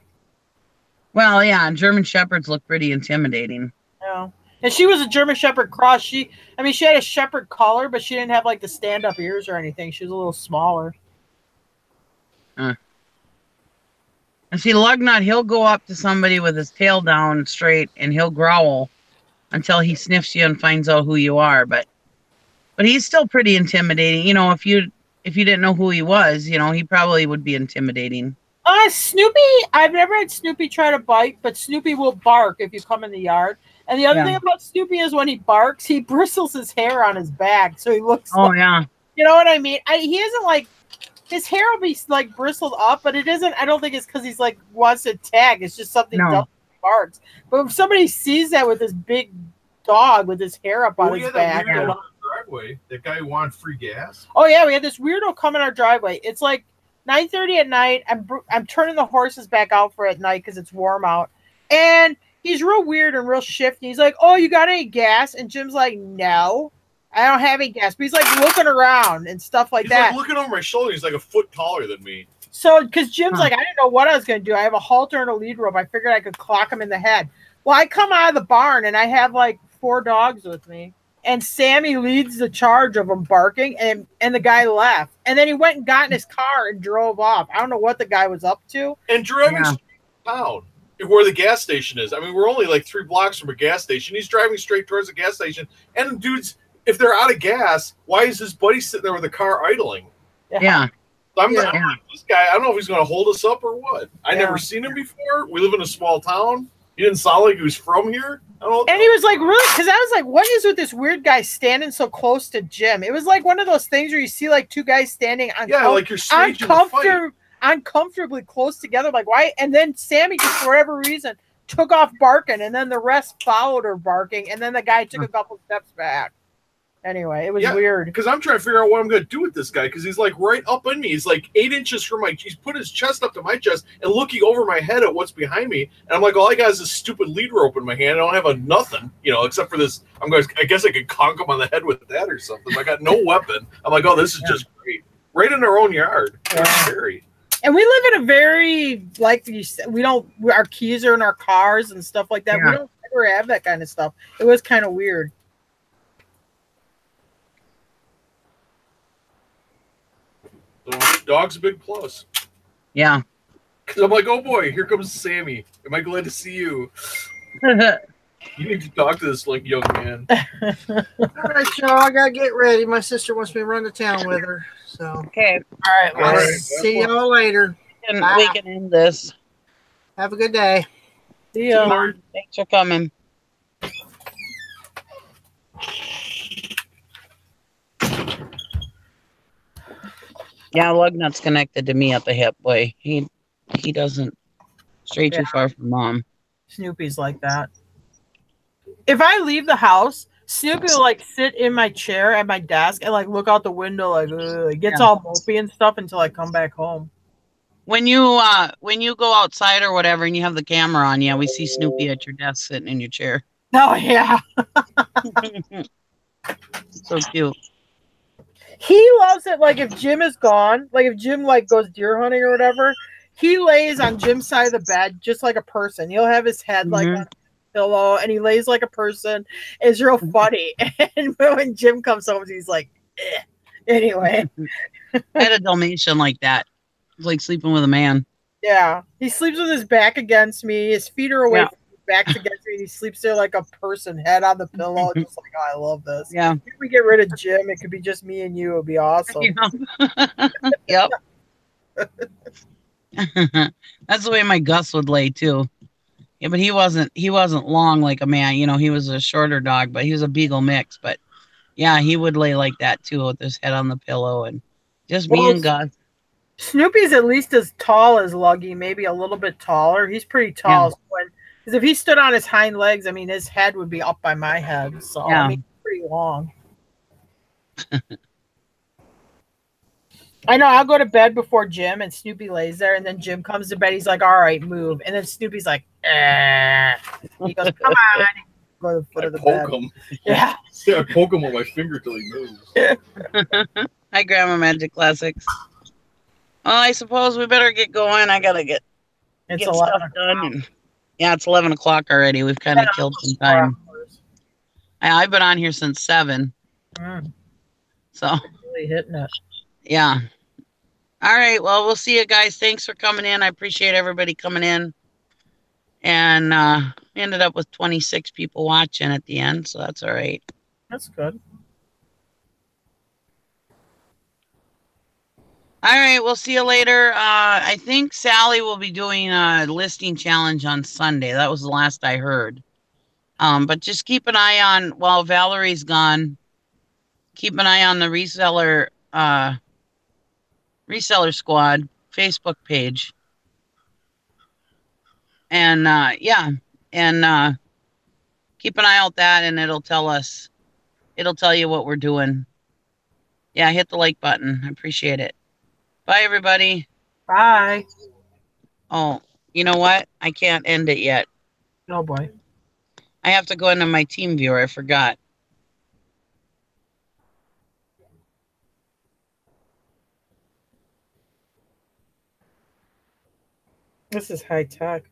Well, yeah, and German Shepherds look pretty intimidating. Yeah. And she was a German Shepherd cross. She had a Shepherd collar, but she didn't have like the stand-up ears or anything. She was a little smaller. And see, Lugnut, he'll go up to somebody with his tail down straight, and he'll growl until he sniffs you and finds out who you are. But he's still pretty intimidating. You know, if you didn't know who he was, you know, he probably would be intimidating. Snoopy, I've never had Snoopy try to bite, but Snoopy will bark if you come in the yard. And the other thing about Snoopy is when he barks, he bristles his hair on his back, so he looks. Oh yeah. You know what I mean? He isn't like his hair will be like bristled up, but it isn't. I don't think it's because he's like wants to tag. It's just something dumb barks. But if somebody sees that with this big dog with his hair up on his back, driveway. That guy who wanted free gas. Oh yeah, we had this weirdo come in our driveway. It's like 9:30 at night. I'm turning the horses back out for at night because it's warm out, and he's real weird and real shifty. He's like, "Oh, you got any gas?" And Jim's like, "No, I don't have any gas." But he's like looking around and stuff like that. He's like looking over my shoulder. He's like a foot taller than me. So, because Jim's like, I didn't know what I was going to do. I have a halter and a lead rope. I figured I could clock him in the head. Well, I come out of the barn and I have like 4 dogs with me. And Sammy leads the charge of them barking, and the guy left. And then he went and got in his car and drove off. I don't know what the guy was up to. And driving straight town, where the gas station is. I mean, we're only like 3 blocks from a gas station. He's driving straight towards the gas station. And dudes, if they're out of gas, why is his buddy sitting there with the car idling? Yeah. I'm like, this guy, I don't know if he's going to hold us up or what. I never seen him before. We live in a small town. He didn't sound like he was from here. I don't know. And he was like, really? Because I was like, what is with this weird guy standing so close to Jim? It was like one of those things where you see like 2 guys standing on like you're staging a fight. Uncomfortably close together. Like, why? And then Sammy, just for whatever reason, took off barking, and then the rest followed her barking, and then the guy took a couple steps back. Anyway, it was weird. Because I'm trying to figure out what I'm going to do with this guy, because he's like right up in me. He's like 8 inches from he's put his chest up to my chest and looking over my head at what's behind me. And I'm like, all I got is this stupid lead rope in my hand. I don't have a nothing, except for this. I guess I could conk him on the head with that or something. I got no weapon. I'm like, oh, this is just great. Right in our own yard. That's scary. And we live in a very, like you said, our keys are in our cars and stuff like that. We don't ever have that kind of stuff. It was kind of weird. So, dog's a big plus. Yeah. Because I'm like, oh boy, here comes Sammy. Am I glad to see you? You need to talk to this young man. All right, y'all. I gotta get ready. My sister wants me to run to town with her. So Okay. All right. See y'all later. We can end this. Have a good day. See ya. Thanks for coming. Yeah, Lugnut's connected to me at the hip, boy. He doesn't stray too far from Mom. Snoopy's like that. If I leave the house, Snoopy will sit in my chair at my desk and look out the window it gets all mopey and stuff until I come back home. When you go outside or whatever and you have the camera on, we see Snoopy at your desk sitting in your chair. Oh yeah. So cute. He loves it. If Jim is gone, if Jim goes deer hunting or whatever, he lays on Jim's side of the bed just like a person. He'll have his head on a pillow and he lays like a person. It's real funny. And when Jim comes home, he's like, eh. Anyway. I had a Dalmatian like that. It's like sleeping with a man. Yeah. He sleeps with his back against me. His feet are away from his back against me. And he sleeps there like a person, head on the pillow. Just I love this. Yeah. If we get rid of Jim, it could be just me and you. It would be awesome. Yep. That's the way my Gus would lay too. Yeah, but he wasn't long like a man. He was a shorter dog, but he was a beagle mix. But yeah, he would lay like that too, with his head on the pillow and just me and Gus. Snoopy's at least as tall as Luggy, maybe a little bit taller. He's pretty tall. Because if he stood on his hind legs, his head would be up by my head. So pretty long. I know. I'll go to bed before Jim, and Snoopy lays there, and then Jim comes to bed. He's like, "All right, move." And then Snoopy's like, eh. He goes, "Come on." Go to the foot of the bed. Poke him. Yeah. I poke him with my finger till he moves. Hi, Grandma Magic Classics. Well, I suppose we better get going. I gotta get stuff done. And, it's 11 o'clock already. We've kind of killed some time. I've been on here since 7. So really hitting it. Yeah. All right. Well, we'll see you guys. Thanks for coming in. I appreciate everybody coming in. And we ended up with 26 people watching at the end, so that's all right. That's good. All right, we'll see you later. I think Sally will be doing a listing challenge on Sunday. That was the last I heard. But just keep an eye on while Valerie's gone. Keep an eye on the reseller squad Facebook page. And yeah, and keep an eye out that, and it'll tell you what we're doing. Yeah, hit the like button. I appreciate it. Bye, everybody. Bye. Oh, you know what? I can't end it yet. Oh boy. I have to go into my team viewer. I forgot. This is high tech.